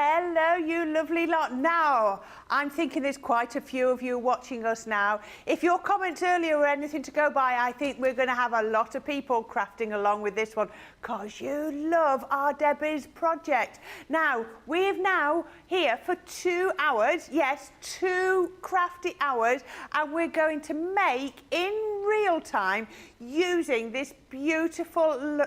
Hello, you lovely lot. Now, I'm thinking there's quite a few of you watching us now. If your comments earlier were anything to go by, I think we're going to have a lot of people crafting along with this one because you love our Debbie's project. Now, we've now here for 2 hours, yes, 2 crafty hours, and we're going to make in real time using this beautiful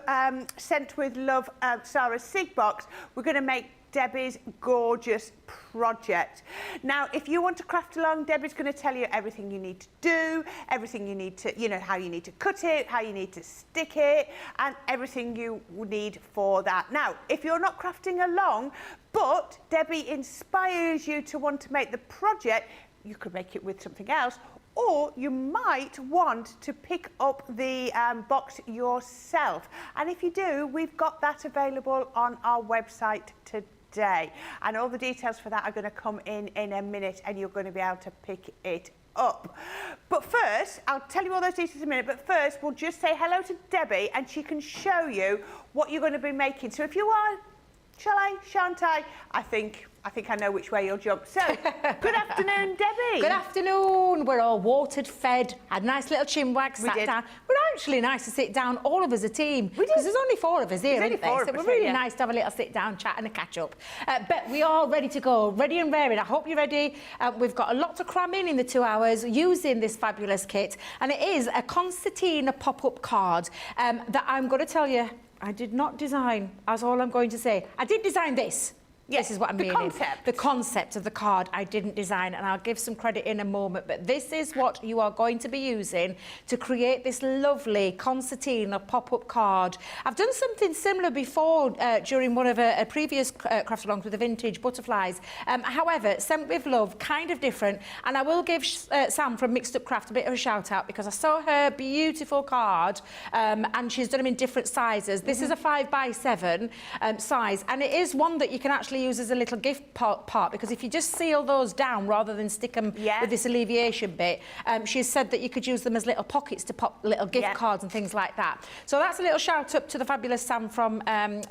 Scent with Love Sara Sig box. We're going to make Debbie's gorgeous project. Now, if you want to craft along, Debbie's going to tell you everything you need to do, everything you need to, you know, how you need to cut it, how you need to stick it, and everything you need for that. Now, if you're not crafting along, but Debbie inspires you to want to make the project, you could make it with something else, or you might want to pick up the box yourself. And if you do, we've got that available on our website today. And all the details for that are going to come in a minute, and you're going to be able to pick it up. But first, I'll tell you all those details in a minute, but first we'll just say hello to Debbie and she can show you what you're going to be making. So if you are, shall I, shan't I think I know which way you'll jump. So, good afternoon, Debbie. Good afternoon. We're all watered, fed, had a nice little chinwag, sat down. We're actually nice to sit down, all of us a team. Because there's only 4 of us here, isn't there? So we're really nice to have a little sit down, chat and a catch up. But we are ready to go, ready and raring. I hope you're ready. We've got a lot to cram in the 2 hours using this fabulous kit. And it is a concertina pop-up card that I'm going to tell you, I did not design, that's all I'm going to say. I did design this. Yes, this is what I'm meaning. The concept of the card I didn't design, and I'll give some credit in a moment, but this is what you are going to be using to create this lovely concertina pop-up card. I've done something similar before during one of a previous craft alongs with the vintage butterflies. However, Scent with Love, kind of different, and I will give Sam from Mixed Up Craft a bit of a shout out because I saw her beautiful card and she's done them in different sizes. This is a 5x7 size, and it is one that you can actually use as a little gift part because if you just seal those down rather than stick them with this alleviation bit, she said that you could use them as little pockets to pop little gift cards and things like that. So that's a little shout up to the fabulous Sam from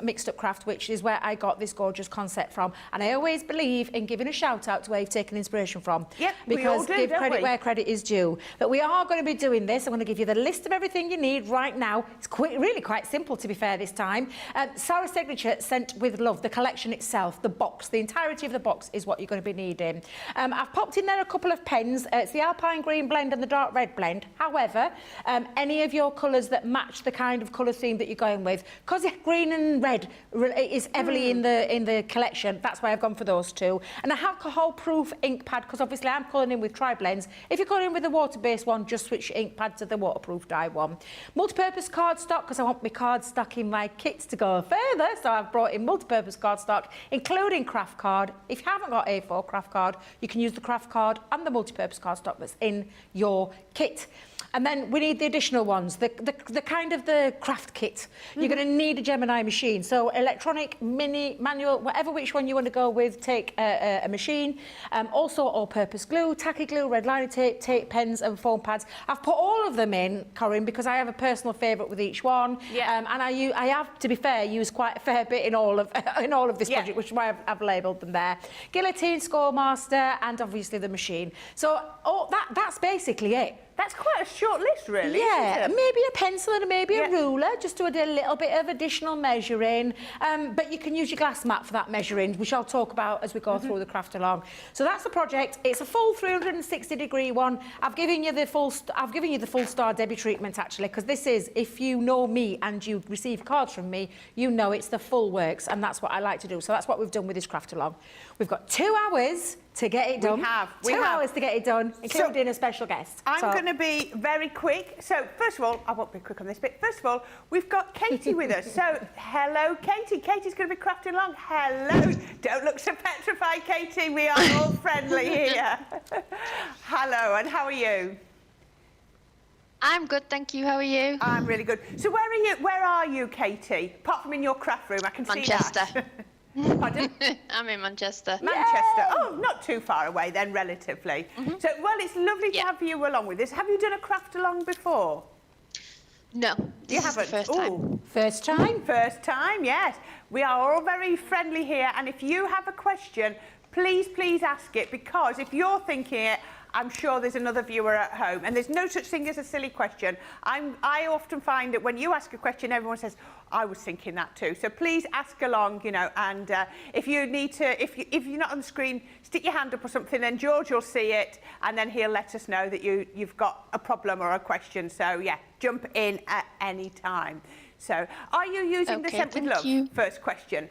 Mixed Up Craft, which is where I got this gorgeous concept from. And I always believe in giving a shout out to where you've taken inspiration from. Yep, because we all do, give credit where credit is due. But we are going to be doing this. I'm going to give you the list of everything you need right now. It's really quite simple, to be fair, this time. Sara's Signature Scent with Love, the collection itself, the box, the entirety of the box is what you're going to be needing. I've popped in there a couple of pens. It's the Alpine Green blend and the Dark Red blend. However, any of your colours that match the kind of colour theme that you're going with, because green and red is heavily in the collection, that's why I've gone for those 2. And a alcohol-proof ink pad, because obviously I'm colouring in with tri-blends. If you're colouring with the water-based one, just switch your ink pad to the waterproof dye one. Multi-purpose cardstock, because I want my cardstock in my kits to go further, so I've brought in multi-purpose cardstock, including craft card. If you haven't got A4 craft card, you can use the craft card and the multi-purpose cardstock that's in your kit. And then we need the additional ones, the kind of the craft kit. You're going to need a Gemini machine. So electronic, mini, manual, whatever which one you want to go with, take a machine. Also all-purpose glue, tacky glue, red liner tape, tape pens and foam pads. I've put all of them in, Corinne, because I have a personal favourite with each one. And I have, to be fair, used quite a fair bit in all of this project, which is why I've labelled them there. Guillotine, Scoremaster, and obviously the machine. So that's basically it. That's quite a short list, really. Yeah, maybe a pencil and maybe a ruler, just to do a little bit of additional measuring. But you can use your glass mat for that measuring, which I'll talk about as we go through the craft along. So that's the project. It's a full 360-degree one. I've given you the full star Debbie treatment actually, because this is, if you know me and you receive cards from me, you know it's the full works, and that's what I like to do. So that's what we've done with this craft along. We've got 2 hours to get it done. We have 2 hours to get it done, including a special guest. I'm going to be very quick. So, first of all, I won't be quick on this bit. First of all, we've got Katie with us. So, hello, Katie. Katie's going to be crafting along. Hello. Don't look so petrified, Katie. We are all friendly here. Hello, and how are you? I'm good, thank you. How are you? I'm really good. So, where are you, Katie? Apart from in your craft room, I can see that. Manchester. Pardon? I'm in Manchester. Manchester. Yay! Oh, not too far away then, relatively. So, well, it's lovely to have you along with this. Have you done a craft along before? No, this You is the haven't? first time. Ooh. First time? First time, yes. We are all very friendly here, and if you have a question, please ask it, because if you're thinking it, I'm sure there's another viewer at home, and there's no such thing as a silly question. I often find that when you ask a question, everyone says, I was thinking that too. So please ask along, you know, and if you need to, if you're not on the screen, stick your hand up or something, and George will see it, and then he'll let us know that you've got a problem or a question. So yeah, jump in at any time. So are you using the Scent with Love? First question.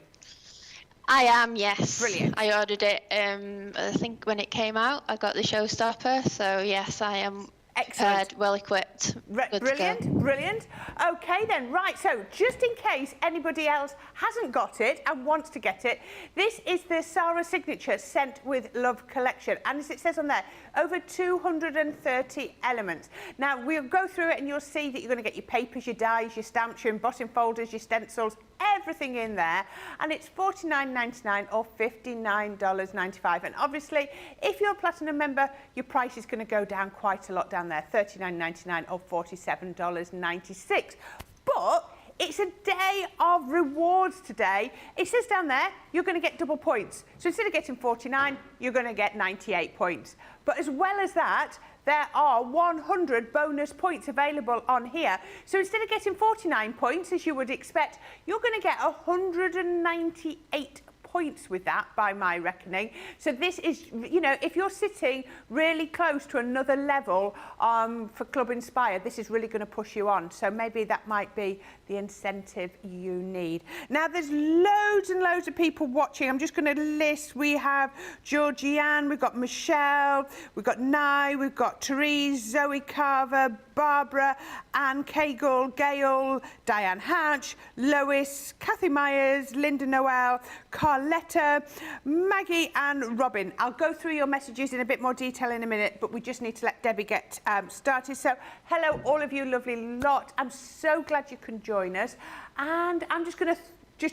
I am, yes. Brilliant. I ordered it, I think when it came out, I got the showstopper. So yes, I am prepared, well equipped. Brilliant. Okay then, right, so just in case anybody else hasn't got it and wants to get it, this is the Sara Signature Scent with Love collection, and as it says on there, over 230 elements. Now we'll go through it and you'll see that you're going to get your papers, your dies, your stamps, your embossing folders, your stencils, everything in there, and it's $49.99 or $59.95. And obviously, if you're a platinum member, your price is going to go down quite a lot down there, $39.99 or $47.96. But it's a day of rewards today. It says down there, you're going to get double points. So instead of getting 49, you're going to get 98 points. But as well as that, there are 100 bonus points available on here. So instead of getting 49 points, as you would expect, you're going to get 198 points with that, by my reckoning. So this is, you know, if you're sitting really close to another level for Club Inspire, this is really going to push you on. So maybe that might be the incentive you need. Now, there's loads and loads of people watching. I'm just going to list. We have Georgianne, we've got Michelle, we've got Nye, we've got Therese, Zoe Carver, Barbara, Anne Cagle, Gail, Diane Hatch, Lois, Kathy Myers, Linda Noel, Carletta, Maggie and Robin. I'll go through your messages in a bit more detail in a minute, but we just need to let Debbie get started. So hello all of you lovely lot. I'm so glad you can join us, and I'm just going to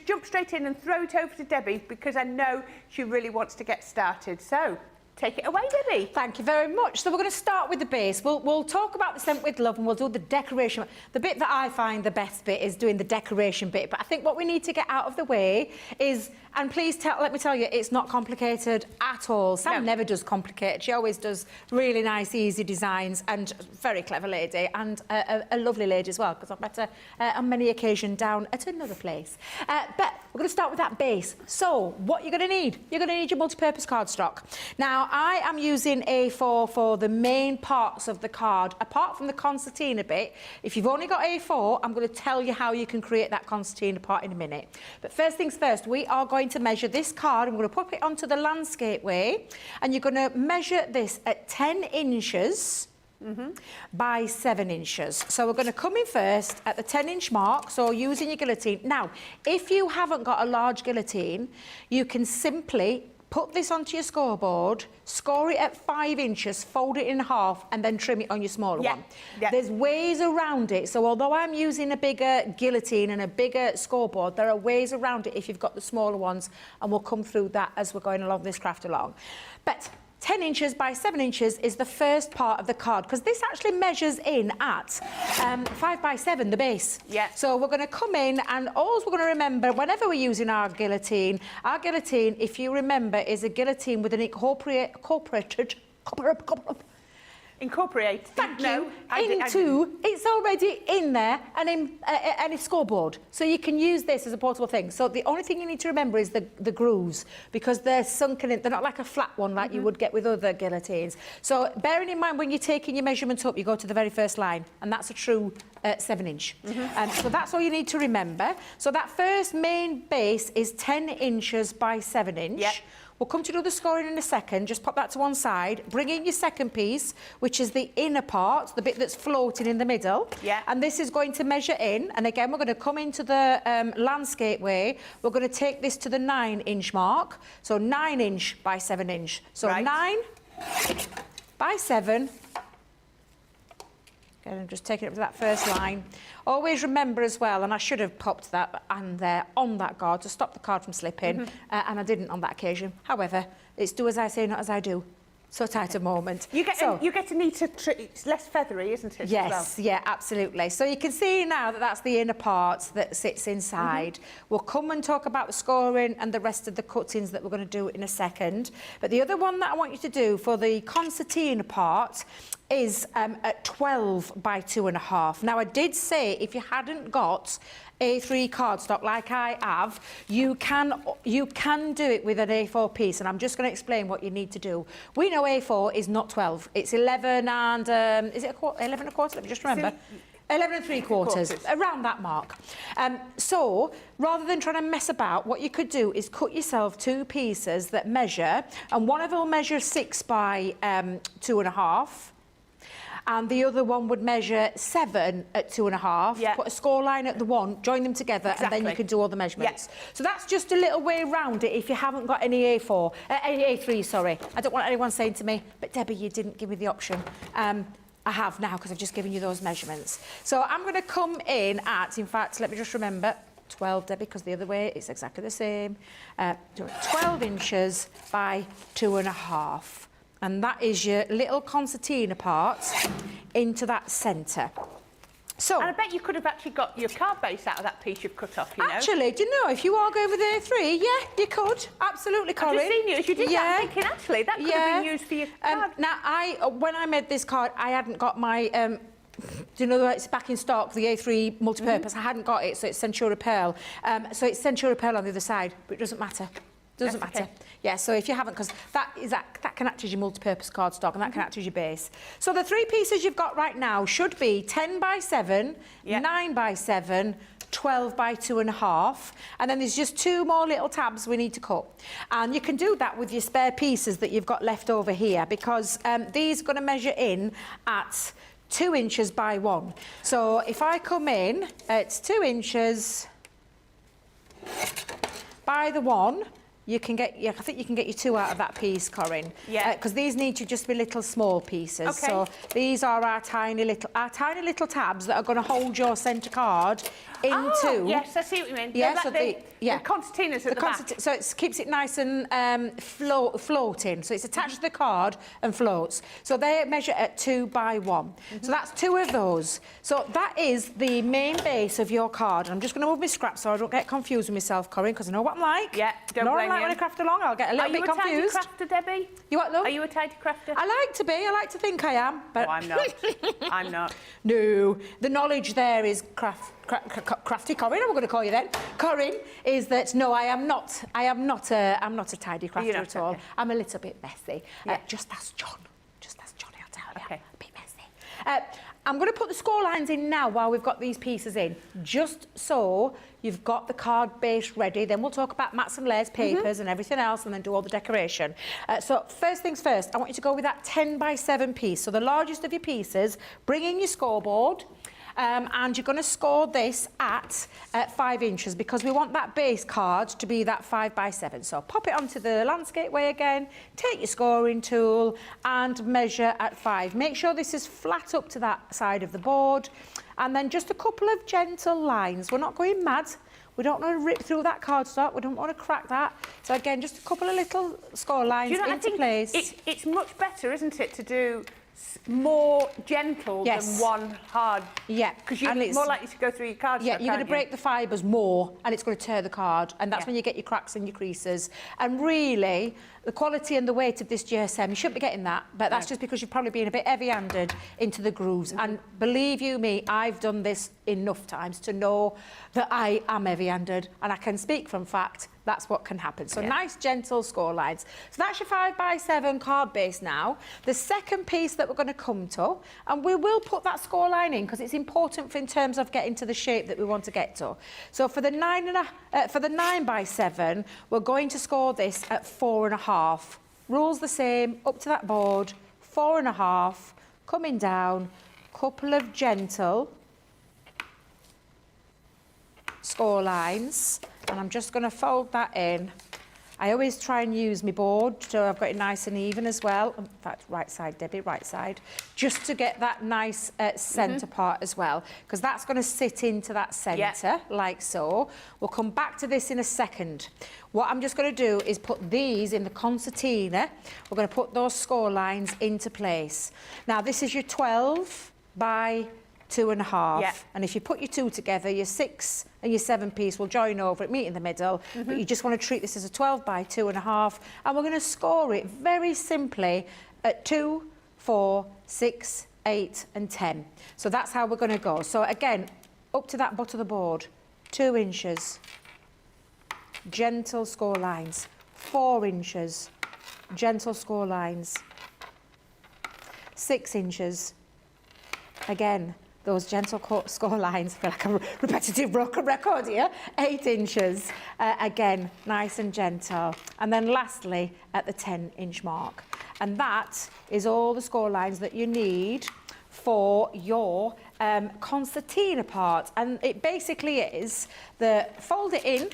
jump straight in and throw it over to Debbie, because I know she really wants to get started. So take it away, Debbie. Thank you very much. So we're going to start with the base. We'll talk about the Scent with Love, and we'll do the decoration. The bit that I find the best bit is doing the decoration bit. But I think what we need to get out of the way is, and please let me tell you, it's not complicated at all. Sam never does complicated. She always does really nice, easy designs, and very clever lady, and a lovely lady as well, because I've met her on many occasions down at another place. But we're going to start with that base. So what you're going to need? You're going to need your multi-purpose cardstock. Now, I am using A4 for the main parts of the card, apart from the concertina bit. If you've only got A4, I'm going to tell you how you can create that concertina part in a minute. But first things first, we are going to measure this card. I'm going to pop it onto the landscape way, and you're going to measure this at 10 inches by 7 inches. So we're going to come in first at the 10-inch mark, so using your guillotine. Now, if you haven't got a large guillotine, you can simply put this onto your scoreboard, score it at 5 inches, fold it in half, and then trim it on your smaller one. There's ways around it. So although I'm using a bigger guillotine and a bigger scoreboard, there are ways around it if you've got the smaller ones, and we'll come through that as we're going along this craft along. But 10 inches by 7 inches is the first part of the card, because this actually measures in at 5 by 7, the base. So we're going to come in, and all we're going to remember whenever we're using our guillotine, if you remember, is a guillotine with an incorporated. Thank you. It's already in there and in any scoreboard. So you can use this as a portable thing. So the only thing you need to remember is the grooves, because they're sunken in. They're not like a flat one like you would get with other guillotines. So bearing in mind when you're taking your measurement up, you go to the very first line, and that's a true 7-inch. So that's all you need to remember. So that first main base is 10 inches by 7 inch. We'll come to do the scoring in a second. Just pop that to one side. Bring in your second piece, which is the inner part, the bit that's floating in the middle. And this is going to measure in. And again, we're going to come into the landscape way. We're going to take this to the 9-inch mark. So 9 inch by 7 inch. So 9 by 7. And I'm just taking it up to that first line. Always remember as well, and I should have popped that and there on that card to stop the card from slipping, and I didn't on that occasion. However, it's do as I say, not as I do. So tight a moment. You get a neater, it's less feathery, isn't it? Yes, yeah, absolutely. So you can see now that that's the inner part that sits inside. We'll come and talk about the scoring and the rest of the cuttings that we're going to do in a second. But the other one that I want you to do for the concertina part is at 12 by 2.5. Now, I did say if you hadn't got A3 cardstock like I have, you can do it with an A4 piece, and I'm just going to explain what you need to do. We know A4 is not 12, it's 11 and, is it 11 and a quarter? Let me just remember. 11 3/4, around that mark. So, rather than trying to mess about, what you could do is cut yourself 2 pieces that measure, and one of them will measure 6 by 2.5, and the other one would measure 7 at 2.5. Yeah. Put a score line at the one, join them together, and then you can do all the measurements. Yeah. So that's just a little way around it if you haven't got any A3, sorry. I don't want anyone saying to me, but Debbie, you didn't give me the option. I have now, because I've just given you those measurements. So I'm going to come in at, in fact, let me just remember, 12, Debbie, because the other way it's exactly the same. 12 inches by 2.5. And that is your little concertina part into that centre. So, and I bet you could have actually got your card base out of that piece you've cut off, you know. Actually, do you know, if you are going with A3, yeah, you could. Absolutely, Corinne. I've just seen you as you did that, thinking, actually, that could have been used for your card. Now, when I made this card, I hadn't got my... do you know that it's back in stock, the A3 multi-purpose? I hadn't got it, so it's Centura Pearl. So it's Centura Pearl on the other side, but it doesn't matter. Doesn't matter. Okay. Yeah, so if you haven't, because that can act as your multi-purpose cardstock, and that can act as your base. So the 3 pieces you've got right now should be 10 by 7, 9 by 7, 12 by 2.5, and then there's just 2 more little tabs we need to cut. And you can do that with your spare pieces that you've got left over here, because these are going to measure in at 2 inches by 1. So if I come in, it's 2 inches by the 1. You can get, I think you can get your 2 out of that piece, Corinne. Yeah. Because these need to just be little small pieces. Okay. So these are our tiny little tabs that are going to hold your centre card into. Oh, yes, I see what you mean. Yeah, so the concertinas at the back. So it keeps it nice and floating. So it's attached to the card and floats. So they measure at 2 by 1. So that's 2 of those. So that is the main base of your card. I'm just going to move my scraps so I don't get confused with myself, Corinne, because I know what I'm like. Yeah, don't blame me. When I craft along, I'll get a little bit confused. Are you a tidy crafter, Debbie? You what, though? Are you a tidy crafter? I like to be. I like to think I am. But no, I'm not. I'm not. No. The knowledge there is crafty, Corinne, I'm going to call you then. Corinne, is that, no, I'm not a tidy crafter at all. Okay. I'm a little bit messy. Yeah. Just as Johnny, I'll tell you. Okay. A bit messy. I'm going to put the score lines in now while we've got these pieces in, just so you've got the card base ready. Then we'll talk about mats and layers, papers and everything else, and then do all the decoration. So first things first, I want you to go with that 10 by 7 piece. So the largest of your pieces, bring in your scoreboard. And you're going to score this at 5 inches, because we want that base card to be that 5 by 7. So pop it onto the landscape way again, take your scoring tool and measure at 5. Make sure this is flat up to that side of the board, and then just a couple of gentle lines. We're not going mad. We don't want to rip through that cardstock. We don't want to crack that. So again, just a couple of little score lines into place. It's much better, isn't it, to do more gentle than one hard. Yeah. Because you're more likely to go through your cardstock. Yeah, you're going to break the fibres more, and it's going to tear the card, and that's when you get your cracks and your creases. And really, the quality and the weight of this GSM, you shouldn't be getting that, but that's just because you've probably been a bit heavy-handed into the grooves. And believe you me, I've done this enough times to know that I am heavy-handed, and I can speak from fact. That's what can happen. So nice, gentle score lines. So that's your 5 by 7 card base now. The second piece that we're going to come to, and we will put that score line in because it's important in terms of getting to the shape that we want to get to. So for the 9 by 7, we're going to score this at 4.5. Rules the same, up to that board, 4.5, coming down, couple of gentle score lines, and I'm just going to fold that in I always try and use my board so I've got it nice and even as well. In fact, right side, Debbie, right side. Just to get that nice centre part as well, because that's going to sit into that centre, like so. We'll come back to this in a second. What I'm just going to do is put these in the concertina. We're going to put those score lines into place. Now, this is your 12 by 2.5, and if you put your 2 together, your 6 and your 7 piece will join over it, meet in the middle, but you just want to treat this as a 12 by 2.5, and we're going to score it very simply at 2, 4, 6, 8 and 10. So that's how we're going to go. So again, up to that butt of the board, 2 inches, gentle score lines, 4 inches, gentle score lines, 6 inches, again, those gentle score lines, I feel like a repetitive broken record here, 8 inches, again, nice and gentle. And then lastly, at the 10-inch mark. And that is all the score lines that you need for your concertina part. And it basically is the fold it in,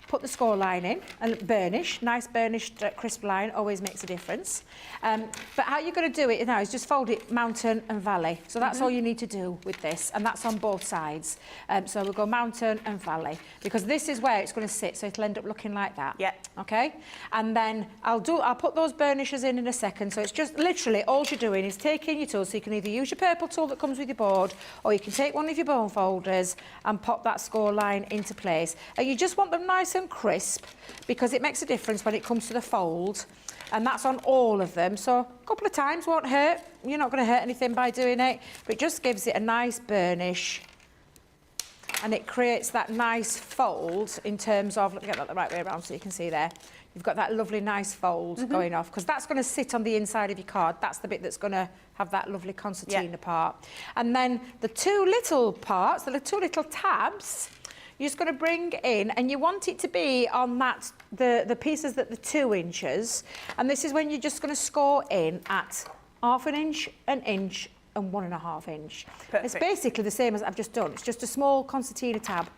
put the score line in and burnish. Nice burnished crisp line always makes a difference. But how you're going to do it now is just fold it mountain and valley. So that's all you need to do with this, and that's on both sides. So we'll go mountain and valley, because this is where it's going to sit, so it'll end up looking like that. Yeah. Okay? And then I'll put those burnishes in a second. So it's just literally all you're doing is taking your tool, so you can either use your purple tool that comes with your board, or you can take one of your bone folders and pop that score line into place. And you just want them nice and crisp, because it makes a difference when it comes to the fold, and that's on all of them. So a couple of times won't hurt. You're not going to hurt anything by doing it, but it just gives it a nice burnish, and it creates that nice fold in terms of, let me get that the right way around so you can see there. You've got that lovely nice fold going off, because that's going to sit on the inside of your card. That's the bit that's going to have that lovely concertina part. And then the 2 little parts, the 2 little tabs, you're just going to bring in, and you want it to be on that, the pieces that the 2 inches. And this is when you're just going to score in at 1/2 inch, 1 inch and 1.5 inch. Perfect. It's basically the same as I've just done. It's just a small concertina tab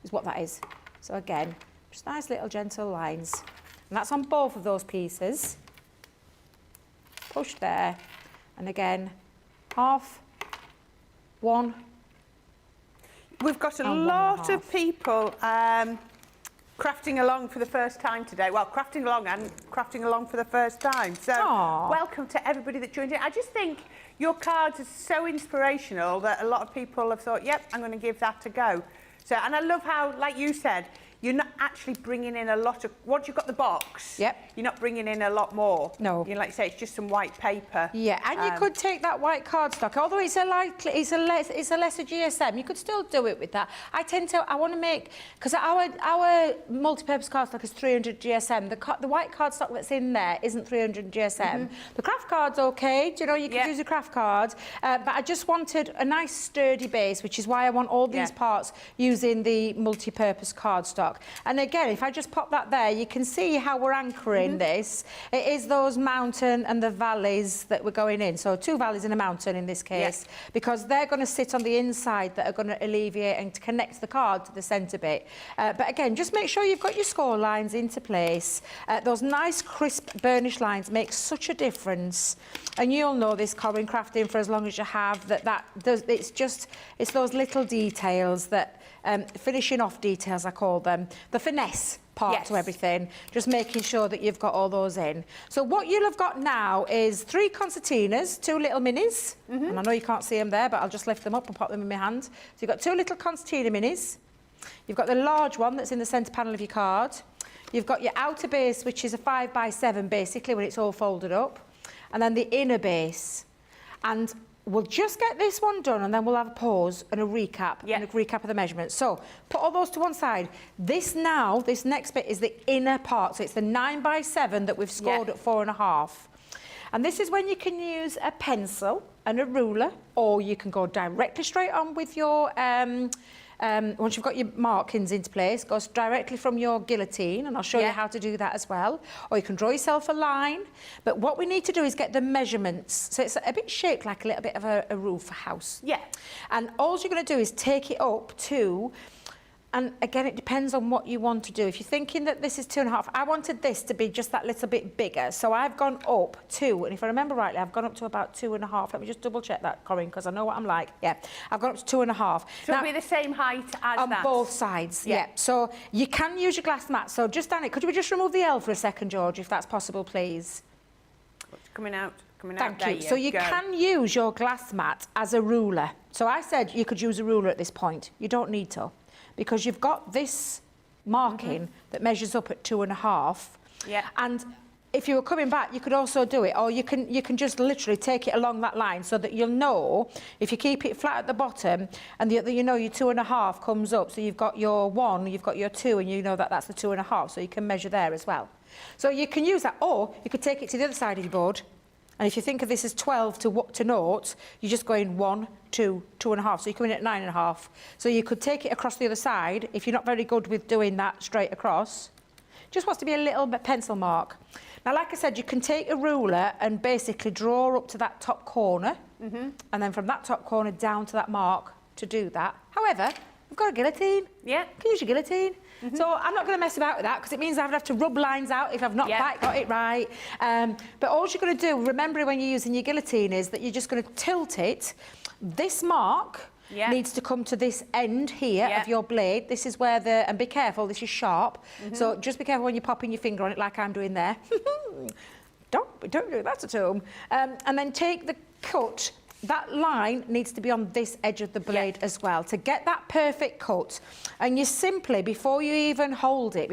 is what that is. So again, just nice little gentle lines. And that's on both of those pieces. Push there. And again, 1/2, 1. We've got a lot of people crafting along for the first time today. Well, crafting along for the first time. So welcome to everybody that joined in. I just think your cards are so inspirational that a lot of people have thought, yep, I'm going to give that a go. So, and I love how, like you said, you're not actually bringing in a lot of, once you've got the box, you're not bringing in a lot more. No. You know, like you say, it's just some white paper. Yeah, and you could take that white cardstock, although it's a lesser GSM, you could still do it with that. I want to make, because our multi-purpose cardstock is 300 GSM. The white cardstock that's in there isn't 300 GSM. The craft card's okay, you know, you can use a craft card, but I just wanted a nice sturdy base, which is why I want all these parts using the multi-purpose cardstock. And again, if I just pop that there, you can see how we're anchoring this. It is those mountain and the valleys that we're going in. So 2 valleys and a mountain in this case, because they're going to sit on the inside that are going to alleviate and connect the card to the centre bit. But again, just make sure you've got your score lines into place. Those nice crisp burnish lines make such a difference. And you'll know this, Corinne, crafting for as long as you have, it's those little details that, finishing off details, I call them, the finesse part to everything, just making sure that you've got all those in. So what you'll have got now is 3 concertinas, 2 little minis, and I know you can't see them there, but I'll just lift them up and pop them in my hand. So you've got 2 little concertina minis, you've got the large one that's in the centre panel of your card, you've got your outer base, which is a 5 by 7 basically when it's all folded up, and then the inner base. And we'll just get this one done, and then we'll have a pause and a recap, and a recap of the measurements. So put all those to one side. This next bit is the inner part. So it's the 9 by 7 that we've scored at 4.5. And this is when you can use a pencil and a ruler, or you can go directly straight on with your once you've got your markings into place, goes directly from your guillotine, and I'll show you how to do that as well. Or you can draw yourself a line. But what we need to do is get the measurements. So it's a bit shaped like a little bit of a roof, a house. Yeah. And all you're going to do is take it up to And again, it depends on what you want to do. If you're thinking that this is 2.5, I wanted this to be just that little bit bigger. So I've gone up 2, and if I remember rightly, I've gone up to about 2.5. Let me just double check that, Corinne, because I know what I'm like. Yeah, I've gone up to 2.5. So it'll be the same height as on that? On both sides, yeah. So you can use your glass mat. So just down it, could we just remove the L for a second, George, if that's possible, please? What's coming out? Thank you. So you can use your glass mat as a ruler. So I said you could use a ruler at this point. You don't need to, because you've got this marking that measures up at 2.5. Yeah. And if you were coming back, you could also do it, or you can just literally take it along that line, so that you'll know if you keep it flat at the bottom, and you know your 2.5 comes up. So you've got your 1, you've got your 2, and you know that that's the 2.5. So you can measure there as well. So you can use that, or you could take it to the other side of your board. And if you think of this as 12 to 0, you're just going 1, 2, 2.5. So you come in at 9.5. So you could take it across the other side if you're not very good with doing that straight across. Just wants to be a little bit pencil mark. Now, like I said, you can take a ruler and basically draw up to that top corner, and then from that top corner down to that mark to do that. However, I've got a guillotine. Yeah. You can use your guillotine. So I'm not going to mess about with that, because it means I would have to rub lines out if I've not quite got it right. But all you're going to do, remember when you're using your guillotine, is that you're just going to tilt it. This mark needs to come to this end here of your blade. This is where and be careful, this is sharp. So just be careful when you're popping your finger on it like I'm doing there. Don't do that at home. And then take the cut. That line needs to be on this edge of the blade as well to get that perfect cut. And you simply, before you even hold it,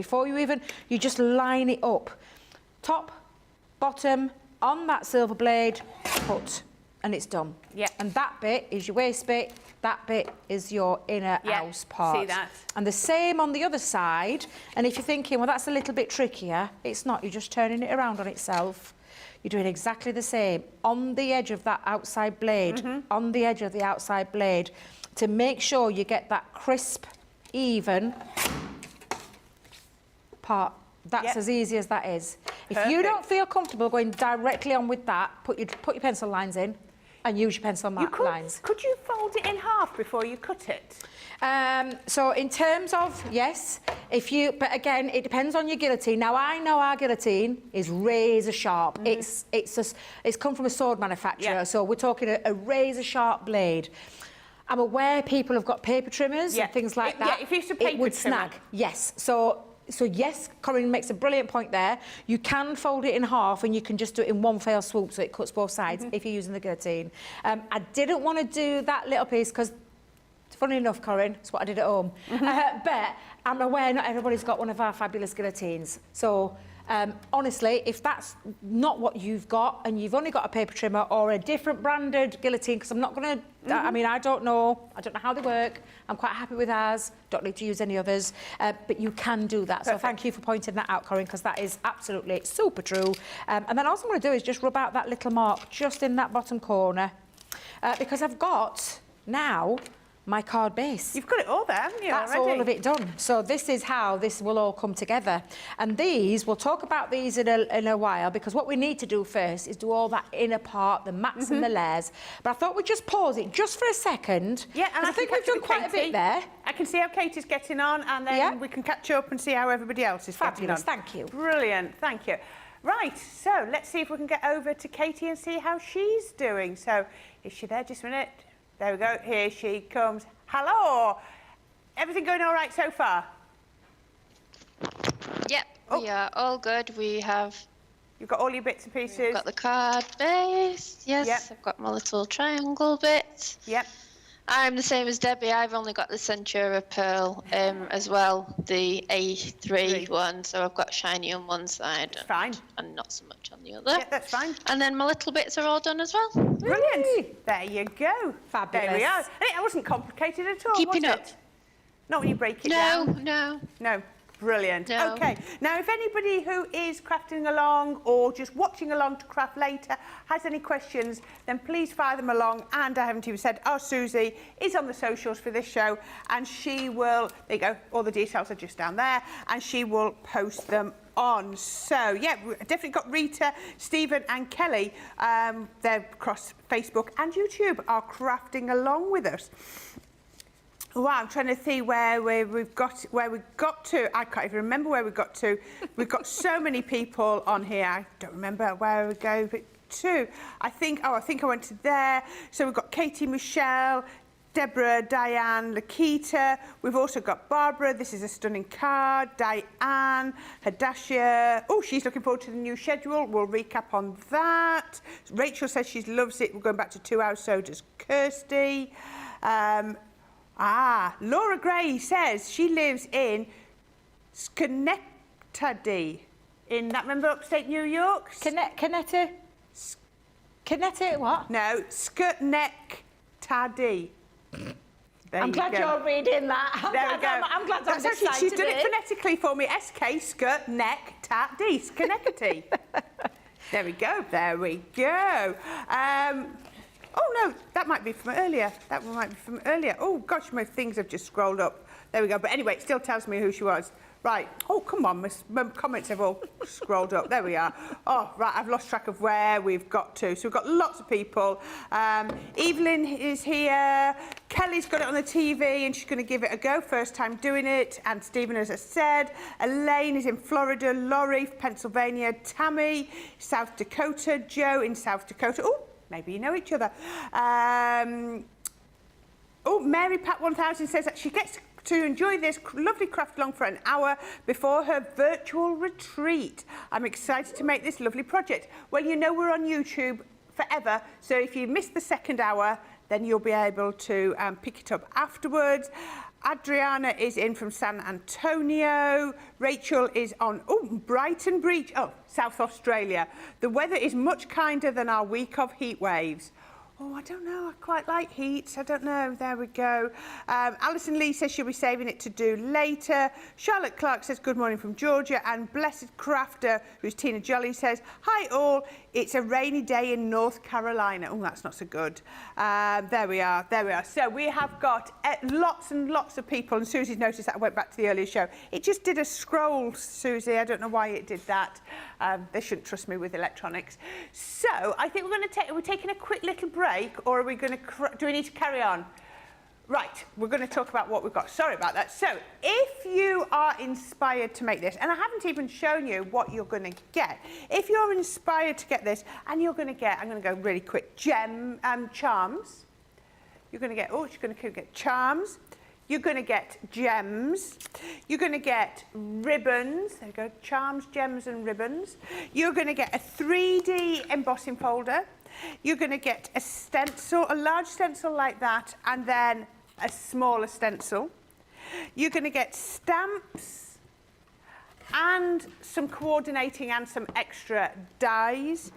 you just line it up. Top, bottom, on that silver blade, cut, and it's done. Yeah. And that bit is your waist bit, that bit is your inner house part. See that. And the same on the other side. And if you're thinking, well, that's a little bit trickier, it's not, you're just turning it around on itself. You're doing exactly the same on the edge of that outside blade, on the edge of the outside blade, to make sure you get that crisp, even part. That's as easy as that is. If you don't feel comfortable going directly on with that, put your pencil lines in and use your pencil lines. Could you fold it in half before you cut it? So in terms of, yes, but again, it depends on your guillotine. Now, I know our guillotine is razor sharp. It's come from a sword manufacturer, so we're talking a razor sharp blade. I'm aware people have got paper trimmers and things like that. Yeah, if it's a paper it would trimmer. snag. Yes, so yes, Corinne makes a brilliant point there. You can fold it in half, and you can just do it in one fell swoop, so it cuts both sides if you're using the guillotine. I didn't want to do that little piece because, funny enough, Corinne, it's what I did at home. But I'm aware not everybody's got one of our fabulous guillotines. So honestly, if that's not what you've got, and you've only got a paper trimmer or a different branded guillotine, because I'm not going to, I mean, I don't know how they work. I'm quite happy with ours. Don't need to use any others. But you can do that. Perfect. So thank you for pointing that out, Corinne, because that is absolutely super true. And then all I'm going to do is just rub out that little mark just in that bottom corner, because I've got now my card base. You've got it all there, haven't you? That's already? all of it done. So this is how this will all come together. And we'll talk about these in a while, because what we need to do first is do all that inner part, the mats and the layers. But I thought we'd just pause it just for a second. Yeah, and I think we've done quite a bit there. I can see how Katie's getting on, and then we can catch up and see how everybody else is getting on. Thank you. Brilliant, thank you. Right, so let's see if we can get over to Katie and see how she's doing. So, is she there? Just a minute. There we go. Here she comes. Hello. Everything going all right so far? Yep, we are all good. You've got all your bits and pieces. I've got the card base. Yes, yep. I've got my little triangle bit. Yep. I'm the same as Debbie. I've only got the Centura Pearl as well, the A3 one. So I've got shiny on one side and not so much on the other. Yeah, that's fine. And then my little bits are all done as well. Brilliant. Yay. There you go. Fabulous. There we are. And it wasn't complicated at all, Keeping was up. it? Not when you break it down. No. Brilliant. No. Okay. Now, if anybody who is crafting along or just watching along to craft later has any questions, then please fire them along. And I haven't even said, Susie is on the socials for this show, and she will, there you go, all the details are just down there, and she will post them on. So, yeah, we've definitely got Rita, Stephen and Kelly. They're across Facebook and YouTube are crafting along with us. Wow, I'm trying to see where we got to. I can't even remember where we got to. We've got so many people on here. I don't remember where we go to. I think I went to there. So we've got Katie, Michelle, Deborah, Diane, Lakita. We've also got Barbara. This is a stunning card. Diane, Hadassah. Oh, she's looking forward to the new schedule. We'll recap on that. Rachel says she loves it. We're going back to 2 hours, so does Kirsty. Laura Gray says she lives in Schenectady. In that, remember, upstate New York? Connecticut what? No, Schenectady. I'm glad you're reading that. I'm glad I'm excited. She's done it phonetically for me. Schenectady. Schenectady. There we go. Oh, no, that might be from earlier. Oh, gosh, my things have just scrolled up. There we go. But anyway, it still tells me who she was. Right. Oh, come on. My comments have all scrolled up. There we are. Oh, right. I've lost track of where we've got to. So we've got lots of people. Evelyn is here. Kelly's got it on the TV and she's going to give it a go. First time doing it. And Stephen, as I said. Elaine is in Florida. Laurie, Pennsylvania. Tammy, South Dakota. Joe in South Dakota. Oh, maybe you know each other. Mary Pat 1000 says that she gets to enjoy this lovely craft along for an hour before her virtual retreat. I'm excited to make this lovely project. Well, you know we're on YouTube forever, so if you miss the second hour, then you'll be able to pick it up afterwards. Adriana is in from San Antonio. Rachel is on Brighton Beach, South Australia. The weather is much kinder than our week of heat waves. Oh, I don't know. I quite like heat. I don't know. There we go. Alison Lee says she'll be saving it to do later. Charlotte Clark says good morning from Georgia. And Blessed Crafter, who's Tina Jolly, says, hi all. It's a rainy day in North Carolina. Oh, that's not so good. There we are. So we have got lots and lots of people. And Susie's noticed that I went back to the earlier show. It just did a scroll, Susie. I don't know why it did that. They shouldn't trust me with electronics. So I think we're taking a quick little break. Or are we going to, do we need to carry on? Right, we're going to talk about what we've got. Sorry about that. So, if you are inspired to make this, and I haven't even shown you what you're going to get. If you're inspired to get this, and you're going to get, I'm going to go really quick, charms. You're going to get, you're going to get charms. You're going to get gems. You're going to get ribbons. There you go, charms, gems, and ribbons. You're going to get a 3D embossing folder. You're going to get a stencil, a large stencil like that, and then a smaller stencil. You're going to get stamps and some coordinating and some extra dies.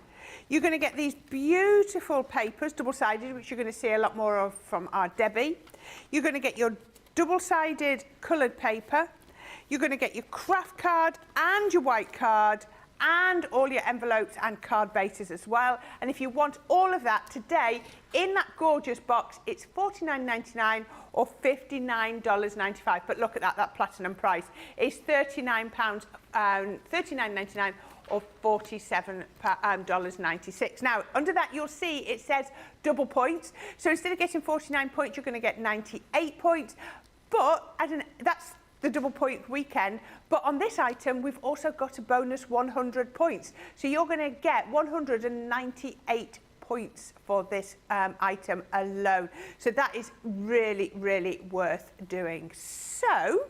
You're going to get these beautiful papers, double-sided, which you're going to see a lot more of from our Debbie. You're going to get your double-sided coloured paper. You're going to get your craft card and your white card, and all your envelopes and card bases as well. And if you want all of that today, in that gorgeous box, it's $49.99 or $59.95. But look at that platinum price. It's $39.99 or $47.96. Now, under that, you'll see it says double points. So instead of getting 49 points, you're going to get 98 points. But that's the double point weekend, but on this item we've also got a bonus 100 points, so you're going to get 198 points for this item alone, so that is really worth doing. So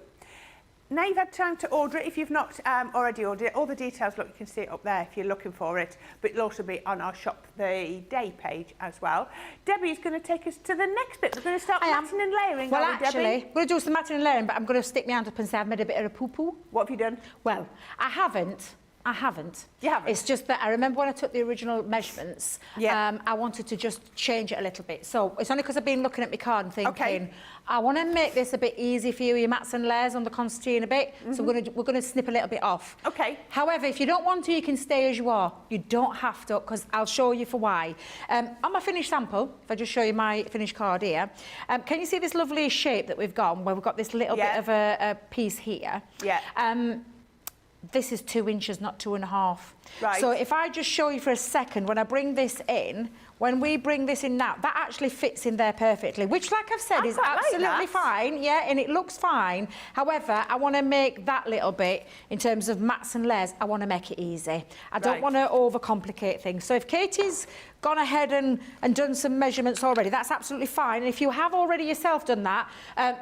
now you've had time to order it. If you've not already ordered it, all the details, look, you can see it up there if you're looking for it, but it'll also be on our Shop the Day page as well. Debbie's going to take us to the next bit. We're going to start matting and layering. Well, actually, we're going to do some matting and layering, but I'm going to stick my hand up and say I've made a bit of a poo-poo. What have you done? Well, I haven't. You haven't? It's just that I remember when I took the original measurements, I wanted to just change it a little bit. So it's only because I've been looking at my card and thinking, I want to make this a bit easy for you, your mats and layers on the concertina bit. So we're going to snip a little bit off. Okay. However, if you don't want to, you can stay as you are. You don't have to, because I'll show you for why. On my finished sample, if I just show you my finished card here, can you see this lovely shape that we've got, where we've got this little bit of a piece here? Yeah. This is 2 inches, not 2.5. Right. So if I just show you for a second, when I bring this in, when we bring this in now, that actually fits in there perfectly, which, like I've said, is absolutely fine, yeah, and it looks fine. However, I want to make that little bit, in terms of mats and layers, I want to make it easy. I don't want to overcomplicate things. So if Katie's gone ahead and done some measurements already, that's absolutely fine. And if you have already yourself done that,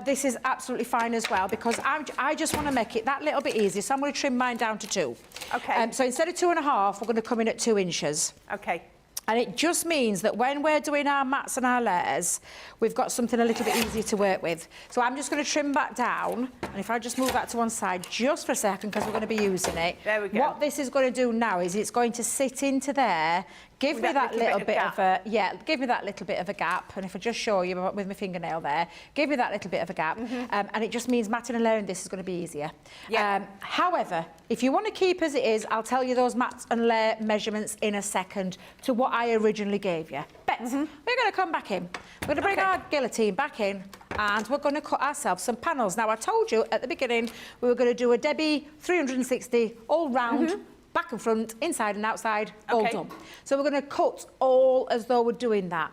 this is absolutely fine as well, because I just want to make it that little bit easier. So I'm going to trim mine down to 2. Okay. So instead of 2.5, we're going to come in at 2 inches. Okay. And it just means that when we're doing our mats and our layers, we've got something a little bit easier to work with. So I'm just going to trim back down, and if I just move that to one side just for a second, because we're going to be using it. There we go. What this is going to do now is it's going to sit into there. Give me that little bit of a, give me that little bit of a gap. And if I just show you with my fingernail there, give me that little bit of a gap. And it just means matting and layering this is going to be easier. Yeah. However, if you want to keep as it is, I'll tell you those mats and layer measurements in a second to what I originally gave you. But we're going to come back in. We're going to bring our guillotine back in, and we're going to cut ourselves some panels. Now, I told you at the beginning we were going to do a Debby 360 all round, back and front, inside and outside, all done. So we're going to cut all as though we're doing that.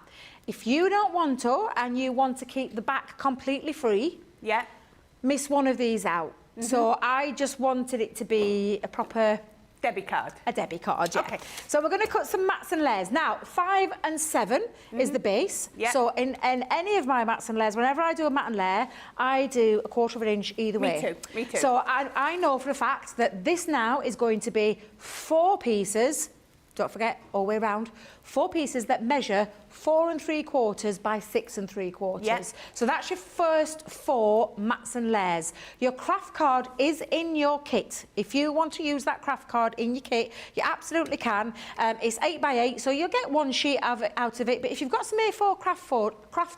If you don't want to, and you want to keep the back completely free, miss one of these out. So I just wanted it to be a proper Debby card. A Debby card, yeah. Okay. So we're going to cut some mats and layers. Now, 5 and 7 is the base. Yeah. So in any of my mats and layers, whenever I do a mat and layer, I do 1/4 of an inch either way. Me too, me too. So I know for a fact that this now is going to be 4 pieces, don't forget, all the way around, 4 pieces that measure 4 3/4 by 6 3/4. Yep. So that's your first 4 mats and layers. Your craft card is in your kit. If you want to use that craft card in your kit, you absolutely can. It's 8 by 8, so you'll get 1 sheet out of it. But if you've got some A4 craft card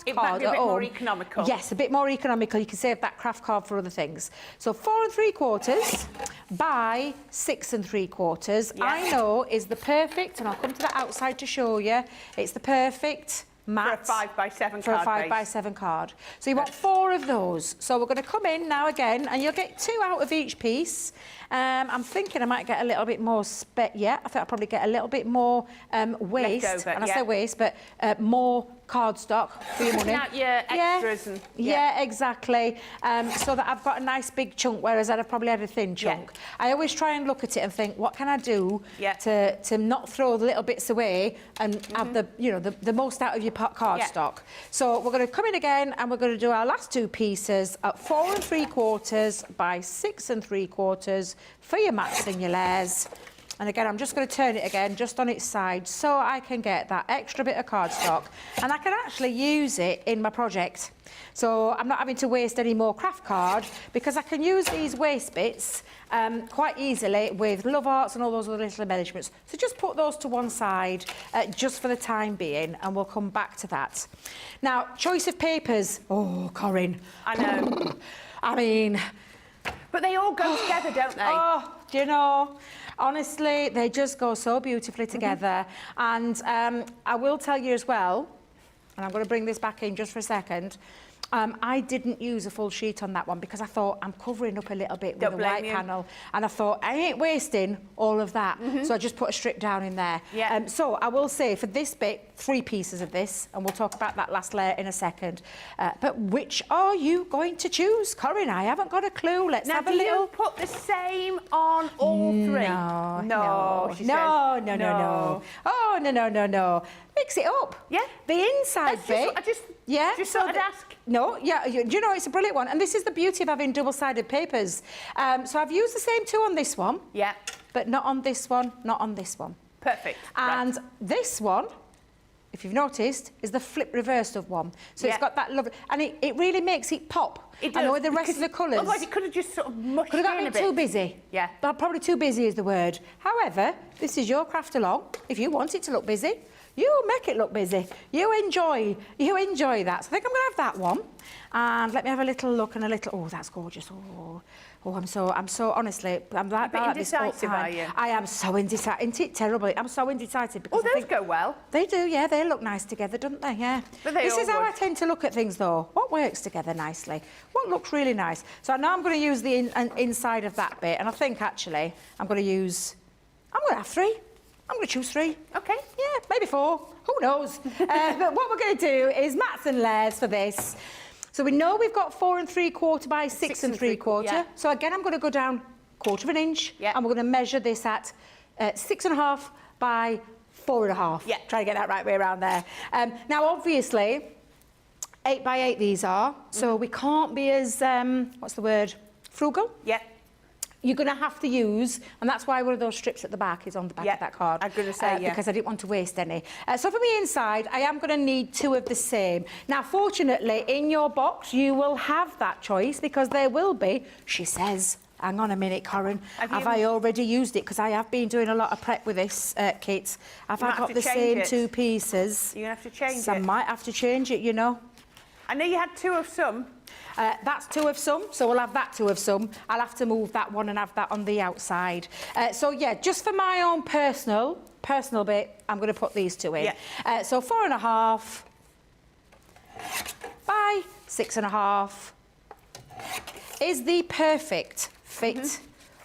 it might be a bit more economical. Yes, a bit more economical. You can save that craft card for other things. So 4 3/4 by 6 3/4, I know is the perfect, and I'll come to the outside to show you, it's the perfect mat for a 5 by 7 for card. A 5 by 7 card. So you want 4 of those. So we're going to come in now again, and you'll get 2 out of each piece. I'm thinking I might get a little bit more I think I'll probably get a little bit more waste. Leftover, and I say waste, but more cardstock for your money. Out your extras and exactly. So that I've got a nice big chunk, whereas I'd have probably had a thin chunk. I always try and look at it and think, what can I do to not throw the little bits away and have the most out of your cardstock. So we're going to come in again, and we're going to do our last 2 pieces at 4 3/4 by 6 3/4 for your mats and your layers. And again, I'm just going to turn it again, just on its side, so I can get that extra bit of cardstock, and I can actually use it in my project. So I'm not having to waste any more craft card, because I can use these waste bits quite easily with love arts and all those other little embellishments. So just put those to one side, just for the time being, and we'll come back to that. Now, choice of papers. Oh, Corinne. I know. I mean... But they all go together, don't they? Oh, do you know? Honestly, they just go so beautifully together. And I will tell you as well, and I'm going to bring this back in just for a second, I didn't use a full sheet on that one, because I thought I'm covering up a little bit with a white panel, and I thought I ain't wasting all of that, so I just put a strip down in there. So I will say for this bit, 3 pieces of this, and we'll talk about that last layer in a second. But which are you going to choose, Corinne? I haven't got a clue. Let's have a little. Now, do you put the same on all 3? No. Oh, no. Mix it up. Yeah. The inside bit. Just thought I'd ask. No, do you know, it's a brilliant one. And this is the beauty of having double-sided papers. So I've used the same 2 on this one. Yeah. But not on this one, not on this one. Perfect. And this one, if you've noticed, is the flip reversed of one. So it's got that lovely... And it really makes it pop. It does. I know with the rest of the colours... Otherwise, it could have just sort of mushed in a bit. Could have got me too busy. Yeah. But probably too busy is the word. However, this is your craft along. If you want it to look busy, you make it look busy. You enjoy that. So I think I'm going to have that one. And let me have a little look and a little... Oh, that's gorgeous. Oh, I'm so honestly, I'm like this all the time. Are you? I am so indecisive. Isn't it terrible? I'm so indecisive because those go well. They do, yeah. They look nice together, don't they? Yeah. But this is how I tend to look at things, though. What works together nicely? What looks really nice? So now I'm going to use the inside of that bit, and I think actually I'm going to have 3. I'm going to choose 3. Okay. Yeah, maybe 4. Who knows? But what we're going to do is mats and layers for this. So we know we've got 4 3/4 by 6 3/4. Yeah. So again, I'm going to go down 1/4 inch. Yeah. And we're going to measure this at 6.5 by 4.5. Yeah. Try to get that right way around there. Now, obviously, 8 by 8 these are. So we can't be as, what's the word? Frugal? Yeah. You're going to have to use, and that's why one of those strips at the back is on the back of that card. I'm going to say, because I didn't want to waste any. So for the inside, I am going to need 2 of the same. Now, fortunately, in your box, you will have that choice because there will be, she says, hang on a minute, Corinne, have I already used it? Because I have been doing a lot of prep with this kit. Have I got the same 2 pieces? You're going to have to change it. So I might have to change it, you know. I know you had 2 of some. That's 2 of some, so we'll have that 2 of some. I'll have to move that one and have that on the outside. So yeah, just for my own personal bit, I'm going to put these 2 in. Yeah. So 4.5 by 6.5 is the perfect fit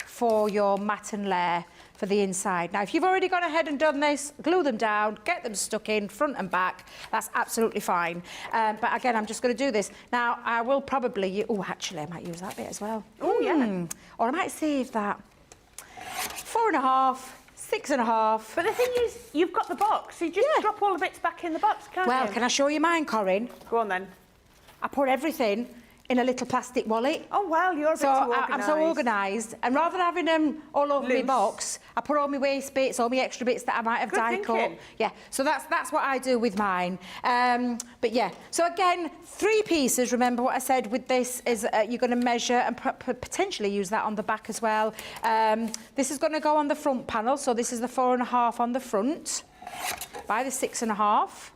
for your mat and layer for the inside. Now, if you've already gone ahead and done this, glue them down, get them stuck in front and back, that's absolutely fine. But again, I'm just going to do this. Now, I will probably, oh, actually, I might use that bit as well. Oh, yeah. Or I might save that. 4.5, 6.5. But the thing is, you've got the box, so you just drop all the bits back in the box, can't you? Well, can I show you mine, Corinne? Go on, then. I put everything in a little plastic wallet. Oh, well, you're a bit too organised. I'm so organised. And rather than having them all over my box, I put all my waste bits, all my extra bits that I might have die cut. Yeah, so that's what I do with mine. But yeah, so again, 3 pieces. Remember what I said with this is you're going to measure and potentially use that on the back as well. This is going to go on the front panel. So this is the 4.5 on the front by the 6.5,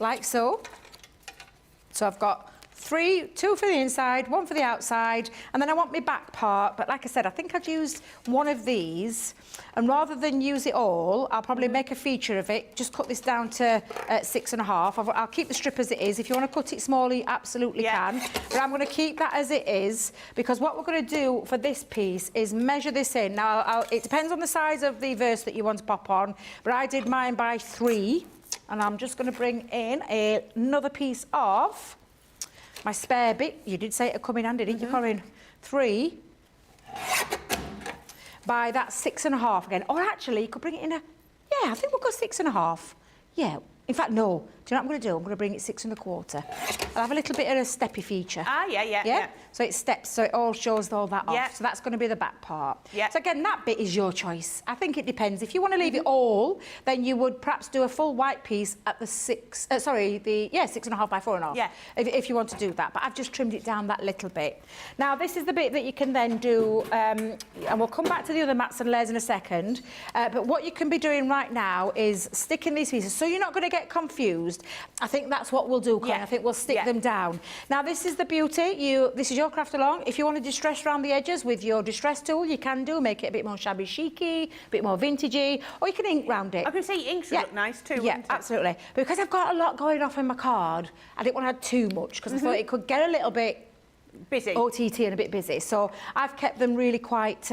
like so. So I've got 2 for the inside, 1 for the outside, and then I want my back part. But like I said, I think I've used 1 of these, and rather than use it all, I'll probably make a feature of it. Just cut this down to 6.5. I'll keep the strip as it is. If you want to cut it small, you absolutely can. But I'm going to keep that as it is, because what we're going to do for this piece is measure this in. Now, it depends on the size of the verse that you want to pop on, but I did mine by 3. And I'm just going to bring in another piece of my spare bit. You did say it'd come in handy, didn't you, Corinne? 3 by that 6.5 again. Or actually, you could bring it in a... Yeah, I think we'll go 6.5. Yeah. In fact, no. Do you know what I'm going to do? I'm going to bring it 6.25. I'll have a little bit of a steppy feature. Ah, yeah. So it steps, so it all shows all that off. So that's going to be the back part. Yeah. So again, that bit is your choice. I think it depends. If you want to leave it all, then you would perhaps do a full white piece at the 6.5 by 4.5. Yeah. If you want to do that. But I've just trimmed it down that little bit. Now, this is the bit that you can then do, and we'll come back to the other mats and layers in a second. But what you can be doing right now is sticking these pieces. So you're not going to get confused. I think that's what we'll do, Corinne. I think we'll stick them down. Now, this is the beauty. This is your craft along. If you want to distress around the edges with your distress tool, you can do. Make it a bit more shabby chicy, a bit more vintagey, or you can ink round it. I can see inks look nice too. Yeah, absolutely. Because I've got a lot going off in my card, I didn't want to add too much because I thought it could get a little bit busy. OTT and a bit busy. So I've kept them really quite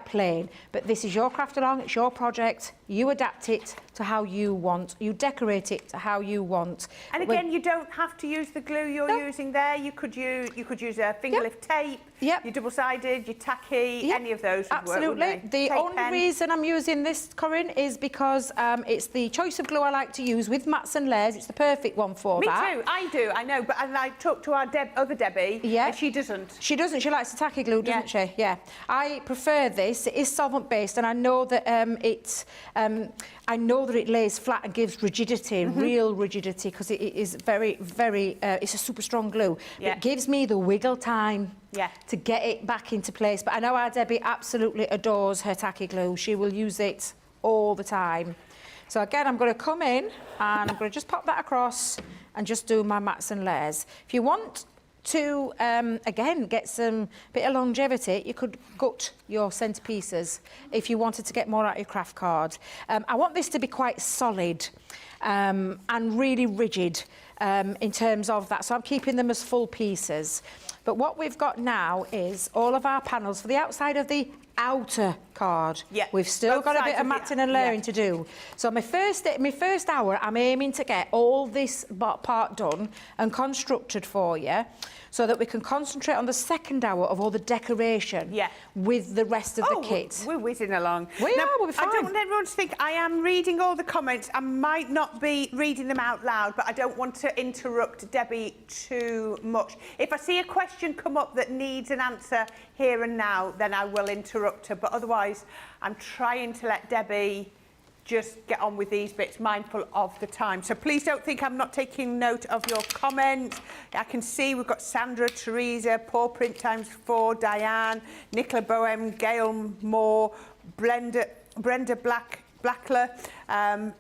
plain. But this is your craft along, it's your project. You adapt it to how you want. You decorate it to how you want. And again, you don't have to use the glue you're using there. You could use a finger lift tape. Yep. Your double-sided, your tacky, any of those would absolutely. work, wouldn't they? The only reason I'm using this, Corinne, is because it's the choice of glue I like to use with mats and layers. It's the perfect one for that. Me too. I do. I know. But I talked to our other Debbie. Yeah. And she doesn't. She doesn't. She likes the tacky glue, doesn't she? Yeah. I prefer this. It is solvent-based, and I know that I know that it lays flat and gives rigidity, real rigidity, because it is very, very, it's a super strong glue. Yeah. It gives me the wiggle time to get it back into place. But I know our Debbie absolutely adores her tacky glue. She will use it all the time. So again, I'm going to come in and I'm going to just pop that across and just do my mats and layers. If you want to, again, get some bit of longevity, you could gut your centerpieces if you wanted to get more out of your craft card. I want this to be quite solid and really rigid in terms of that. So I'm keeping them as full pieces. But what we've got now is all of our panels for the outside of the outer card. Yeah. We've still got a bit of matting and layering to do. So my first hour, I'm aiming to get all this part done and constructed for you, so that we can concentrate on the second hour of all the decoration with the rest of the kit. We're whizzing along. We'll be fine. I don't want everyone to think I am reading all the comments. I might not be reading them out loud, but I don't want to interrupt Debbie too much. If I see a question come up that needs an answer here and now, then I will interrupt her. But otherwise, I'm trying to let Debbie just get on with these bits, mindful of the time. So please don't think I'm not taking note of your comments. I can see we've got Sandra, Teresa, Paw Print ×4, Diane, Nicola Bohem, Gail Moore, Brenda Blackler,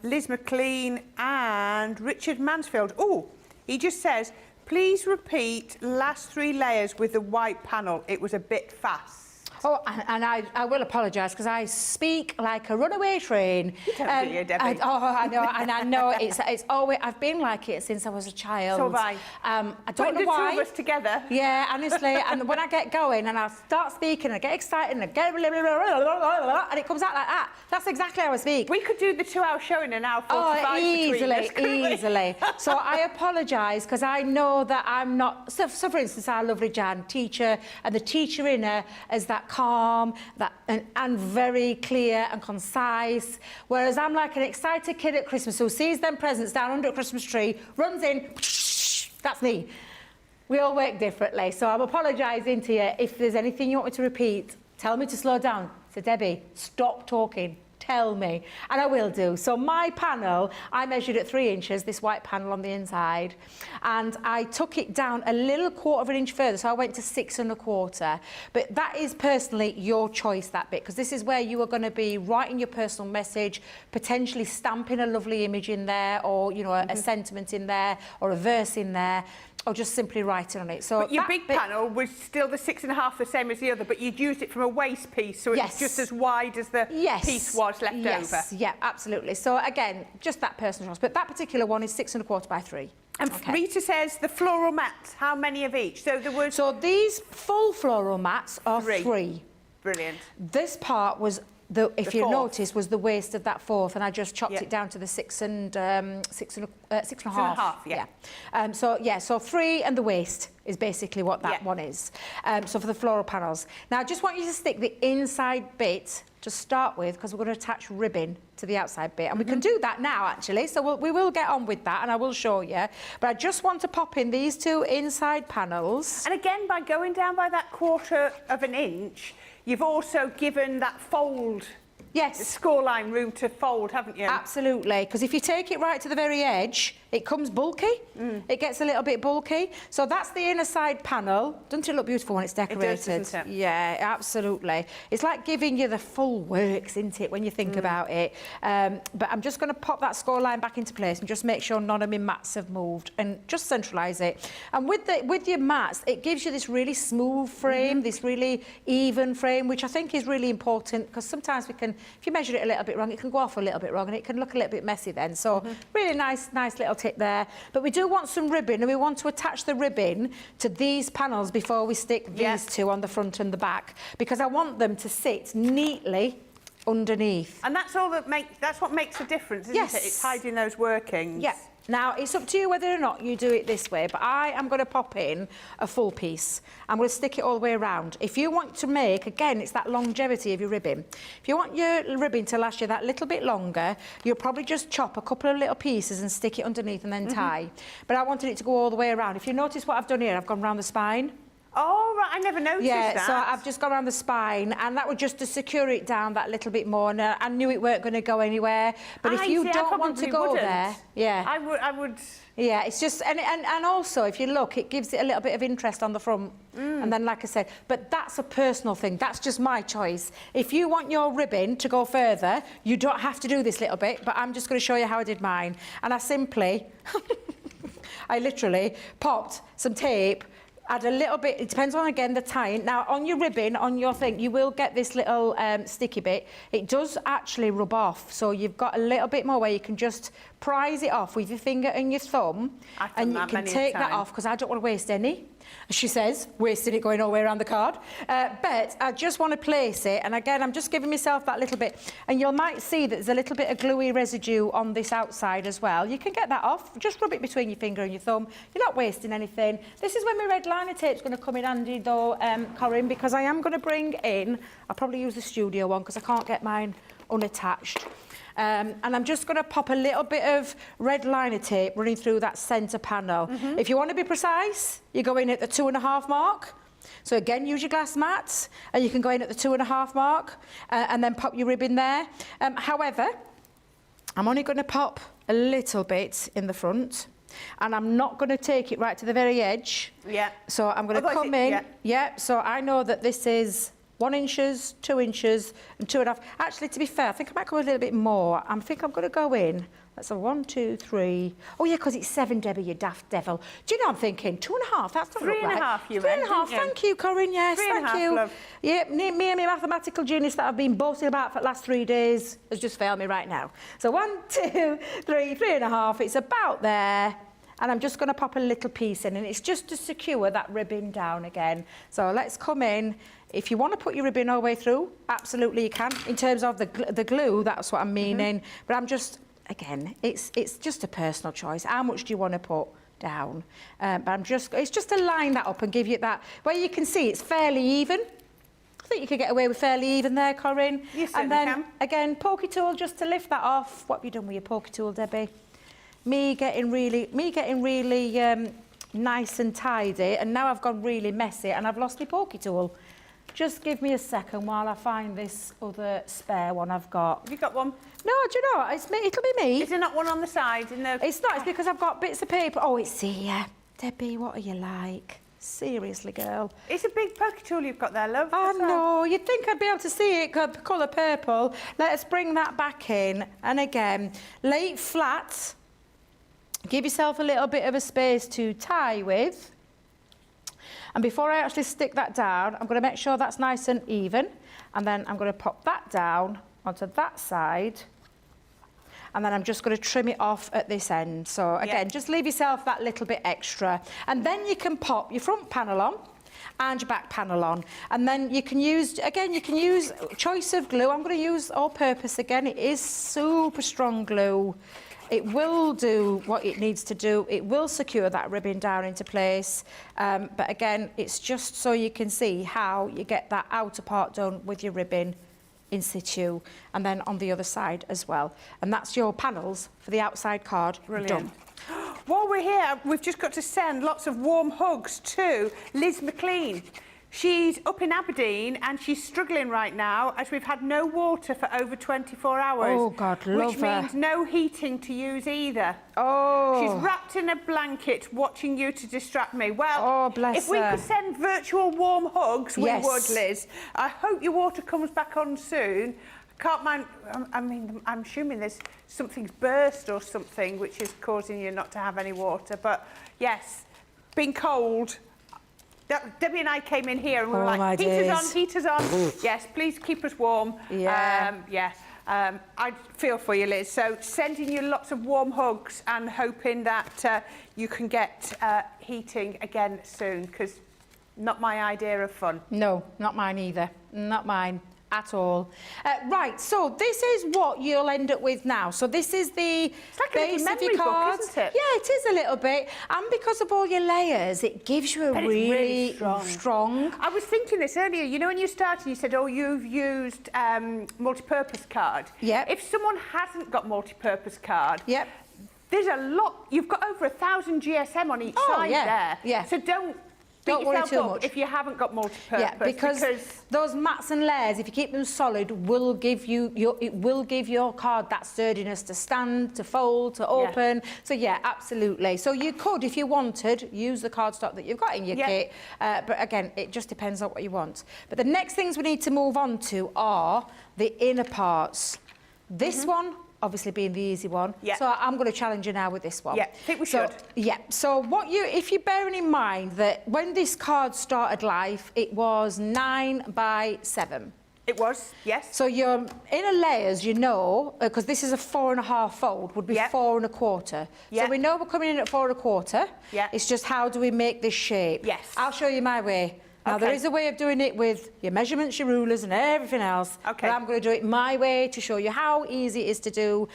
Liz McLean and Richard Mansfield. Oh, he just says, please repeat last 3 layers with the white panel. It was a bit fast. Oh, and I will apologise because I speak like a runaway train. You don't do you, Debbie? I know, and I know it's always. I've been like it since I was a child. So have I. I don't know why. The two of us together. Yeah, honestly, and when I get going and I start speaking, I get excited and I get and it comes out like that. That's exactly how I speak. We could do the 2-hour show in an hour 45 easily. So I apologise because I know that I'm not. So for instance, our lovely Jan, teacher, and the teacher in her is that calm, and very clear and concise, whereas I'm like an excited kid at Christmas who sees them presents down under a Christmas tree, runs in, that's me. We all work differently, so I'm apologising to you. If there's anything you want me to repeat, tell me to slow down. So Debbie, stop talking. Tell me, and I will do. So my panel, I measured at 3 inches, this white panel on the inside, and I took it down a little 1/4 inch further, so I went to 6 1/4. But that is personally your choice, that bit, because this is where you are going to be writing your personal message, potentially stamping a lovely image in there, or a sentiment in there, or a verse in there, or just simply writing on it. So but your big panel was still the 6 1/2, the same as the other, but you'd used it from a waist piece, so it's just as wide as the piece was left over. Yeah, absolutely. So again, just that personal choice. But that particular one is 6 1/4 by 3. And Rita says the floral mats, how many of each? So there was. So these full floral mats are 3. Brilliant. This part was. If you notice, was the waist of that 4th, and I just chopped it down to the 6 1/2. 6 1/2, so 3 and the waist is basically what that one is. So for the floral panels. Now, I just want you to stick the inside bit to start with, because we're going to attach ribbon to the outside bit, and we can do that now, actually. So we will get on with that, and I will show you. But I just want to pop in these 2 inside panels. And again, by going down by that 1/4 inch, you've also given that fold, score line room to fold, haven't you? Absolutely, because if you take it right to the very edge, it comes bulky. It gets a little bit bulky. So that's the inner side panel. Doesn't it look beautiful when it's decorated? It does, doesn't it? Yeah, absolutely. It's like giving you the full works, isn't it, when you think about it? But I'm just going to pop that score line back into place and just make sure none of my mats have moved, and just centralise it. And with your mats, it gives you this really smooth frame, this really even frame, which I think is really important, because sometimes if you measure it a little bit wrong, it can go off a little bit wrong, and it can look a little bit messy then. So really nice little tip there. But we do want some ribbon, and we want to attach the ribbon to these panels before we stick these 2 on the front and the back, because I want them to sit neatly underneath. And that's what makes a difference, isn't it? It's hiding those workings. Yeah. Now, it's up to you whether or not you do it this way, but I am going to pop in a full piece. I'm going to stick it all the way around. If you want to make, again, it's that longevity of your ribbon. If you want your ribbon to last you that little bit longer, you'll probably just chop a couple of little pieces and stick it underneath and then tie. But I wanted it to go all the way around. If you notice what I've done here, I've gone round the spine. Oh, right, I never noticed that. Yeah, so I've just gone around the spine, and that was just to secure it down that little bit more. And I knew it weren't going to go anywhere. But if you don't want to go there, I would. Yeah, it's just, and also, if you look, it gives it a little bit of interest on the front. And then, like I said, but that's a personal thing. That's just my choice. If you want your ribbon to go further, you don't have to do this little bit, but I'm just going to show you how I did mine. And I simply, I literally popped some tape, add a little bit, it depends on, again, the tying. Now, on your ribbon, on your thing, you will get this little sticky bit. It does actually rub off, so you've got a little bit more where you can just prise it off with your finger and your thumb, and you can take that off, because I don't want to waste any. she says, wasting it going all the way around the card. But I just want to place it, and again, I'm just giving myself that little bit, and you might see that there's a little bit of gluey residue on this outside as well. You can get that off, just rub it between your finger and your thumb. You're not wasting anything. This is when my red liner tape's going to come in handy though, Corinne, because I am going to bring in, I'll probably use the studio one because I can't get mine unattached. And I'm just going to pop a little bit of red liner tape running through that centre panel. If you want to be precise, you go in at the 2.5 mark. So again, use your glass mats, and you can go in at the 2.5 mark and then pop your ribbon there. However, I'm only going to pop a little bit in the front, and I'm not going to take it right to the very edge. Yeah. So I'm going to come in. Yeah. So I know that this is 1 inches, 2 inches, and 2.5. Actually, to be fair, I think I might go a little bit more. I think I'm going to go in. That's a 1, 2, 3. Oh, yeah, because it's 7, Debbie, you daft devil. Do you know, I'm thinking 2.5, that's not right. 3.5, you meant. 3.5, thank you, Corinne, yes, thank you. Love. Yeah, me and my mathematical genius that I've been boasting about for the last 3 days has just failed me right now. So 1, 2, 3, 3.5, it's about there. And I'm just going to pop a little piece in, and it's just to secure that ribbon down again. So let's come in. If you want to put your ribbon all the way through, absolutely you can. In terms of the glue, that's what I'm meaning. But I'm just, again, it's just a personal choice. How much do you want to put down? But it's just to line that up and give you that, where you can see it's fairly even. I think you could get away with fairly even there, Corinne. You certainly and then, can. Again, pokey tool just to lift that off. What have you done with your pokey tool, Debbie? Me getting really nice and tidy, and now I've gone really messy and I've lost my pokey tool. Just give me a second while I find this other spare one I've got. Have you got one? No, do you know what? It's me. It'll be me. Is there not one on the side? It's not. It's because I've got bits of paper. Oh, it's here. Debbie, what are you like? Seriously, girl. It's a big pokey tool you've got there, love. Oh, no. You'd think I'd be able to see it, colour purple. Let's bring that back in. And again, lay it flat. Give yourself a little bit of a space to tie with. And before I actually stick that down, I'm going to make sure that's nice and even. And then I'm going to pop that down onto that side. And then I'm just going to trim it off at this end. So again, just leave yourself that little bit extra. And then you can pop your front panel on and your back panel on. And then you can use, again, you can use choice of glue. I'm going to use all purpose again. It is super strong glue. It will do what it needs to do. It will secure that ribbon down into place. But again, it's just so you can see how you get that outer part done with your ribbon in situ, and then on the other side as well. And that's your panels for the outside card. Brilliant. Done. While we're here, we've just got to send lots of warm hugs to Liz McLean. She's up in Aberdeen and she's struggling right now as we've had no water for over 24 hours. Oh, God, love which her. means no heating to use either. Oh. She's wrapped in a blanket watching you to distract me. Well, oh, bless if we her. could send virtual warm hugs, yes. we would, Liz. I hope your water comes back on soon. Can't mind, I mean, I'm assuming something's burst or something which is causing you not to have any water. But yes, being cold. Debbie and I came in here and we were like, heaters on. Yes, please keep us warm. Yeah. I feel for you, Liz. So sending you lots of warm hugs and hoping that you can get heating again soon, because not my idea of fun. No, not mine either. Not mine at all. Right, so this is what you'll end up with now. So this is the base of your cards. Book, isn't it? Yeah, it is a little bit. And because of all your layers, it gives you a really strong. I was thinking this earlier. You know, when you started, you said, oh, you've used multi-purpose card. Yep. If someone hasn't got multi-purpose card, yep. There's a lot. You've got over 1,000 GSM on each side there. Yeah. So don't worry too much if you haven't got multi-purpose. Yeah, because those mats and layers, if you keep them solid, will give you your card that sturdiness to stand, to fold, to open. Yeah. So yeah, absolutely. So you could, if you wanted, use the cardstock that you've got in your kit. But again, it just depends on what you want. But the next things we need to move on to are the inner parts. This one, obviously being the easy one. Yeah. So I'm going to challenge you now with this one. Yeah, I think we should. Yeah. So if you're bearing in mind that when this card started life, it was 9 by 7. It was, yes. So your inner layers, you know, because this is a 4.5 fold, would be 4 1/4. So we know we're coming in at 4 1/4. Yeah. It's just how do we make this shape? Yes. I'll show you my way. Now, there is a way of doing it with your measurements, your rulers and everything else. Okay. But I'm going to do it my way to show you how easy it is to do.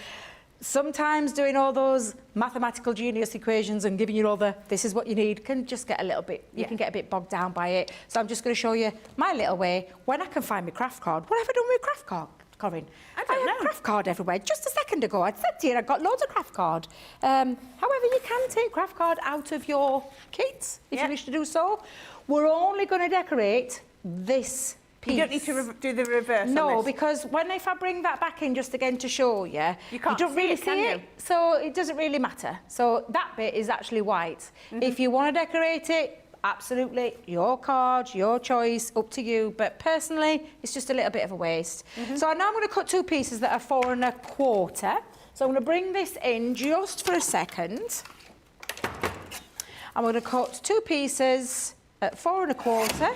Sometimes doing all those mathematical genius equations and giving you all the, this is what you need, can just get a little bit, you can get a bit bogged down by it. So I'm just going to show you my little way when I can find my craft card. What have I done with craft card, Corinne? I don't know. Had craft card everywhere. Just a second ago, I'd said to you, I've got loads of craft card. However, you can take craft card out of your kit if you wish to do so. We're only going to decorate this piece. You don't need to do the reverse. No, because if I bring that back in just again to show you, you don't really see it, so it doesn't really matter. So that bit is actually white. If you want to decorate it, absolutely, your card, your choice, up to you. But personally, it's just a little bit of a waste. So now I'm going to cut 2 pieces that are 4 1/4. So I'm going to bring this in just for a second. I'm going to cut 2 pieces at 4 1/4.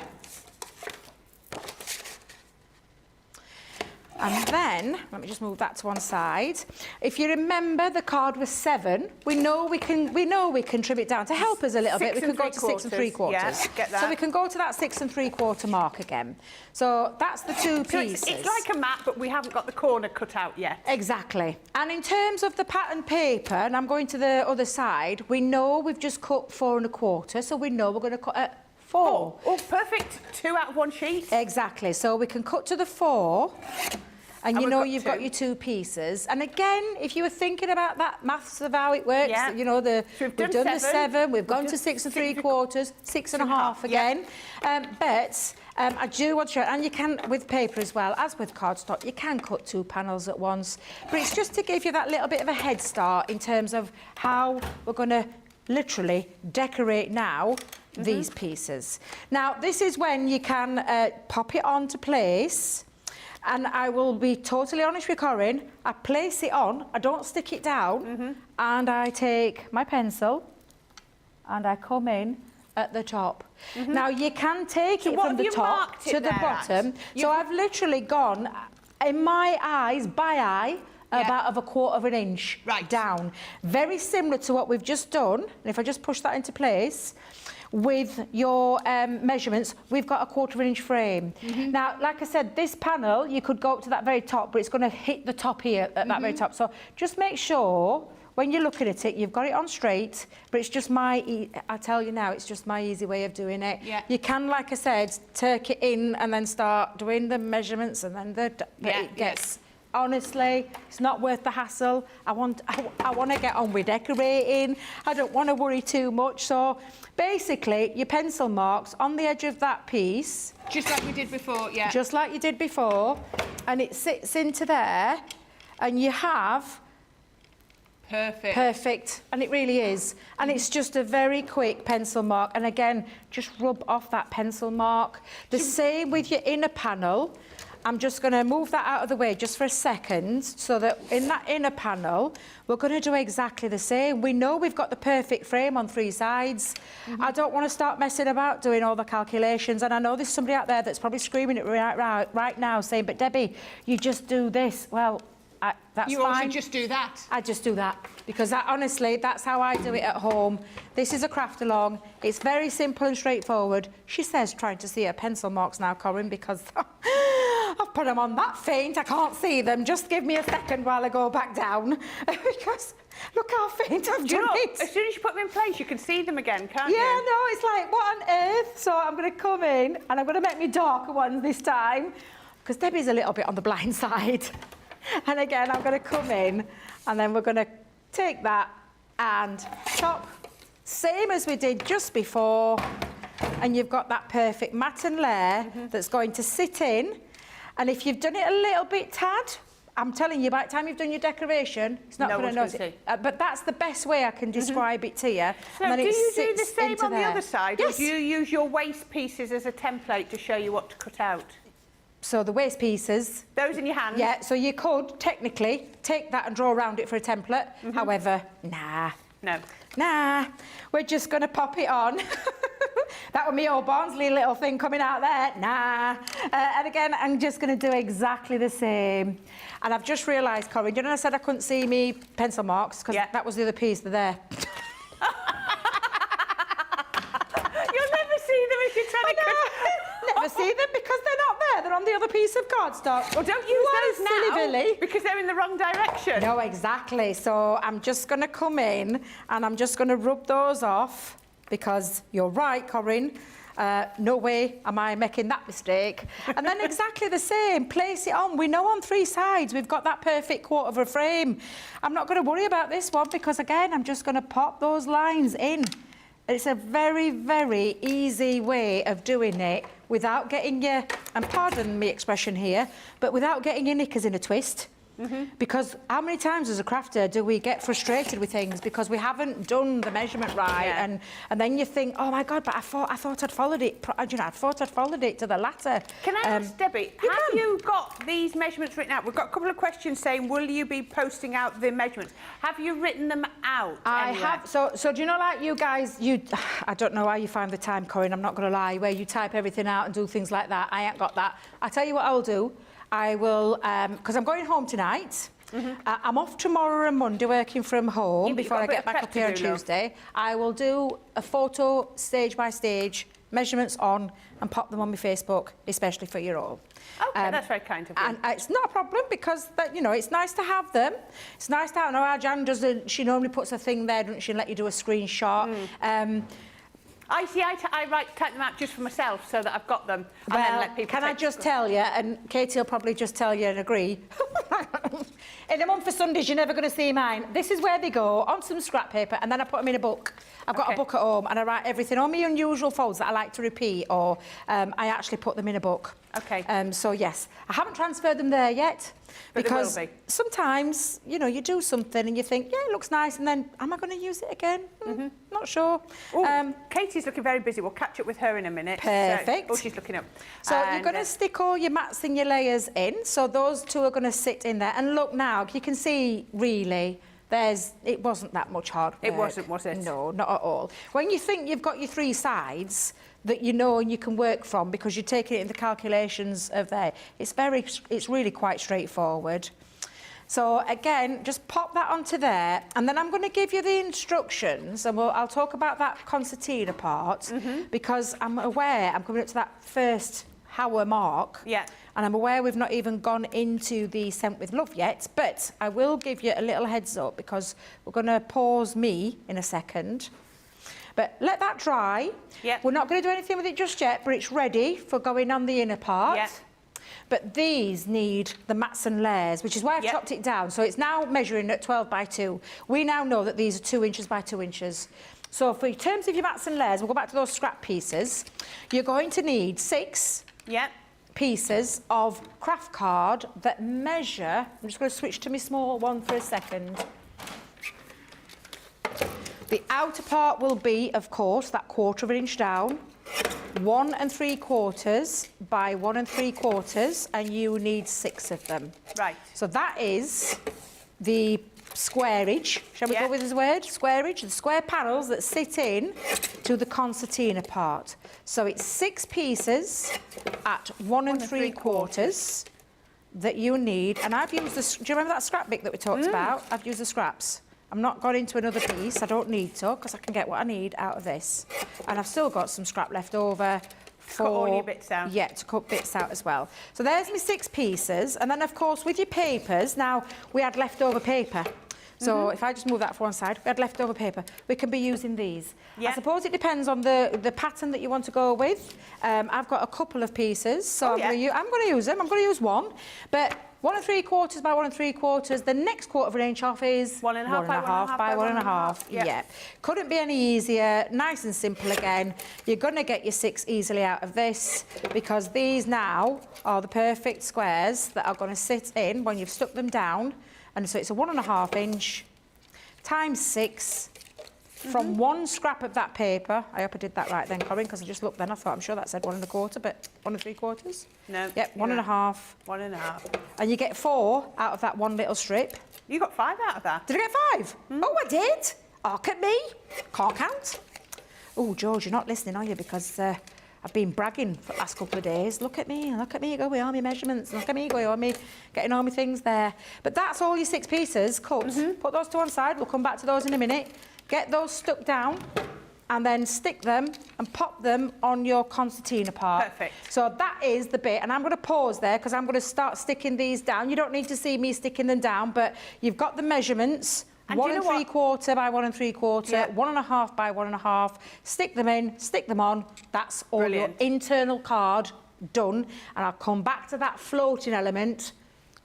And then, let me just move that to one side. If you remember, the card was 7. We know we can trim it down to help us a little bit. We can go to 6 3/4. Yes, get that. So we can go to that 6 3/4 mark again. So that's the 2 pieces. It's like a map, but we haven't got the corner cut out yet. Exactly. And in terms of the pattern paper, and I'm going to the other side, we know we've just cut 4 1/4, so we know we're going to cut at 4. Oh, perfect. 2 out of 1 sheet. Exactly. So we can cut to the 4. And you know you've got your 2 pieces. And again, if you were thinking about that maths of how it works, you know, we've done the 7, we've gone to 6 3/4, 6 1/2 again. I do want to show, and you can with paper as well, as with cardstock, you can cut 2 panels at once. But it's just to give you that little bit of a head start in terms of how we're going to literally decorate now these pieces. Now, this is when you can pop it onto place. And I will be totally honest with Corinne, I place it on, I don't stick it down, and I take my pencil and I come in at the top. Now, you can take it from the top to the bottom. So I've literally gone, in my eyes, by eye, about of 1/4 of an inch down. Very similar to what we've just done. And if I just push that into place, with your measurements, we've got a 1/4 of an inch frame. Now, like I said, this panel, you could go up to that very top, but it's going to hit the top here at that very top. So just make sure when you're looking at it, you've got it on straight, but it's just I tell you now, it's just my easy way of doing it. You can, like I said, tuck it in and then start doing the measurements and then it gets... Honestly, it's not worth the hassle. I want to get on with decorating. I don't want to worry too much. So basically, your pencil marks on the edge of that piece. Just like we did before, Just like you did before. And it sits into there. And you have... Perfect. And it really is. And it's just a very quick pencil mark. And again, just rub off that pencil mark. The same with your inner panel. I'm just going to move that out of the way just for a second so that in that inner panel, we're going to do exactly the same. We know we've got the perfect frame on 3 sides. I don't want to start messing about doing all the calculations. And I know there's somebody out there that's probably screaming at me right now saying, but Debbie, you just do this. Well, that's fine. You also just do that? I just do that because honestly, that's how I do it at home. This is a craft along. It's very simple and straightforward. She says trying to see her pencil marks now, Corinne, because I've put them on that faint. I can't see them. Just give me a second while I go back down because look how faint I've done it. As soon as you put them in place, you can see them again, can't you? Yeah, no, it's like, what on earth? So I'm going to come in and I'm going to make me darker ones this time because Debbie's a little bit on the blind side. And again, I'm going to come in and then we're going to take that and chop, same as we did just before. And you've got that perfect matten layer that's going to sit in. And if you've done it a little bit tad, I'm telling you, by the time you've done your decoration, it's not going to notice it. But that's the best way I can describe it to you. So and then do it you do sits the same into on the other side? Yes. Or do you use your waste pieces as a template to show you what to cut out? So the waste pieces... Those in your hand? Yeah, so you could technically take that and draw around it for a template. However, nah. No. Nah, we're just going to pop it on. That was me old Barnsley little thing coming out there. Nah. And again, I'm just going to do exactly the same. And I've just realised, Corinne, you know I said I couldn't see me pencil marks? Because that was the other piece, they're there. You'll never see them if you're trying to... Never see them because they're not there. They're on the other piece of cardstock. Well, don't use those now, Billy. because they're in the wrong direction. No, exactly. So I'm just going to come in and I'm just going to rub those off because you're right, Corinne. No way am I making that mistake. And then exactly the same, place it on. We know on 3 sides we've got that perfect quarter of a frame. I'm not going to worry about this one because, again, I'm just going to pop those lines in. It's a very, very easy way of doing it without getting your, and pardon me expression here, but without getting your knickers in a twist. Because how many times as a crafter do we get frustrated with things because we haven't done the measurement right, and then you think, oh my God, but I thought I'd followed it. You know, I thought I'd followed it to the latter. Can I ask Debbie? Have you got these measurements written out? We've got a couple of questions saying, will you be posting out the measurements? Have you written them out? I have. So do you know, like you guys, I don't know how you find the time, Corinne. I'm not going to lie, where you type everything out and do things like that. I ain't got that. I tell you what I'll do. I will, because I'm going home tonight. I'm off tomorrow and Monday working from home before I get back up here on Tuesday. I will do a photo stage by stage, measurements on, and pop them on my Facebook, especially for you all. Okay, that's very kind of you. And it's not a problem because, you know, it's nice to have them. It's nice to have, I know how Jan doesn't, she normally puts a thing there, doesn't she, and let you do a screenshot. I type them out just for myself so that I've got them and then let people can I just tell you, and Katie will probably just tell you and agree, in a month for Sundays you're never going to see mine. This is where they go, on some scrap paper, and then I put them in a book. I've got a book at home and I write everything, all my unusual folds that I like to repeat, or I actually put them in a book. Okay. So yes, I haven't transferred them there yet. But because they will be. Sometimes, you know, you do something and you think, yeah, it looks nice, and then, am I going to use it again? Not sure. Katie's looking very busy. We'll catch up with her in a minute. Perfect. She's looking up. So you're going to stick all your mats and your layers in. So those 2 are going to sit in there. And look now, you can see, really, it wasn't that much hard work. It wasn't, was it? No, not at all. When you think you've got your 3 sides that you know and you can work from because you're taking it in the calculations of there, it's really quite straightforward. So again, just pop that onto there, and then I'm going to give you the instructions, and I'll talk about that concertina part because I'm aware I'm coming up to that first hour mark. Yeah. And I'm aware we've not even gone into the scent with love yet, but I will give you a little heads up because we're going to pause me in a second. But let that dry. Yep. We're not going to do anything with it just yet, but it's ready for going on the inner part. Yep. But these need the mats and layers, which is why I've chopped it down. So it's now measuring at 12 by 2. We now know that these are 2 inches by 2 inches. So for in terms of your mats and layers, we'll go back to those scrap pieces. You're going to need 6 pieces of craft card that measure. I'm just going to switch to my small one for a second. The outer part will be, of course, that 1/4 inch down, 1 3/4 by 1 3/4, and you need 6 of them. Right. So that is the squareage. Shall we go with this word? Squareage, the square panels that sit in to the concertina part. So it's 6 pieces at 1 3/4 that you need. And I've used the, do you remember that scrap bit that we talked about? I've used the scraps. I'm not gone into another piece. I don't need to because I can get what I need out of this. And I've still got some scrap left over for... Cut all your bits out. Yeah, to cut bits out as well. So there's my 6 pieces. And then, of course, with your papers, now we had leftover paper. So if I just move that for one side, we had leftover paper. We can be using these. I suppose it depends on the pattern that you want to go with. I've got a couple of pieces, so I'm going to use them. I'm going to use one. But 1 3/4 by 1 3/4. The next 1/4 inch off is 1 1/2 by 1 1/2. Yeah. Couldn't be any easier. Nice and simple again. You're going to get your 6 easily out of this because these now are the perfect squares that are going to sit in when you've stuck them down. And so it's a 1 1/2 inch times 6 from 1 scrap of that paper. I hope I did that right then, Corinne, because I just looked then. I thought, I'm sure that said 1 1/4, but 1 3/4? No. Yep, 1 1/2. 1 1/2. And you get 4 out of that one little strip. You got 5 out of that. Did I get 5? Oh, I did. Look at me. Can't count. Oh, George, you're not listening, are you? Because I've been bragging for the last couple of days. Look at me go with all my measurements. Look at me go with all me, getting all my things there. But that's all your 6 pieces cut. Put those to one side. We'll come back to those in a minute. Get those stuck down and then stick them and pop them on your concertina part. Perfect. So that is the bit, and I'm going to pause there because I'm going to start sticking these down. You don't need to see me sticking them down, but you've got the measurements. And 1 3/4 by 1 3/4, 1 1/2 by 1 1/2. Stick them in, stick them on. That's all your internal card done. And I'll come back to that floating element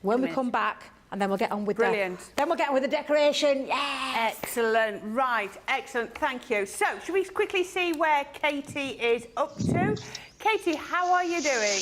when we come back. And then we'll get on with Then we'll get on with the decoration. Yes! Excellent. Right. Excellent. Thank you. So, should we quickly see where Katie is up to? Katie, how are you doing?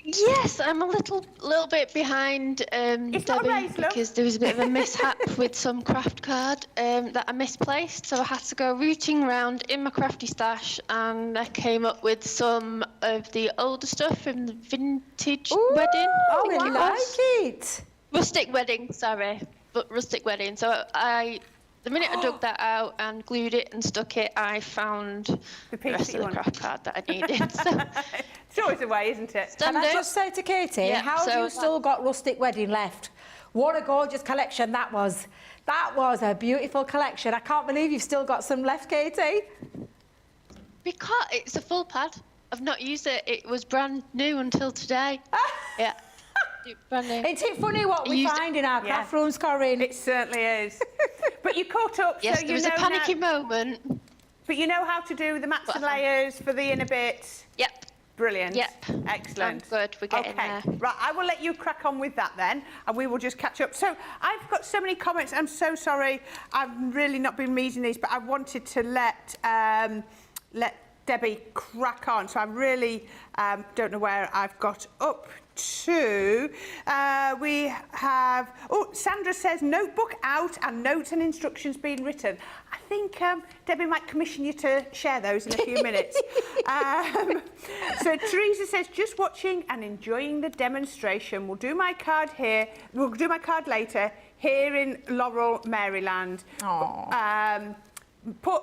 Yes, I'm a little bit behind Debbie because there was a bit of a mishap with some craft card that I misplaced, so I had to go rooting around in my crafty stash, and I came up with some of the older stuff from the vintage wedding. Oh, I like it. Rustic wedding, sorry, but rustic wedding. So the minute I dug that out and glued it and stuck it, I found the rest of the craft card that I needed. So it's always a way, isn't it? Can I just say to Katie, how have you still got Rustic Wedding left? What a gorgeous collection that was. That was a beautiful collection. I can't believe you've still got some left, Katie. Because it's a full pad. I've not used it. It was brand new until today. Yeah. Brand new. Isn't it funny what we find in our craft rooms, Corinne? It certainly is. But you caught up, yes, so there was a panicky moment. But you know how to do the mats and layers for the inner bits? Yep. Brilliant. Yep. Excellent. I'm good. We're getting there. Right, I will let you crack on with that then, and we will just catch up. So I've got so many comments. I'm so sorry. I've really not been reading these, but I wanted to let Debbie crack on. So I really don't know where I've got up to. We have, Sandra says notebook out and notes and instructions being written. I think Debbie might commission you to share those in a few minutes. So Teresa says just watching and enjoying the demonstration. We'll do my card here. We'll do my card later here in Laurel, Maryland.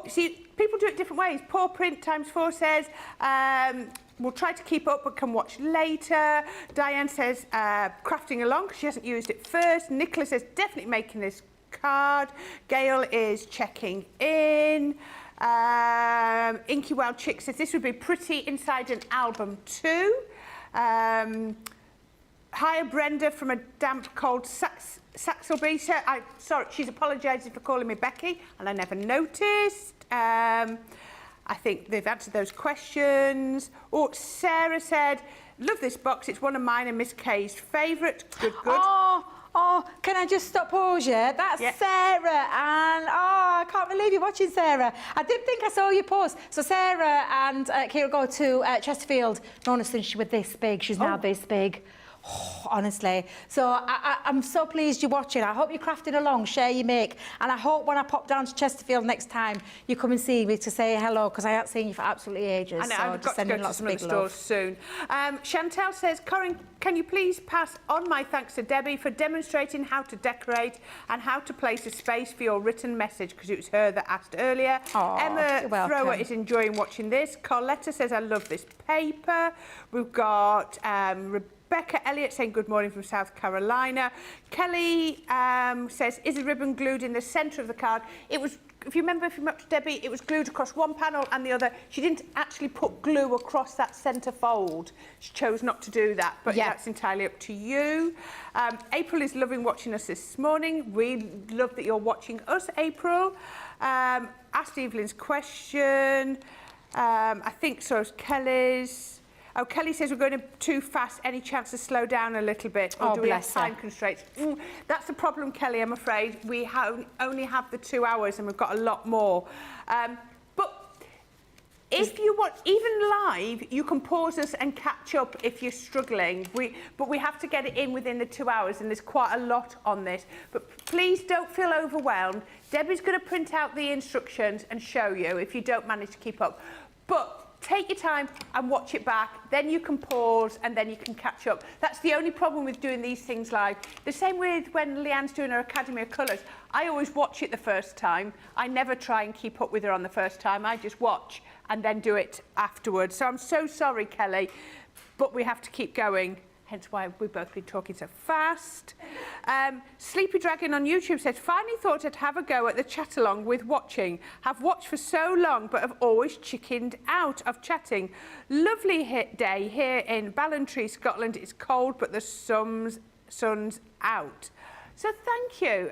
See, people do it different ways. Paw Print ×4 says we'll try to keep up but can watch later. Diane says crafting along because she hasn't used it first. Nicola says definitely making this card. Gail is checking in. Inky Wild Chick says this would be pretty inside an album too. Hi Brenda from a damp cold Saxelby. Sorry, she's apologising for calling me Becky and I never noticed. I think they've answered those questions. Sarah said, love this box. It's one of mine and Miss Kay's favourite. Good. Oh, can I just stop pause you? That's Sarah, and I can't believe you're watching, Sarah. I did think I saw your post. So Sarah and Kira go to Chesterfield. Nona, since she was this big, she's now this big. Honestly. So I'm so pleased you're watching. I hope you're crafting along, share your make. And I hope when I pop down to Chesterfield next time, you come and see me to say hello, because I haven't seen you for absolutely ages. I know, I've got to go to some of the stores soon. Chantel says, Corinne, can you please pass on my thanks to Debbie for demonstrating how to decorate and how to place a space for your written message, because it was her that asked earlier. Emma Thrower is enjoying watching this. Carletta says, I love this paper. We've got Rebecca Elliott saying good morning from South Carolina. Kelly says, is the ribbon glued in the centre of the card? It was, if you remember from up to Debbie, it was glued across one panel and the other. She didn't actually put glue across that centre fold. She chose not to do that, but that's entirely up to you. April is loving watching us this morning. We love that you're watching us, April. Asked Evelyn's question. I think so is Kelly's. Oh, Kelly says we're going too fast. Any chance to slow down a little bit? Or do we have time constraints? That's the problem, Kelly, I'm afraid. We only have the 2 hours and we've got a lot more. But if you want, even live, you can pause us and catch up if you're struggling. But we have to get it in within the 2 hours, and there's quite a lot on this. But please don't feel overwhelmed. Debbie's going to print out the instructions and show you if you don't manage to keep up. But take your time and watch it back. Then you can pause and then you can catch up. That's the only problem with doing these things live. The same with when Leanne's doing her Academy of Colours. I always watch it the first time. I never try and keep up with her on the first time. I just watch and then do it afterwards. So I'm so sorry, Kelly, but we have to keep going. Hence why we've both been talking so fast. Sleepy Dragon on YouTube says, finally thought I'd have a go at the chat along with watching. Have watched for so long, but have always chickened out of chatting. Lovely day here in Ballantrae, Scotland. It's cold, but the sun's out. So thank you,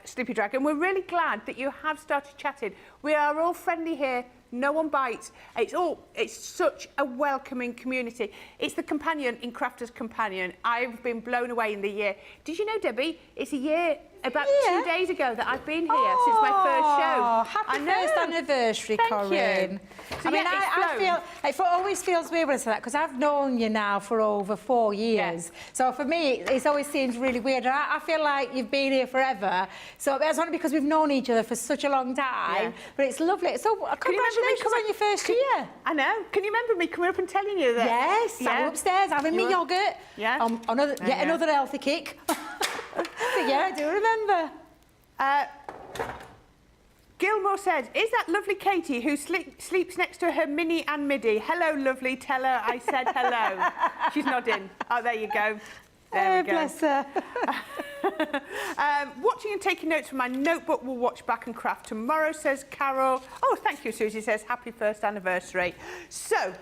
Sleepy Dragon. We're really glad that you have started chatting. We are all friendly here. No one bites. It's such a welcoming community. It's the companion in Crafters Companion. I've been blown away in the year. Did you know, Debbie, it's a year, about 2 days ago that I've been here since my first show. Happy first anniversary, Corinne. So I mean, it always feels weird when I say that because I've known you now for over 4 years. Yeah. So for me, it always seems really weird. I feel like you've been here forever. So it's only because we've known each other for such a long time. Yeah. But it's lovely. So congratulations on your first year. I know. Can you remember me coming up and telling you that? Yes, I was upstairs having my yoghurt. Yeah. Another healthy kick. But yeah, I do remember. Gilmore said, is that lovely Katie who sleeps next to her mini and midi? Hello, lovely. Tell her I said hello. She's nodding. Oh, there you go. There we go. Bless her. Watching and taking notes from my notebook. We'll watch back and craft tomorrow, says Carol. Oh, thank you, Susie, says happy first anniversary. So,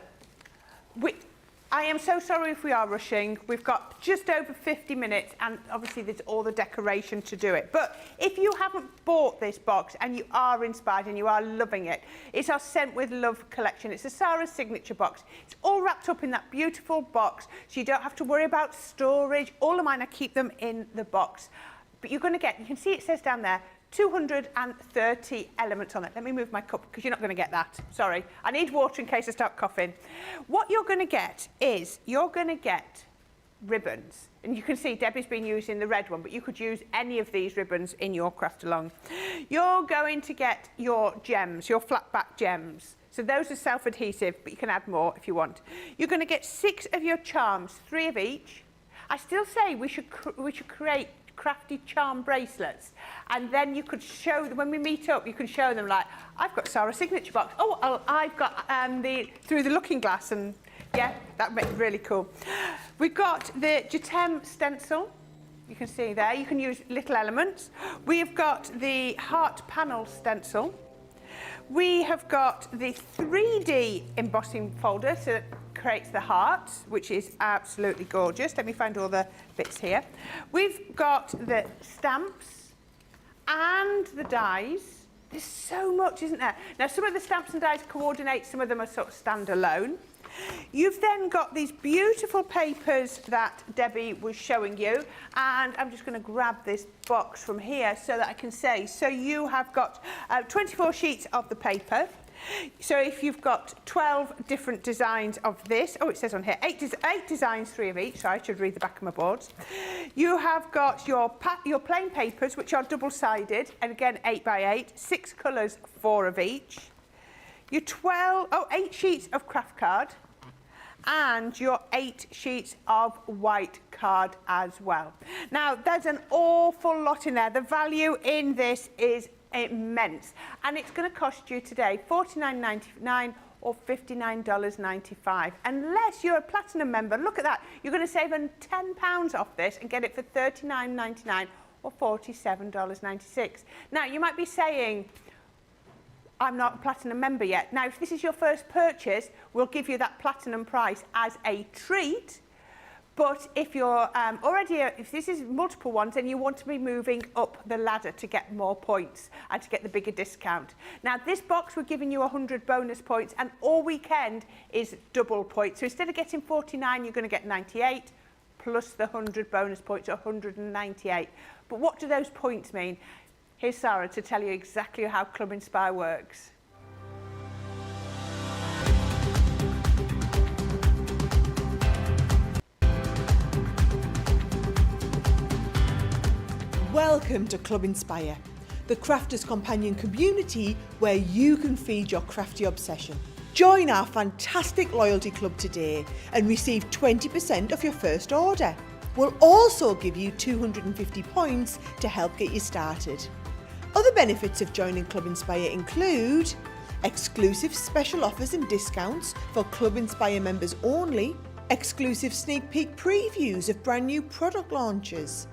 I am so sorry if we are rushing. We've got just over 50 minutes and obviously there's all the decoration to do it. But if you haven't bought this box and you are inspired and you are loving it, it's our Sent With Love collection. It's a Sara signature box. It's all wrapped up in that beautiful box so you don't have to worry about storage. All of mine, I keep them in the box. But you're going to get, you can see it says down there, 230 elements on it. Let me move my cup because you're not going to get that. Sorry. I need water in case I start coughing. What you're going to get is you're going to get ribbons. And you can see Debbie's been using the red one, but you could use any of these ribbons in your craft along. You're going to get your gems, your flat back gems. So those are self-adhesive, but you can add more if you want. You're going to get 6 of your charms, 3 of each. I still say we should create crafty charm bracelets, and then you could show them when we meet up. You can show them like, I've got Sara signature box. Oh, I've got through the looking glass, and yeah, that makes it really cool. We've got the Jatem stencil. You can see there. You can use little elements. We have got the heart panel stencil. We have got the 3D embossing folder, so it creates the heart, which is absolutely gorgeous. Let me find all the bits here. We've got the stamps and the dies. There's so much, isn't there? Now, some of the stamps and dies coordinate, some of them are sort of standalone. You've then got these beautiful papers that Debbie was showing you, and I'm just going to grab this box from here so that I can say. So you have got 24 sheets of the paper. So if you've got 12 different designs of this, it says on here, 8 designs, 3 of each, so I should read the back of my boards. You have got your plain papers, which are double-sided, and again, 8 by 8, 6 colours, 4 of each. Your 8 sheets of craft card, and your 8 sheets of white card as well. Now, there's an awful lot in there. The value in this is immense, and it's going to cost you today $49.99 or $59.95, unless you're a platinum member. Look at that, you're going to save £10 off this and get it for $39.99 or $47.96. Now you might be saying, I'm not a platinum member yet. Now if this is your first purchase, we'll give you that platinum price as a treat. But if you're if this is multiple ones, then you want to be moving up the ladder to get more points and to get the bigger discount. Now, this box, we're giving you 100 bonus points, and all weekend is double points. So instead of getting 49, you're going to get 98, plus the 100 bonus points, 198. But what do those points mean? Here's Sara to tell you exactly how Club Inspire works. Welcome to Club Inspire, the Crafters Companion community where you can feed your crafty obsession. Join our fantastic loyalty club today and receive 20% off your first order. We'll also give you 250 points to help get you started. Other benefits of joining Club Inspire include exclusive special offers and discounts for Club Inspire members only, exclusive sneak peek previews of brand new product launches,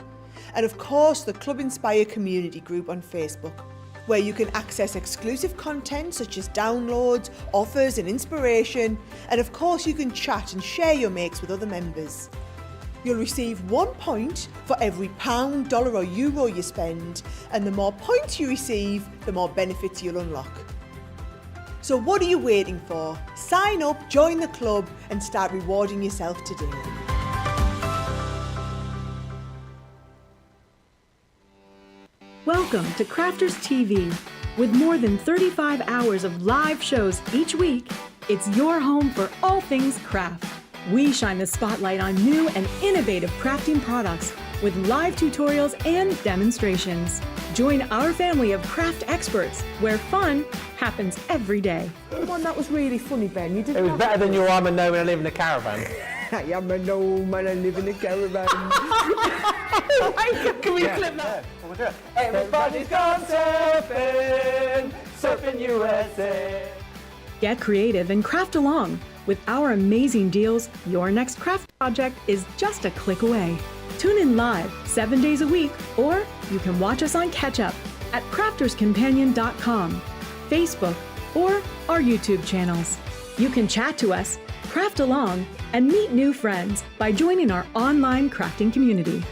and of course the Club Inspire community group on Facebook, where you can access exclusive content such as downloads, offers and inspiration, and of course you can chat and share your makes with other members. You'll receive 1 point for every pound, dollar or euro you spend, and the more points you receive, the more benefits you'll unlock. So what are you waiting for? Sign up, join the club and start rewarding yourself today. Welcome to Crafters TV. With more than 35 hours of live shows each week, it's your home for all things craft. We shine the spotlight on new and innovative crafting products with live tutorials and demonstrations. Join our family of craft experts where fun happens every day. One that was really funny, Ben. You did. It was better than your I'm a gnome and I live in a caravan. I am a gnome and I live in a caravan. Can we clip that? We'll do it. Everybody's gone surfing, surfing USA. Get creative and craft along. With our amazing deals, your next craft project is just a click away. Tune in live 7 days a week, or you can watch us on Catch Up at crafterscompanion.com, Facebook, or our YouTube channels. You can chat to us, craft along, and meet new friends by joining our online crafting community.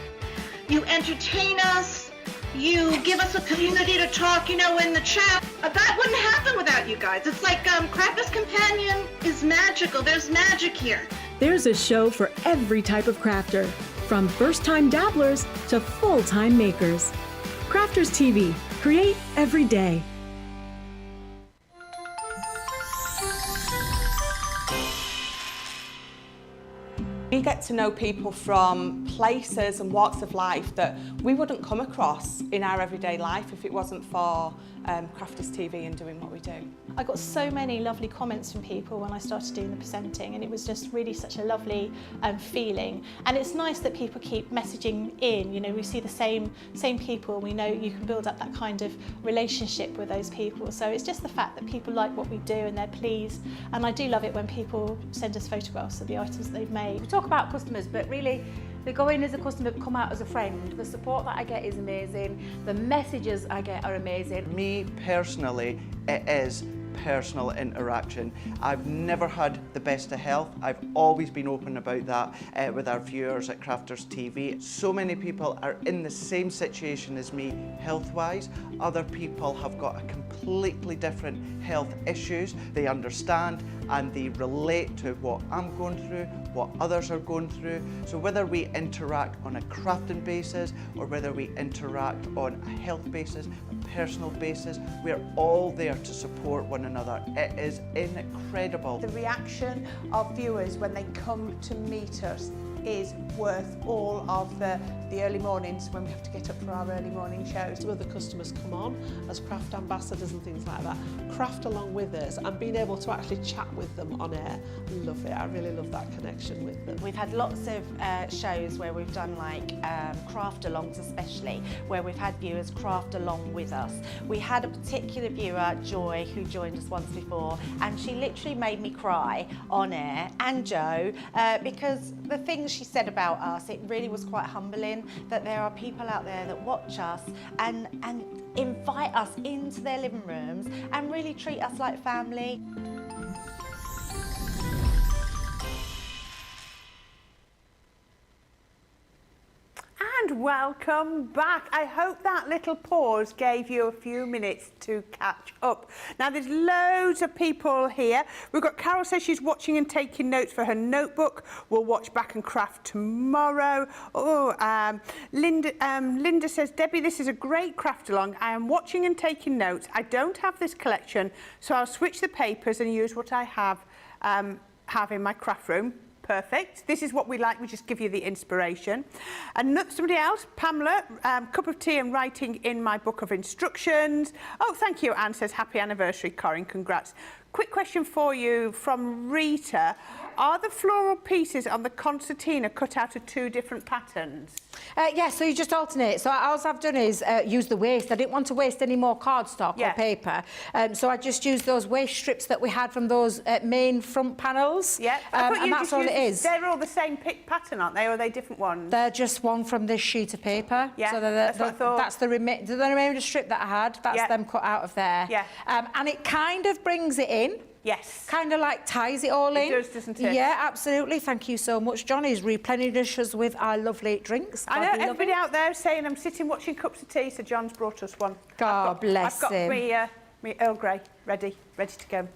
You entertain us, you give us a community to talk, in the chat. That wouldn't happen without you guys. It's like Crafters Companion is magical. There's magic here. There's a show for every type of crafter, from first-time dabblers to full-time makers. Crafters TV, create every day. We get to know people from places and walks of life that we wouldn't come across in our everyday life if it wasn't for Crafters TV and doing what we do. I got so many lovely comments from people when I started doing the presenting, and it was just really such a lovely feeling. And it's nice that people keep messaging in. We see the same people. We know you can build up that kind of relationship with those people. So it's just the fact that people like what we do and they're pleased. And I do love it when people send us photographs of the items that they've made. We talk about customers, but really they go in as a customer, come out as a friend. The support that I get is amazing. The messages I get are amazing. Me personally, it is personal interaction. I've never had the best of health. I've always been open about that with our viewers at Crafters TV. So many people are in the same situation as me health-wise. Other people have got a completely different health issues. They understand and they relate to what I'm going through, what others are going through. So whether we interact on a crafting basis or whether we interact on a health basis, a personal basis, we're all there to support one another. It is incredible. The reaction of viewers when they come to meet us is worth all of the early mornings when we have to get up for our early morning shows. Some of the customers come on as craft ambassadors and things like that, craft along with us, and being able to actually chat with them on air. I love it. I really love that connection with them. We've had lots of shows where we've done like craft alongs, especially where we've had viewers craft along with us. We had a particular viewer, Joy, who joined us once before, and she literally made me cry on air, and Joe, because the things she said about us, it really was quite humbling that there are people out there that watch us and invite us into their living rooms and really treat us like family. And welcome back. I hope that little pause gave you a few minutes to catch up. Now there's loads of people here. We've got Carol says she's watching and taking notes for her notebook. We'll watch back and craft tomorrow. Linda says, Debbie, this is a great craft along. I am watching and taking notes. I don't have this collection, so I'll switch the papers and use what I have in my craft room. Perfect. This is what we like. We just give you the inspiration. And somebody else, Pamela, cup of tea and writing in my book of instructions. Oh, thank you. Anne says, happy anniversary, Corin. Congrats. quick question for you from Rita. Are the floral pieces on the concertina cut out of 2 different patterns? Yeah, so you just alternate. So all I've done is use the waste. I didn't want to waste any more cardstock or paper. So I just used those waste strips that we had from those main front panels. Yeah, and that's all it is. They're all the same pattern, aren't they, or are they different ones? They're just one from this sheet of paper. Yeah, so that's what I thought. That's the remainder strip that I had. That's them cut out of there. Yeah. And it kind of brings it in. Yes. Kind of like ties it all in. It does, doesn't it? Yeah, absolutely. Thank you so much. Johnny's replenished us with our lovely drinks. I know everybody out there saying I'm sitting watching cups of tea, so John's brought us one. God bless him. I've got me Earl Grey ready to go.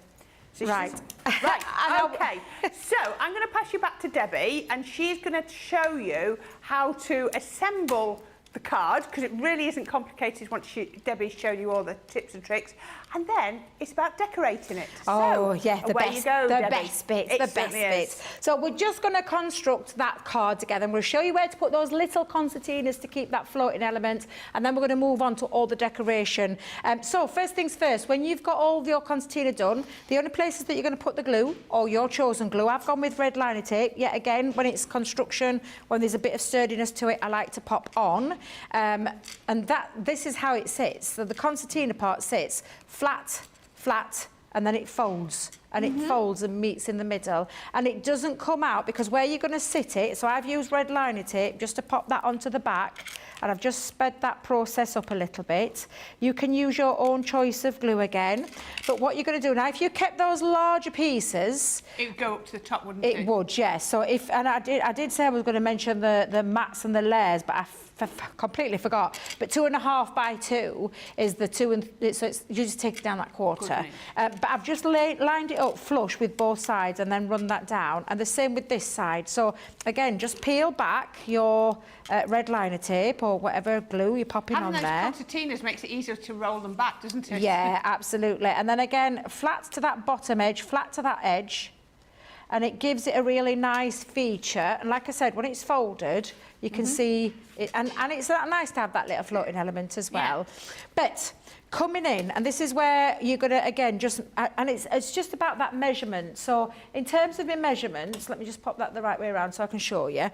So right. Right, okay. So I'm going to pass you back to Debbie, and she's going to show you how to assemble the card, because it really isn't complicated once Debbie's shown you all the tips and tricks. And then it's about decorating it. Oh, so, yeah, the away best, you go, the Debbie. best bits, It the best certainly bits. is. So we're just going to construct that card together, and we'll show you where to put those little concertinas to keep that floating element, and then we're going to move on to all the decoration. So first things first, when you've got all your concertina done, the only places that you're going to put the glue, or your chosen glue, I've gone with red liner tape. Yet again, when it's construction, when there's a bit of sturdiness to it, I like to pop on. And this is how it sits. So the concertina part sits flat, and then it folds. And it folds and meets in the middle. And it doesn't come out, because where you're going to sit it, so I've used red liner tape just to pop that onto the back, and I've just sped that process up a little bit. You can use your own choice of glue again. But what you're going to do now, if you kept those larger pieces... It would go up to the top, wouldn't it? It would, yes. So I did say I was going to mention the mats and the layers, but I completely forgot. But 2.5 by 2 is the 2, and so you just take it down that quarter. But I've just lined it up flush with both sides and then run that down, and the same with this side. So again, just peel back your red liner tape or whatever glue you're popping on there. Having those concertinas makes it easier to roll them back, doesn't it? Yeah, absolutely. And then again, flat to that bottom edge, flat to that edge, and it gives it a really nice feature. And like I said, when it's folded, you can see it, and it's nice to have that little floating element as well. But coming in, and this is where you're going to, again, it's just about that measurement. So in terms of your measurements, let me just pop that the right way around so I can show you.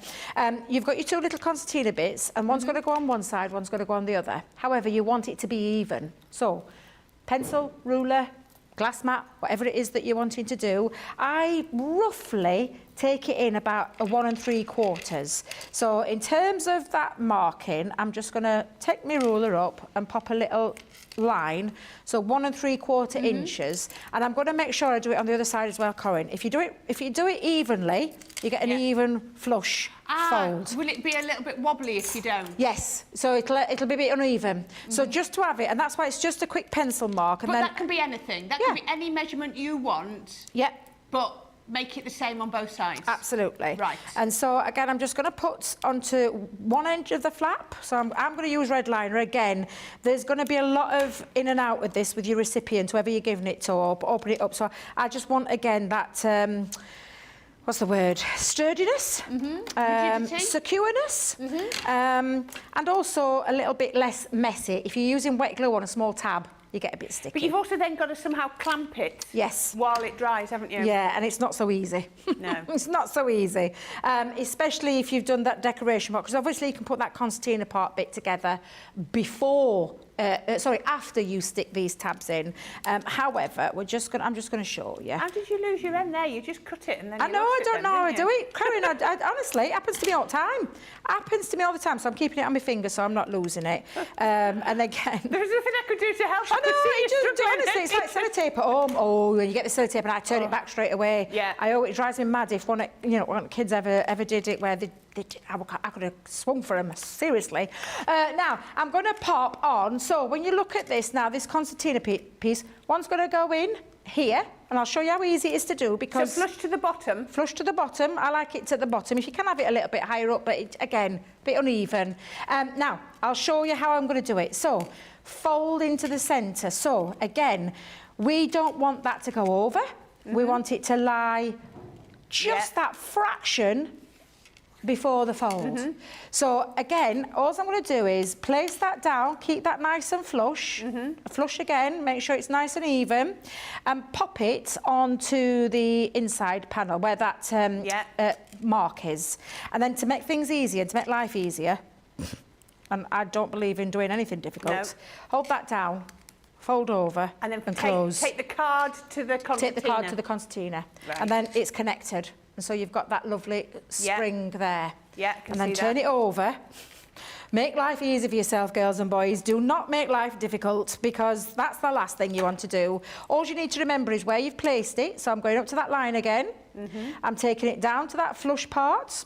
You've got your 2 little concertina bits, and one's going to go on one side, one's going to go on the other. However, you want it to be even. So pencil, ruler, glass mat, whatever it is that you're wanting to do, I roughly take it in about a 1 3/4. So in terms of that marking, I'm just going to take my ruler up and pop a little line, so 1 3/4 inches, and I'm going to make sure I do it on the other side as well, Corinne. If you do it evenly, you get an even flush fold. Will it be a little bit wobbly if you don't? Yes, so it'll be a bit uneven. So just to have it, and that's why it's just a quick pencil mark. And but then, that can be anything. That can be any measurement you want. Yeah. But make it the same on both sides. Absolutely. Right. And so again, I'm just going to put onto one end of the flap. So I'm going to use red liner again. There's going to be a lot of in and out with this with your recipient, whoever you're giving it to, or open it up. So I just want again that what's the word? Sturdiness, secureness, and also a little bit less messy. If you're using wet glue on a small tab, you get a bit sticky. But you've also then got to somehow clamp it. Yes. While it dries, haven't you? Yeah, and it's not so easy. No. It's not so easy. Especially if you've done that decoration part, because obviously you can put that concertina part bit together before, after you stick these tabs in. However, I'm just going to show you. How did you lose your end there? You just cut it and then I know, I don't know how I do it. Corinne, honestly, it happens to me all the time. Happens to me all the time, so I'm keeping it on my finger so I'm not losing it. And again... There's nothing I could do to help. I know, honestly, it's like sellotape at home. Oh, when you get the sellotape and I turn it back straight away. Yeah. It drives me mad if one of the kids ever did it where I could have swung for them, seriously. Now, I'm going to pop on. So when you look at this now, this concertina piece, one's going to go in here, and I'll show you how easy it is to do, because... So flush to the bottom? Flush to the bottom. I like it to the bottom. If you can have it a little bit higher up, but again, a bit uneven. Now, I'll show you how I'm going to do it. So, fold into the centre. So, again, we don't want that to go over. We want it to lie just that fraction before the fold. So again, all I'm going to do is place that down, keep that nice and flush, flush again, make sure it's nice and even, and pop it onto the inside panel where that mark is. And then to make things easier, to make life easier, and I don't believe in doing anything difficult, hold that down, fold over and then close. Take the card to the concertina. Take the card to the concertina. Right. And then it's connected. And so you've got that lovely spring there. Yeah, and then turn it over. Make life easy for yourself, girls and boys. Do not make life difficult, because that's the last thing you want to do. All you need to remember is where you've placed it. So I'm going up to that line again. I'm taking it down to that flush part.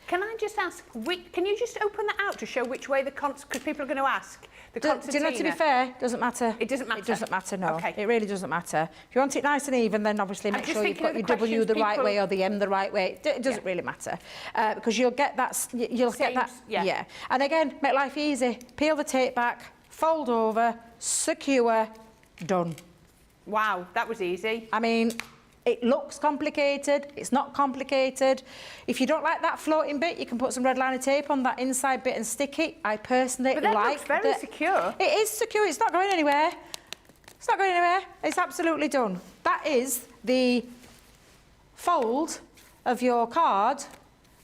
Can I just ask, can you just open that out to show which way the because people are going to ask. The concertina. Do you know, to be fair, doesn't matter. It doesn't matter? It doesn't matter, no. Okay. It really doesn't matter. If you want it nice and even, then obviously make sure you put your W the right way or the M the right way. It doesn't really matter. Because you'll get that, yeah. And again, make life easy. Peel the tape back, fold over, secure, done. Wow, that was easy. I mean, it looks complicated, it's not complicated. If you don't like that floating bit, you can put some red liner tape on that inside bit and stick it. I personally but that looks very secure. It is secure, it's not going anywhere. It's not going anywhere, it's absolutely done. That is the fold of your card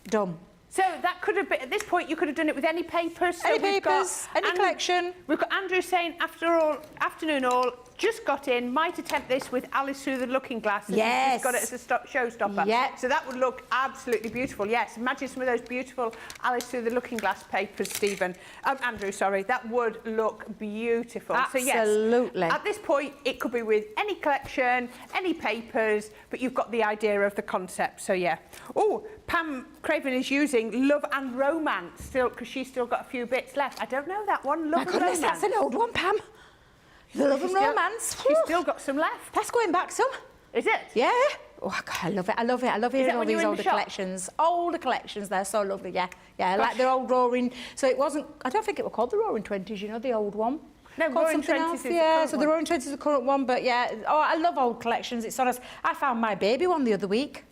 done. So that could have been, at this point, you could have done it with any papers. So any papers, any collection. We've got Andrew saying, afternoon all, just got in, might attempt this with Alice Through the Looking Glass. Yes. Just got it as a showstopper. Yeah. So that would look absolutely beautiful. Yes, imagine some of those beautiful Alice Through the Looking Glass papers, Stephen. Andrew, sorry. That would look beautiful. Absolutely. So yes, at this point, it could be with any collection, any papers, but you've got the idea of the concept. So yeah. Oh, Pam Craven is using Love and Romance still, because she's still got a few bits left. I don't know that one. Love and Romance. That's an old one, Pam. The Love and Romance. She's still got some left. That's going back some. Is it? Yeah. Oh, God, I love it. I love it. I love hearing all these older collections. Older collections, they're so lovely, yeah. Yeah, like the old Roaring... So it wasn't... I don't think it was called the Roaring Twenties, you know, the old one. No, Roaring Twenties is the current one. So the Roaring Twenties is the current one, but yeah. Oh, I love old collections. It's so nice. I found my baby one the other week.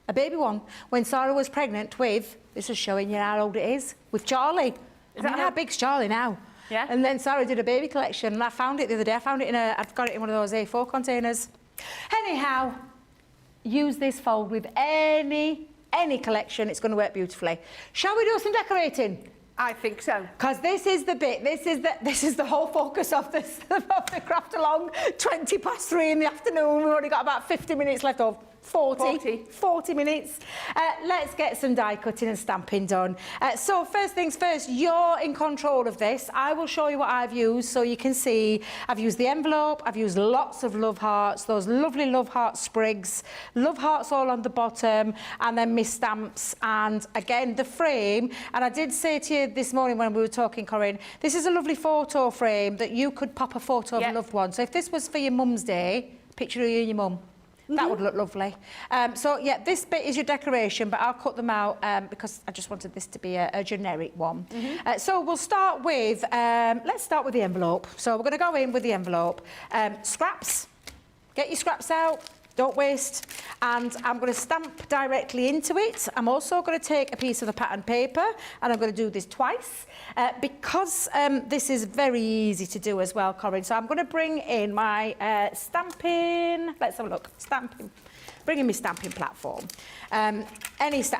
A baby one. When Sara was pregnant with... This is showing you how old it is. With Charlie. How big's Charlie now? Yeah. And then Sara did a baby collection, and I found it the other day. I've got it in one of those A4 containers. Anyhow, use this fold with any collection. It's going to work beautifully. Shall we do some decorating? I think so. Because this is the bit. This is the whole focus of this of the craft along. 3:20 in the afternoon. We've only got about 50 minutes left of. 40 minutes. Let's get some die cutting and stamping done. So first things first, you're in control of this. I will show you what I've used so you can see. I've used the envelope, I've used lots of love hearts, those lovely love heart sprigs, love hearts all on the bottom, and then my stamps, and again the frame. And I did say to you this morning when we were talking, Corinne, this is a lovely photo frame that you could pop a photo of a loved one. So if this was for your mum's day, picture of you and your mum. That would look lovely. So, yeah, this bit is your decoration, but I'll cut them out because I just wanted this to be a generic one. So we'll start with, let's start with the envelope. So we're going to go in with the envelope. Scraps. Get your scraps out. Don't waste. And I'm going to stamp directly into it. I'm also going to take a piece of the pattern paper, and I'm going to do this twice because this is very easy to do as well, Corinne. So I'm going to bring in my stamping. Let's have a look. Stamping. Bring in my stamping platform. I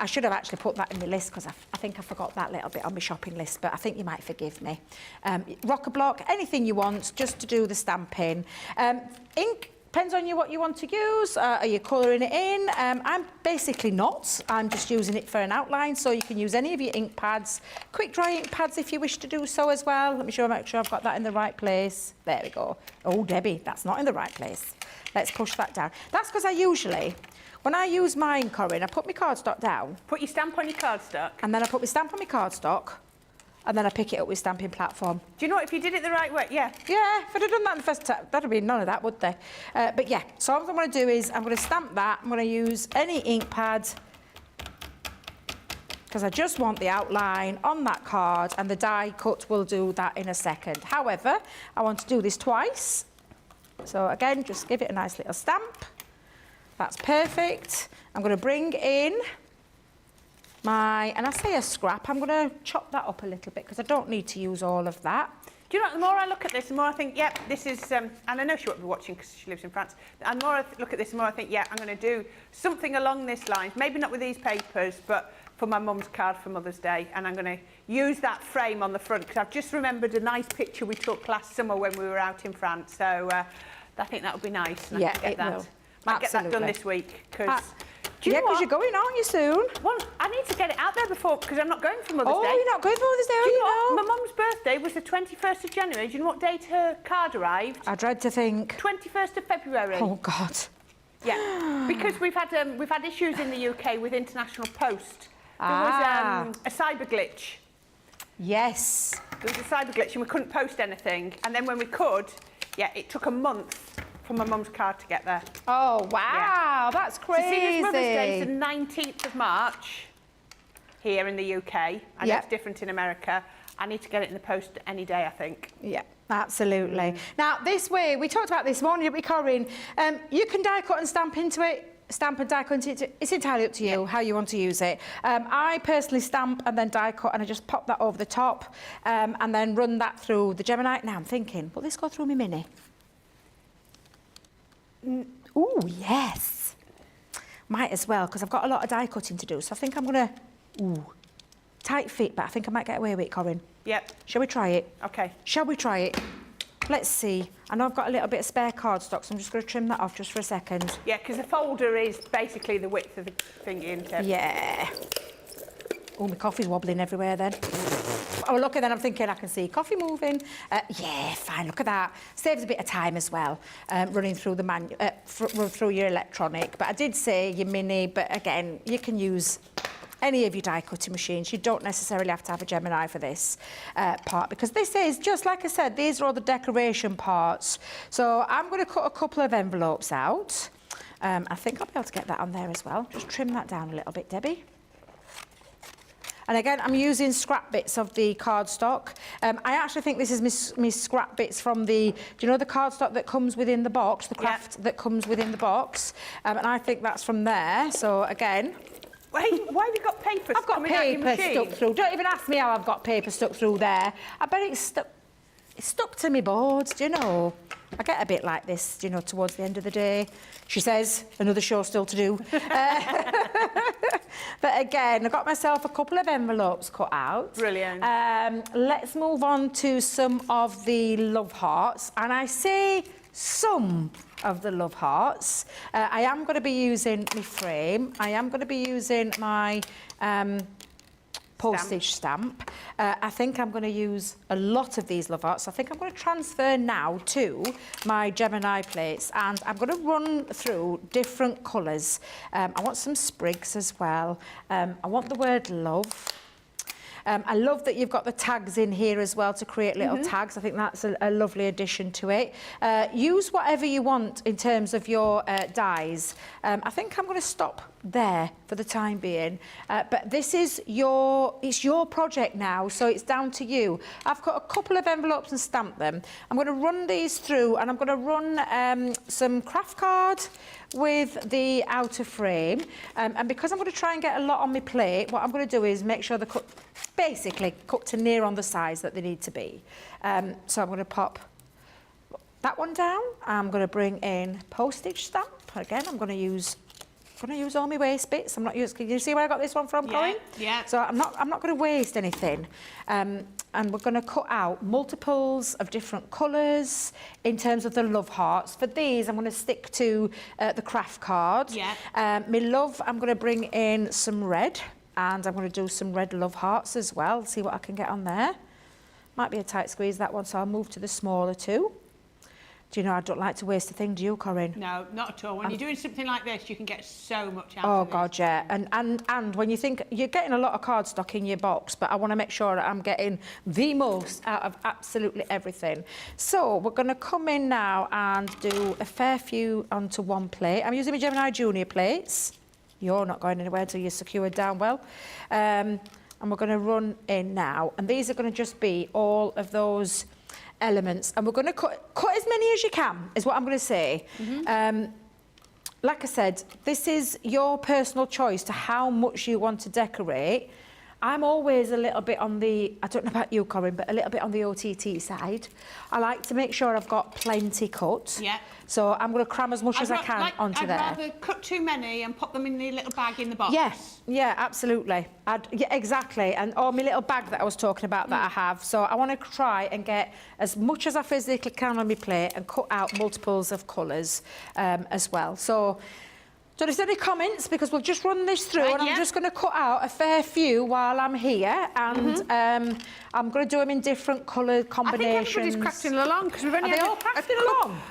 should have actually put that in the list because I think I forgot that little bit on my shopping list, but I think you might forgive me. Rocker block, anything you want, just to do the stamping. Ink. Depends on what you want to use. Are you colouring it in? I'm basically not. I'm just using it for an outline, so you can use any of your ink pads. Quick dry ink pads if you wish to do so as well. Let me make sure I've got that in the right place. There we go. Oh, Debbie, that's not in the right place. Let's push that down. That's because when I use mine, Corinne, I put my cardstock down. Put your stamp on your cardstock. And then I put my stamp on my cardstock. And then I pick it up with stamping platform. Do you know what, if you did it the right way? Yeah. Yeah, if I'd have done that in the first time, that'd be none of that, would there? But yeah, so what I'm going to do is I'm going to stamp that. I'm going to use any ink pad because I just want the outline on that card, and the die cut will do that in a second. However, I want to do this twice. So again, just give it a nice little stamp. That's perfect. I'm going to bring in and I say a scrap, I'm going to chop that up a little bit because I don't need to use all of that. Do you know, the more I look at this, the more I think, yep, this is, and I know she won't be watching because she lives in France, and the more I look at this, the more I think, yeah, I'm going to do something along this line, maybe not with these papers, but for my mum's card for Mother's Day, and I'm going to use that frame on the front because I've just remembered a nice picture we took last summer when we were out in France, so I think that would be nice. And yeah, I can get it that. will. Might get that done this week because... Yeah, because you're going, aren't you, soon? Well, I need to get it out there before, because I'm not going for Mother's Day. Oh, you're not going for Mother's Day, Do you know what? My mum's birthday was the 21st of January. Do you know what date her card arrived? I dread to think. 21st of February. Oh, God. Yeah, because we've had issues in the UK with International Post. There was a cyber glitch. Yes. There was a cyber glitch and we couldn't post anything. And then when we could, yeah, it took a month for my mum's card to get there. Oh, wow, that's crazy. So seeing as Mother's Day is the 19th of March here in the UK, I know it's different in America, I need to get it in the post any day, I think. Yeah, absolutely. Now, this way, we talked about this morning, didn't we, Corinne? You can die cut and stamp into it, stamp and die cut into it. It's entirely up to you how you want to use it. I personally stamp and then die cut, and I just pop that over the top and then run that through the Gemini. Now, I'm thinking, will this go through my Mini? Oh, yes. Might as well, because I've got a lot of die cutting to do. So I think I'm going to... tight fit, but I think I might get away with it, Corinne. Yep. Shall we try it? OK. Shall we try it? Let's see. I know I've got a little bit of spare cardstock, so I'm just going to trim that off just for a second. Yeah, because the folder is basically the width of the thingy, isn't it? Yeah. Oh, my coffee's wobbling everywhere then. Oh, look, and then I'm thinking I can see coffee moving. Yeah, fine, look at that. Saves a bit of time as well, running through the through your electronic. But I did say your Mini, but again, you can use any of your die cutting machines. You don't necessarily have to have a Gemini for this part, because this is, just like I said, these are all the decoration parts. So I'm going to cut a couple of envelopes out. I think I'll be able to get that on there as well. Just trim that down a little bit, Debbie. And again, I'm using scrap bits of the cardstock. I actually think this is my scrap bits from the, do you know the cardstock that comes within the box, the craft that comes within the box? And I think that's from there. So again... Wait, why have you got paper I've got paper stuck through. Don't even ask me how I've got paper stuck through there. I bet it's stuck to my boards, do you know? I get a bit like this, you know, towards the end of the day. She says, another show still to do. But again, I got myself a couple of envelopes cut out. Brilliant. Let's move on to some of the love hearts. And I say some of the love hearts. I am going to be using my frame. I am going to be using my postage stamp. I think I'm going to use a lot of these love hearts. I think I'm going to transfer now to my Gemini plates, and I'm going to run through different colours. I want some sprigs as well. I want the word love. I love that you've got the tags in here as well to create little tags. I think that's a lovely addition to it. Use whatever you want in terms of your dies. I think I'm going to stop there for the time being. But this is it's your project now, so it's down to you. I've got a couple of envelopes and stamped them. I'm going to run these through, and I'm going to run some craft card with the outer frame. And because I'm going to try and get a lot on my plate, what I'm going to do is make sure they're basically cut to near on the size that they need to be. So I'm going to pop that one down. I'm going to bring in postage stamp. Again, I'm going to use all my waste bits. I'm not using. Can you see where I got this one from, Corinne? Yeah. So I'm not going to waste anything. And we're going to cut out multiples of different colours in terms of the love hearts. For these, I'm going to stick to the craft card. Yeah. My love, I'm going to bring in some red, and I'm going to do some red love hearts as well. See what I can get on there. Might be a tight squeeze, that one, so I'll move to the smaller two. Do you know, I don't like to waste a thing, do you, Corinne? No, not at all. When you're doing something like this, you can get so much out of it. Oh, God, yeah. And when you think, you're getting a lot of cardstock in your box, but I want to make sure that I'm getting the most out of absolutely everything. So we're going to come in now and do a fair few onto one plate. I'm using my Gemini Junior plates. You're not going anywhere until you're secured down well. And we're going to run in now. And these are going to just be all of those elements, and we're going to cut as many as you can, is what I'm going to say. like I said, this is your personal choice to how much you want to decorate. I'm always a little bit on the, I don't know about you, Corinne, but a little bit on the OTT side. I like to make sure I've got plenty cut. Yeah. So I'm going to cram as much as I can onto there. I'd rather cut too many and pop them in the little bag in the box. Yes, yeah, absolutely. Yeah, exactly. And my little bag that I was talking about that I have. So I want to try and get as much as I physically can on my plate and cut out multiples of colours as well. So, don't know if there's any comments, because we'll just run this through, and I'm just going to cut out a fair few while I'm here, and I'm going to do them in different colour combinations. I think everybody's crafting along, because we've only had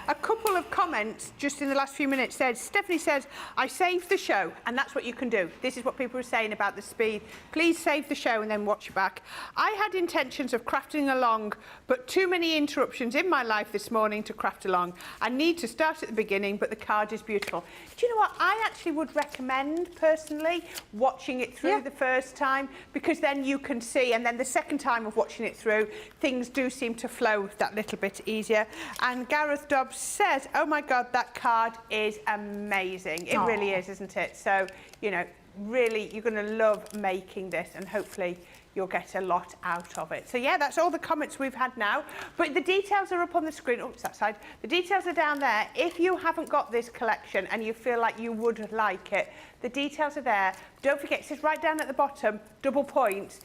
a couple of comments just in the last few minutes. Stephanie says, I saved the show, and that's what you can do. This is what people are saying about the speed. Please save the show and then watch it back. I had intentions of crafting along, but too many interruptions in my life this morning to craft along. I need to start at the beginning, but the card is beautiful. Do you know what? I actually would recommend, personally, watching it through the first time, because then you can see, and then the second time of watching it through, things do seem to flow that little bit easier. And Gareth Dobbs says, oh my God, that card is amazing. It really is, isn't it? So, you know, really, you're going to love making this, and hopefully you'll get a lot out of it. So yeah, that's all the comments we've had now. But the details are up on the screen. Oh, it's that side. The details are down there. If you haven't got this collection and you feel like you would like it, the details are there. Don't forget, it says right down at the bottom, double points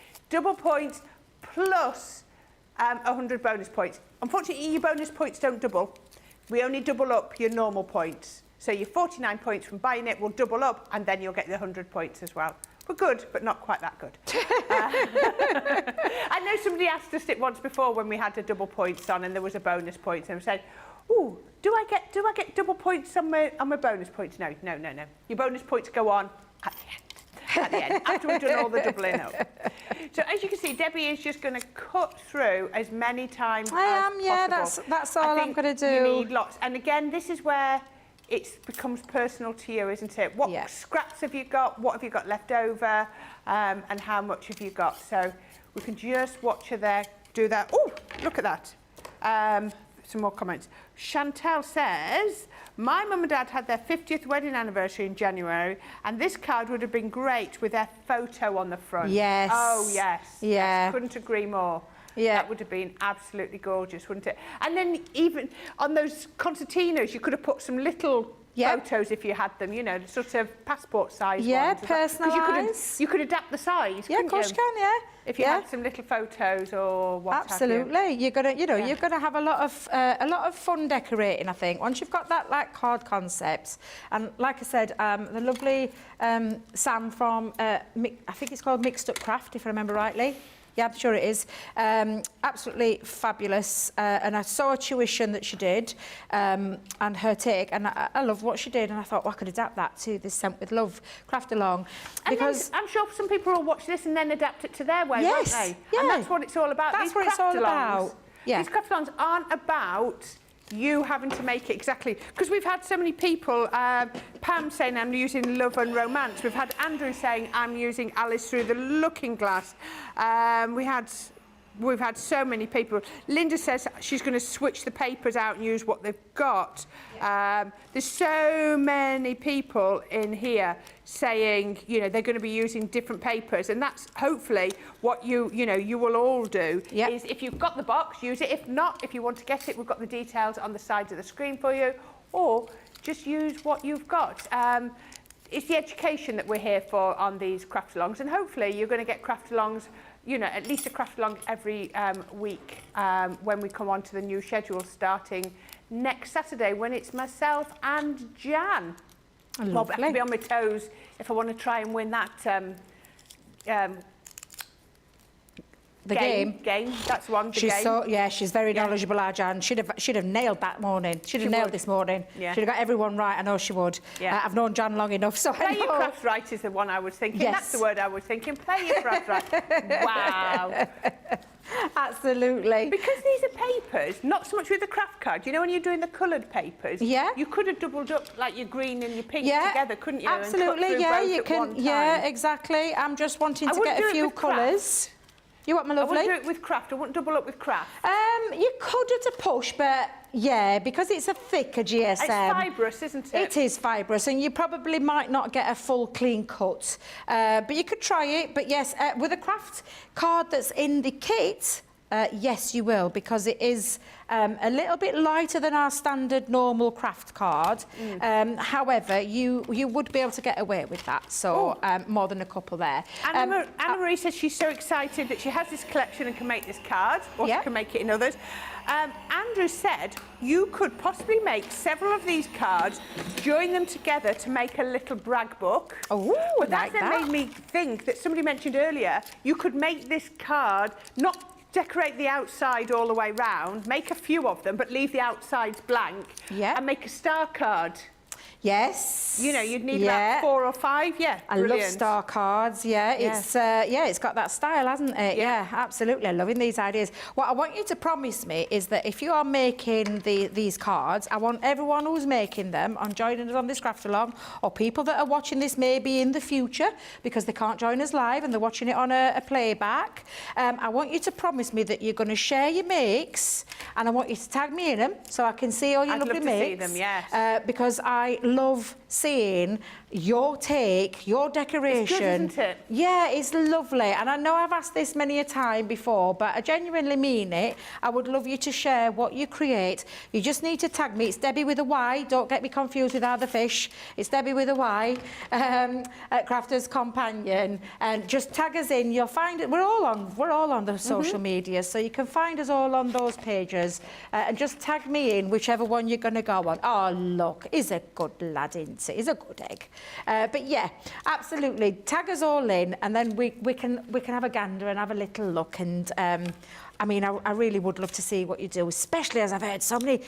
plus 100 bonus points. Unfortunately, your bonus points don't double. We only double up your normal points. So your 49 points from buying it will double up, and then you'll get the 100 points as well. We're good, but not quite that good. I know somebody asked us it once before when we had the double points on and there was a bonus point, and we said, "Ooh, do I get double points on my bonus points?" No. Your bonus points go on at the end. At the end, after we've done all the doubling up. So as you can see, Debbie is just going to cut through as many times as possible. That's all I'm going to do. You need lots, and again, this is where it becomes personal to you, isn't it? What scraps have you got? What have you got left over? And how much have you got? So we can just watch her there do that. Oh, look at that. Some more comments. Chantel says, my mum and dad had their 50th wedding anniversary in January, and this card would have been great with their photo on the front. Yes. Oh, yes. Yeah. Yes, couldn't agree more. Yeah. That would have been absolutely gorgeous, wouldn't it? And then even on those concertinas, you could have put some little photos if you had them, you know, sort of passport size ones. Yeah, personalised. You could adapt the size, yeah, of course you can, yeah. If you had some little photos or what Absolutely. have you. You're gonna, you know, you're gonna have a lot of fun decorating, I think, once you've got that like card concept. And like I said, the lovely Sam from I think it's called Mixed Up Craft, if I remember rightly. Yeah, I'm sure it is. Absolutely fabulous. And I saw a tuition that she did and her take, and I love what she did, and I thought, well, I could adapt that to this Sent With Love craft along. Because I'm sure some people will watch this and then adapt it to their way, won't they? Yeah. And that's what it's all about. That's what it's all about. Yeah. These craft alongs aren't about you having to make it exactly, because we've had so many people, Pam saying I'm using Love and Romance, we've had Andrew saying I'm using Alice Through the Looking Glass, we've had so many people. Linda says she's going to switch the papers out and use what they've got. There's so many people in here saying, you know, they're going to be using different papers, and that's hopefully what you will all do. Is if you've got the box, use it. If not, if you want to get it, we've got the details on the sides of the screen for you, or just use what you've got. It's the education that we're here for on these craft alongs, and hopefully you're going to get craft alongs, you know, at least a craft along every week when we come on to the new schedule starting next Saturday, when it's myself and Jan. Well, I have to be on my toes if I want to try and win that game. That's one. She's very knowledgeable, our Jan. She'd have nailed that morning. She'd have nailed this morning. Yeah. She'd have got everyone right. I know she would. Yeah. I've known Jan long enough, so Play your craft right is the one I was thinking. Yes. That's the word I was thinking. Play your craft right. Wow. Absolutely. Because these are papers, not so much with the craft card. You know when you're doing the coloured papers? Yeah. You could have doubled up like your green and your pink together, couldn't you? Absolutely, and cut through both you at can. one time. Yeah, exactly. I'm just wanting to get a few colours. You what, my lovely? I wouldn't do it with craft. I wouldn't double up with craft. You could at a push, but yeah, because it's a thicker GSM. It's fibrous, isn't it? It is fibrous, and you probably might not get a full clean cut. But you could try it. But yes, with a craft card that's in the kit, yes, you will, because it is a little bit lighter than our standard normal craft card. However, you would be able to get away with that, so more than a couple there. Anna Marie says she's so excited that she has this collection and can make this card, or she can make it in others. Andrew said you could possibly make several of these cards, join them together to make a little brag book. Oh, but that then made me think that somebody mentioned earlier, you could make this card, not decorate the outside all the way round, make a few of them, but leave the outsides blank, and make a star card. Yes. You know, you'd need about 4 or 5. Yeah, I love star cards. Yeah, it's it's got that style, hasn't it? Yeah, absolutely. I'm loving these ideas. What I want you to promise me is that if you are making these cards, I want everyone who's making them and joining us on this craft along, or people that are watching this maybe in the future because they can't join us live and they're watching it on a playback. I want you to promise me that you're going to share your makes, and I want you to tag me in them so I can see all your lovely makes. I'd love to see them, yes. Because I love seeing your take, your decoration. It's good, isn't it? Yeah, it's lovely. And I know I've asked this many a time before, but I genuinely mean it. I would love you to share what you create. You just need to tag me. It's Debbie with a Y. Don't get me confused with other fish. It's Debbie with a Y at Crafter's Companion. And just tag us in. You'll find it. We're all on the social media, so you can find us all on those pages. And just tag me in whichever one you're going to go on. Oh, look, he's a good lad, isn't he? He's a good egg. But yeah, absolutely. Tag us all in, and then we can have a gander and have a little look. And I mean, I really would love to see what you do, especially as I've heard so many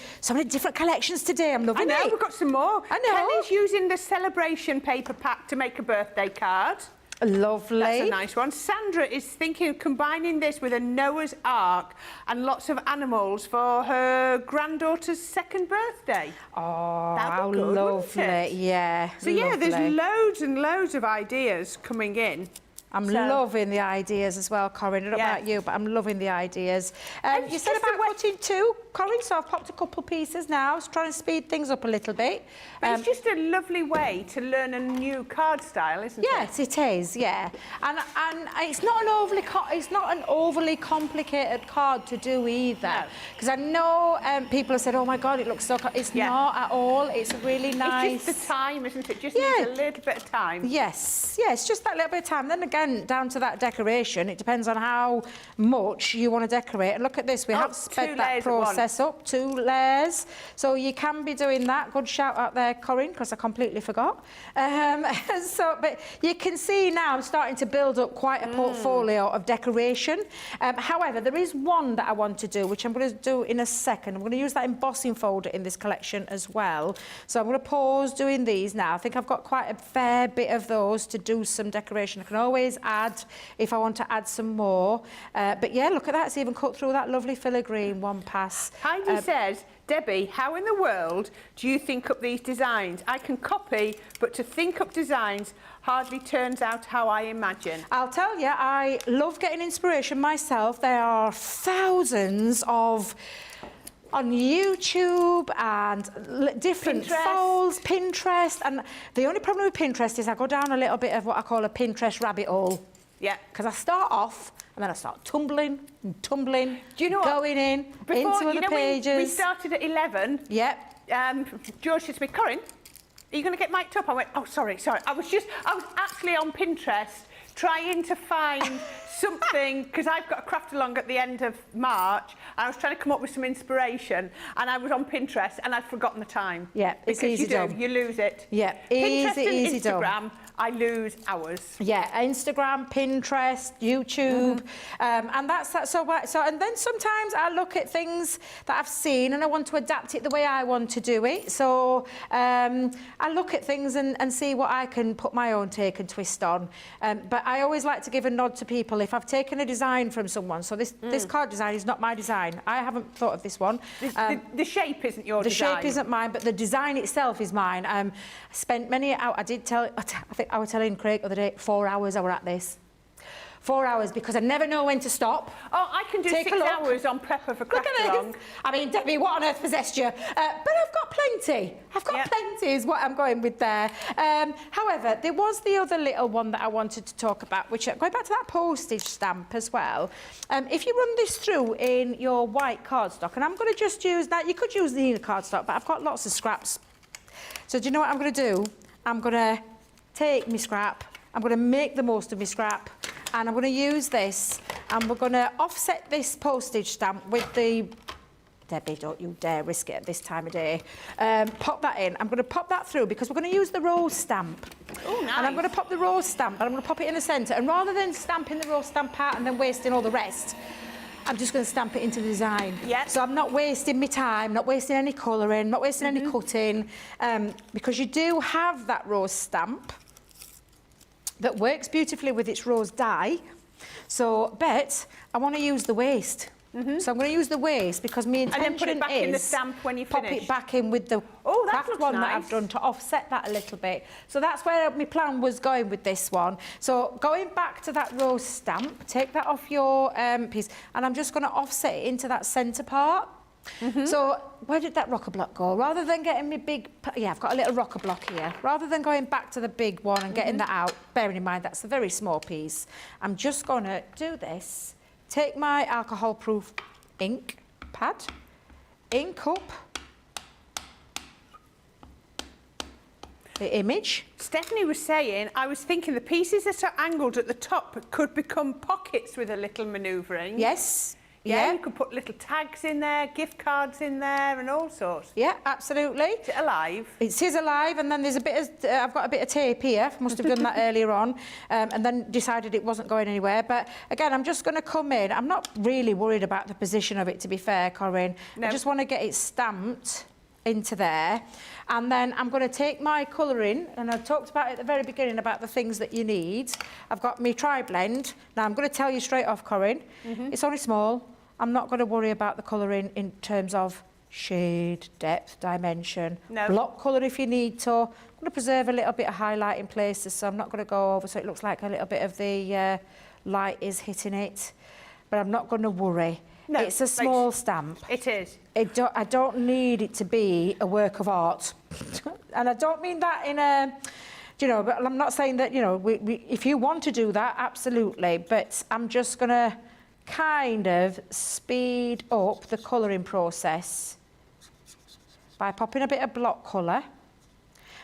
different collections today. I'm loving it. I know, we've got some more. I know. Kelly's using the celebration paper pack to make a birthday card. Lovely. That's a nice one. Sandra is thinking of combining this with a Noah's Ark and lots of animals for her granddaughter's 2nd birthday. Oh, how good, lovely. Yeah. So yeah, there's loads and loads of ideas coming in. I'm loving the ideas as well, Corinne. I don't know about you, but I'm loving the ideas. You said about cutting too, Corinne, so I've popped a couple of pieces now, just trying to speed things up a little bit. But it's just a lovely way to learn a new card style, isn't it? Yes, it is, yeah. And it's not an overly complicated card to do either. Because I know people have said, oh my God, it looks so... It's not at all. It's really nice. It's just the time, isn't it? Just needs a little bit of time. Yes, it's just that little bit of time. Then again, down to that decoration, it depends on how much you want to decorate. And look at this, we have sped that process up, 2 layers. So you can be doing that. Good shout out there, Corinne, because I completely forgot. But you can see now I'm starting to build up quite a portfolio of decoration. However, there is one that I want to do, which I'm going to do in a second. I'm going to use that embossing folder in this collection as well. So I'm going to pause doing these now. I think I've got quite a fair bit of those to do some decoration. I can always add if I want to add some more. But yeah, look at that. It's even cut through that lovely filigree one pass. Heidi says, Debbie, how in the world do you think up these designs? I can copy, but to think up designs hardly turns out how I imagine. I'll tell you, I love getting inspiration myself. There are thousands of on YouTube and different folds, Pinterest. And the only problem with Pinterest is I go down a little bit of what I call a Pinterest rabbit hole. Yeah. Because I start off and then I start tumbling and tumbling, do you know going in into other pages. We started at 11. Yep. George said to me, Corinne, are you going to get mic'd up? I went, oh, sorry. I was actually on Pinterest trying to find something, because I've got a craft along at the end of March, and I was trying to come up with some inspiration, and I was on Pinterest, and I'd forgotten the time. Yeah, it's easy done. You lose it. Yeah, Pinterest easy and Instagram, done. I lose hours. Yeah, Instagram, Pinterest, YouTube, and that's that. So, and then sometimes I look at things that I've seen and I want to adapt it the way I want to do it. So I look at things and see what I can put my own take and twist on. But I always like to give a nod to people if I've taken a design from someone. So this card design is not my design. I haven't thought of this one. The shape isn't your design. The shape isn't mine, but the design itself is mine. I spent many hours. I was telling Craig the other day, 4 hours I were at this. 4 hours because I never know when to stop. Oh, I can do Take 6 hours on prepper for craft along. I mean, Debbie, what on earth possessed you? But I've got plenty. I've got plenty is what I'm going with there. However, there was the other little one that I wanted to talk about, which, going back to that postage stamp as well, if you run this through in your white cardstock, and I'm going to just use that, you could use the cardstock, but I've got lots of scraps. So do you know what I'm going to do? I'm going to take my scrap, I'm going to make the most of my scrap, and I'm going to use this, and we're going to offset this postage stamp with the... Debbie, don't you dare risk it at this time of day. Pop that in. I'm going to pop that through because we're going to use the rose stamp. Oh, nice. And I'm going to pop the rose stamp, and I'm going to pop it in the centre. And rather than stamping the rose stamp out and then wasting all the rest, I'm just going to stamp it into the design. Yep. So I'm not wasting my time, not wasting any colouring, not wasting any cutting, because you do have that rose stamp that works beautifully with its rose dye. So, but I want to use the waste. So I'm going to use the waste because my intention is... And then put it back in the stamp when you finish. Pop it back in with the craft one that I've done to offset that a little bit. So that's where my plan was going with this one. So going back to that rose stamp, take that off your piece, and I'm just going to offset it into that centre part. So where did that rocker block go? Rather than getting me big... Yeah, I've got a little rocker block here. Rather than going back to the big one and getting that out, bearing in mind that's a very small piece, I'm just going to do this. Take my alcohol-proof ink pad, ink up the image. Stephanie was saying, I was thinking the pieces that are angled at the top could become pockets with a little manoeuvring. Yes. Yeah, you could put little tags in there, gift cards in there, and all sorts. Yeah, absolutely. Is it alive? It is alive, and then there's a bit of... I've got a bit of tape here. Must have done that earlier on, and then decided it wasn't going anywhere. But again, I'm just going to come in. I'm not really worried about the position of it, to be fair, Corinne. No. I just want to get it stamped into there, and then I'm going to take my colouring, and I talked about it at the very beginning about the things that you need. I've got my tri-blend. Now I'm going to tell you straight off, Corinne, it's only small. I'm not going to worry about the colouring in terms of shade, depth, dimension. No. Block colour if you need to. I'm going to preserve a little bit of highlight in places, so I'm not going to go over so it looks like a little bit of the light is hitting it. But I'm not going to worry. No, it's a small stamp. It is. I don't need it to be a work of art. And I don't mean that in a... You know, but I'm not saying that, you know, if you want to do that, absolutely. But I'm just going to kind of speed up the colouring process by popping a bit of block colour.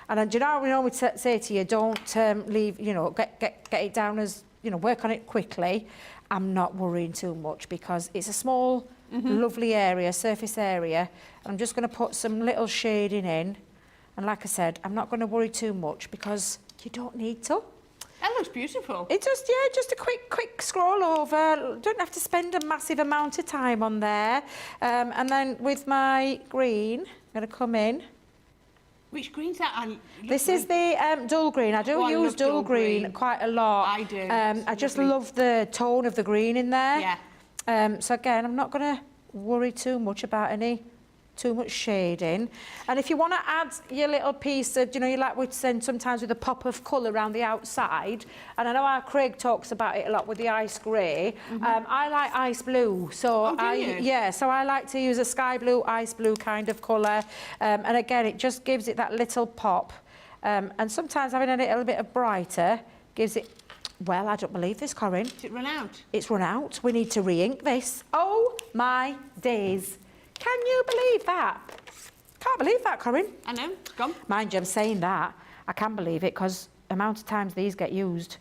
And do you know, we always say to you, don't leave, you know, get it down as, you know, work on it quickly. I'm not worrying too much because it's a small, lovely area, surface area. I'm just going to put some little shading in. And like I said, I'm not going to worry too much because you don't need to. That looks beautiful. It just, yeah, just a quick scroll over. Don't have to spend a massive amount of time on there. And then with my green, I'm going to come in. Which green's that? This is the dull green. I do use dull green quite a lot. I do. I just love the tone of the green in there. Yeah. So again, I'm not going to worry too much about too much shading. And if you want to add your little piece of, you know, you like we send sometimes with a pop of colour around the outside, and I know how Craig talks about it a lot with the ice grey. I like ice blue, so so I like to use a sky blue, ice blue kind of colour, and again it just gives it that little pop, and sometimes having a little bit of brighter gives it. Well, I don't believe this, Corinne. Did it run out? It's run out. We need to re-ink this. Oh my days. Can you believe that? Can't believe that, Corinne. I know. Gone. Mind you, I'm saying that. I can believe it because the amount of times these get used.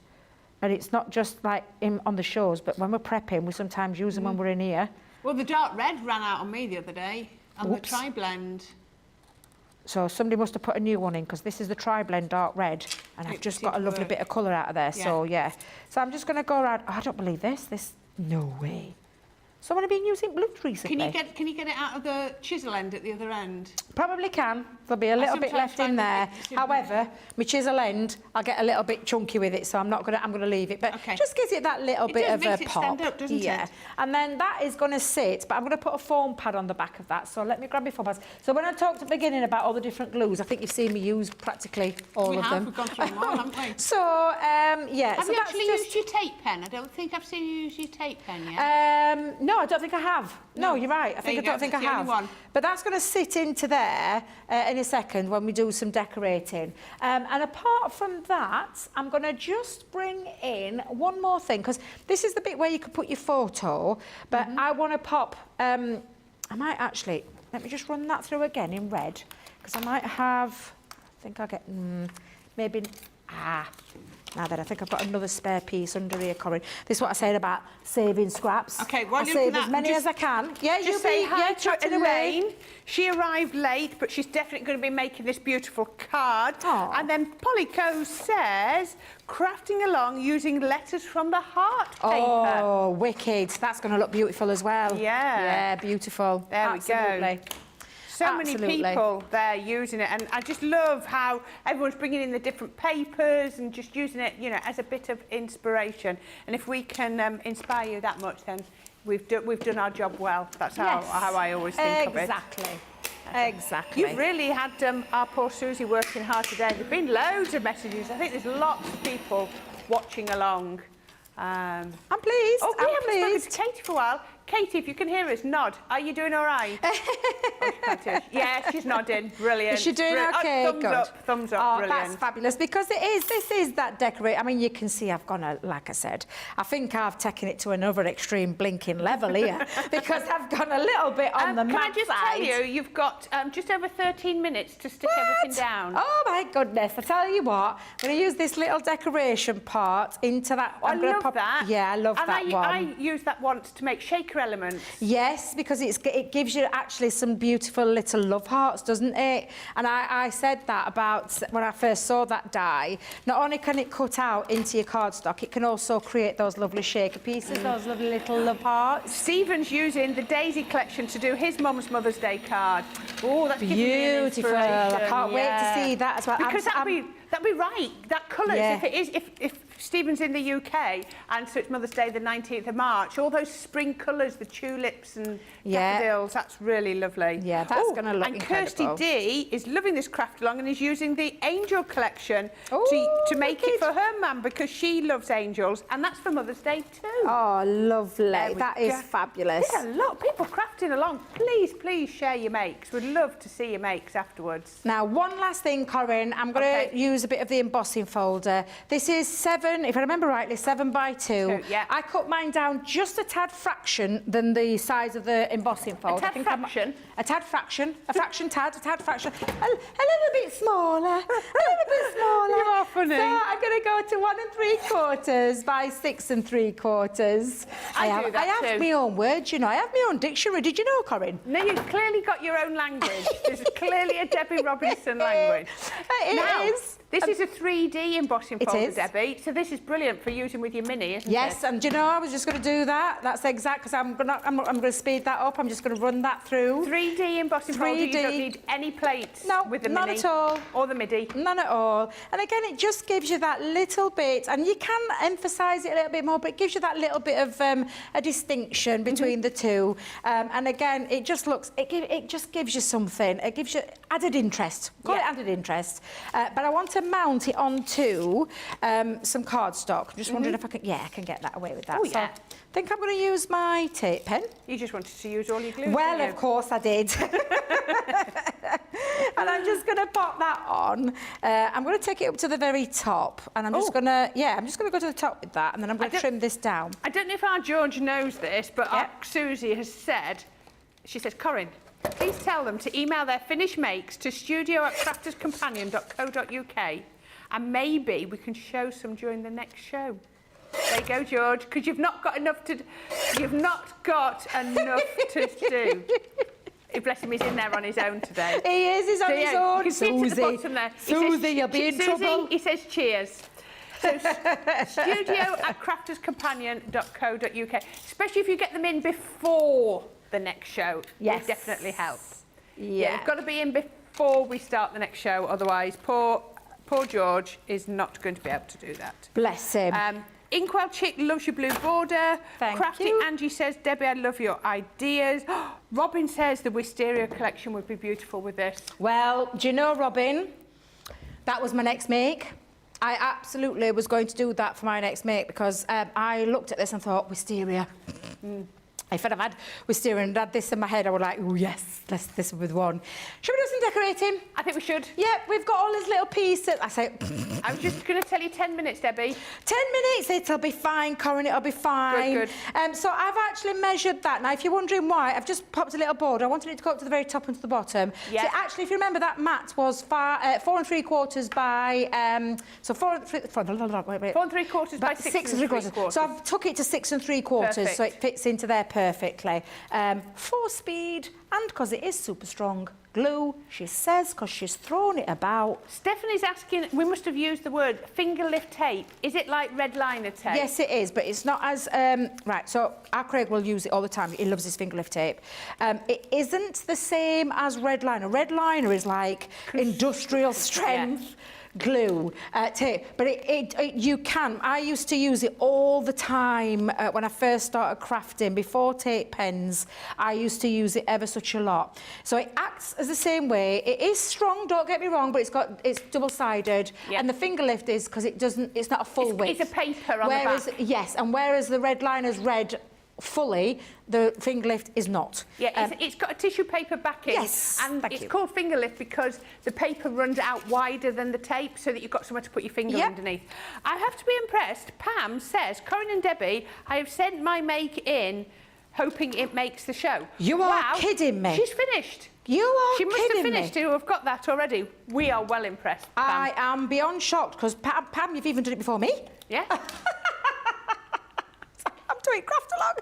And it's not just like on the shows, but when we're prepping, we sometimes use them when we're in here. Well, the dark red ran out on me the other day on the tri-blend. So somebody must have put a new one in because this is the tri-blend dark red. And I've just got a lovely bit of colour out of there. Yeah. So, yeah. So I'm just going to go around. Oh, I don't believe this. No way. So I've been using blues recently. Can you get it out of the chisel end at the other end? Probably can. There'll be a little bit left in there. However, my chisel end, I'll get a little bit chunky with it, so I'm gonna leave it. But just gives it that little bit of a pop. It stand up, doesn't it? And then that is gonna sit, but I'm gonna put a foam pad on the back of that. So let me grab my foam pads. So when I talked at the beginning about all the different glues, I think you've seen me use practically all of them. We've gone through them all, haven't we? So yeah. Have you actually used your tape pen? I don't think I've seen you use your tape pen yet. No, I don't think I have. No, you're right. I don't think I have. But that's going to sit into there in a second when we do some decorating. And apart from that, I'm going to just bring in one more thing, because this is the bit where you could put your photo, but I want to pop, I might actually, let me just run that through again in red, because I might have, I think I'll get, maybe, now then, I think I've got another spare piece under here, Corinne. This is what I said about saving scraps. Okay, while I'll you're save doing as many as I can. Yeah, just say hi to Elaine. Elaine. She arrived late, but she's definitely going to be making this beautiful card. Aww. And then Polly Co says, crafting along using letters from the heart paper. Oh, wicked. That's going to look beautiful as well. Yeah. Yeah, beautiful. There Absolutely. we go. So many people there using it, and I just love how everyone's bringing in the different papers and just using it, you know, as a bit of inspiration. And if we can inspire you that much, then we've done our job well. That's how I always think of it. Exactly. You've really had our poor Susie working hard today. There've been loads of messages. I think there's lots of people watching along. I'm pleased. Oh, we haven't spoken to Katie for a while. Katie, if you can hear us, nod. Are you doing all right? Yeah, she's nodding. Brilliant. Is she doing okay? Thumbs up, thumbs up. Brilliant. That's fabulous, because this is that decorate. I mean, you can see I've gone, like I said, I think I've taken it to another extreme blinking level here, because I've gone a little bit on the mad side. Can I just tell you, you've got just over 13 minutes to stick everything down. Oh, my goodness. I tell you what, I'm going to use this little decoration part into that. I love that. Yeah, I love that one. I use that once to make shaker elements. Yes, because it gives you actually some beautiful little love hearts, doesn't it? And I said that about when I first saw that die. Not only can it cut out into your cardstock, it can also create those lovely shaker pieces, those lovely little love hearts. Stephen's using the Daisy collection to do his mum's Mother's Day card. Oh, that's beautiful. I can't wait to see that as well. Because that'd be right. That colours, if Stephen's in the UK, and so it's Mother's Day the 19th of March, all those spring colours, the tulips and daffodils, that's really lovely. Yeah, that's going to look Kirsty incredible. D is loving this craft along and is using the angel collection to make it for her mum, because she loves angels, and that's for Mother's Day too. Oh, lovely. That is fabulous. There's a lot of people crafting along. Please, please share your makes. We'd love to see your makes afterwards. Now, one last thing, Corinne. I'm going to use a bit of the embossing folder. This is 7, if I remember rightly, 7 by 2. Yeah. I cut mine down just a tad fraction than the size of the embossing folder. A tad fraction? A tad fraction. A fraction tad, a tad fraction. A little bit smaller. A little bit smaller. You are funny. So I'm going to go to 1 3/4 by 6 3/4. I have my own words, you know. I have my own dictionary. Did you know, Corinne? No, you've clearly got your own language. This is clearly a Debbie Robinson language. It is. This is a 3D embossing folder, is. Debbie. So this is brilliant for using with your mini, isn't it? Yes, and do you know, I was just going to do that. That's exact, because I'm going to speed that up. I'm just going to run that through. 3D embossing folder. You don't need any plates with the mini. None at all. Or the MIDI. None at all. And again, it just gives you that little bit, and you can emphasise it a little bit more, but it gives you that little bit of a distinction between the two. And again, it just looks, it just gives you something. It gives you added interest. Call it added interest. But I want to mount it onto some cardstock. I'm just wondering if I can, I can get that away with that. Oh, so I think I'm going to use my tape pen. You just wanted to use all your glue, Well, of course I did. And I'm just going to pop that on. I'm going to take it up to the very top, and I'm just going to, I'm just going to go to the top with that, and then I'm going to trim this down. I don't know if our George knows this, but our Susie has said, she says, Corinne, please tell them to email their finished makes to studio@crafterscompanion.co.uk, and maybe we can show some during the next show. There you go, George, because you've not got enough to do. Bless him, he's in there on his own today. He is, he's on his own. You can see to the bottom there. Susie, you'll be in trouble. He says cheers. So studio@crafterscompanion.co.uk, especially if you get them in before the next show. Yes. It definitely help. Yeah. You've got to be in before we start the next show, otherwise poor George is not going to be able to do that. Bless him. Inkwell Chick loves your blue border. Thank Crafty you. Angie says, Debbie, I love your ideas. Robin says the wisteria collection would be beautiful with this. Well, do you know, Robin, that was my next make. I absolutely was going to do that for my next make because I looked at this and thought, wisteria. If I'd have had wisteria and had this in my head, I would like, oh yes, this with one. Should we do some decorating? I think we should. Yep, we've got all these little pieces. I say, I was just going to tell you 10 minutes, Debbie. 10 minutes, it'll be fine, Corinne, it'll be fine. Good. So I've actually measured that. Now, if you're wondering why, I've just popped a little board. I wanted it to go up to the very top and to the bottom. Yeah. So actually, if you remember, that mat was 4 3/4 by, so 4 3/4 by 6 3/4. So I've took it to 6 3/4, so it fits into there perfectly. 4-speed, and because it is super strong glue, she says, because she's thrown it about. Stephanie's asking, we must have used the word finger lift tape. Is it like red liner tape? Yes, it is, but it's not as... right, so our Craig will use it all the time. He loves his finger lift tape. It isn't the same as red liner. Red liner is like industrial strength. Glue tape, but you can. I used to use it all the time when I first started crafting. Before tape pens, I used to use it ever such a lot. So it acts as the same way. It is strong, don't get me wrong, but it's double-sided, and the finger lift is because it's not a full width. It's a paper on the back. Yes, and whereas the red liner's red fully, the finger lift is not. Yeah, it's got a tissue paper backing. Yes, and it's called finger lift because the paper runs out wider than the tape so that you've got somewhere to put your finger underneath. I have to be impressed. Pam says, Corinne and Debbie, I have sent my make in hoping it makes the show. You are kidding me. She's finished. You are She must kidding have finished me. to have got that already. We are well impressed, Pam. I am beyond shocked because Pam, you've even done it before me. Yeah. I'm doing craft along.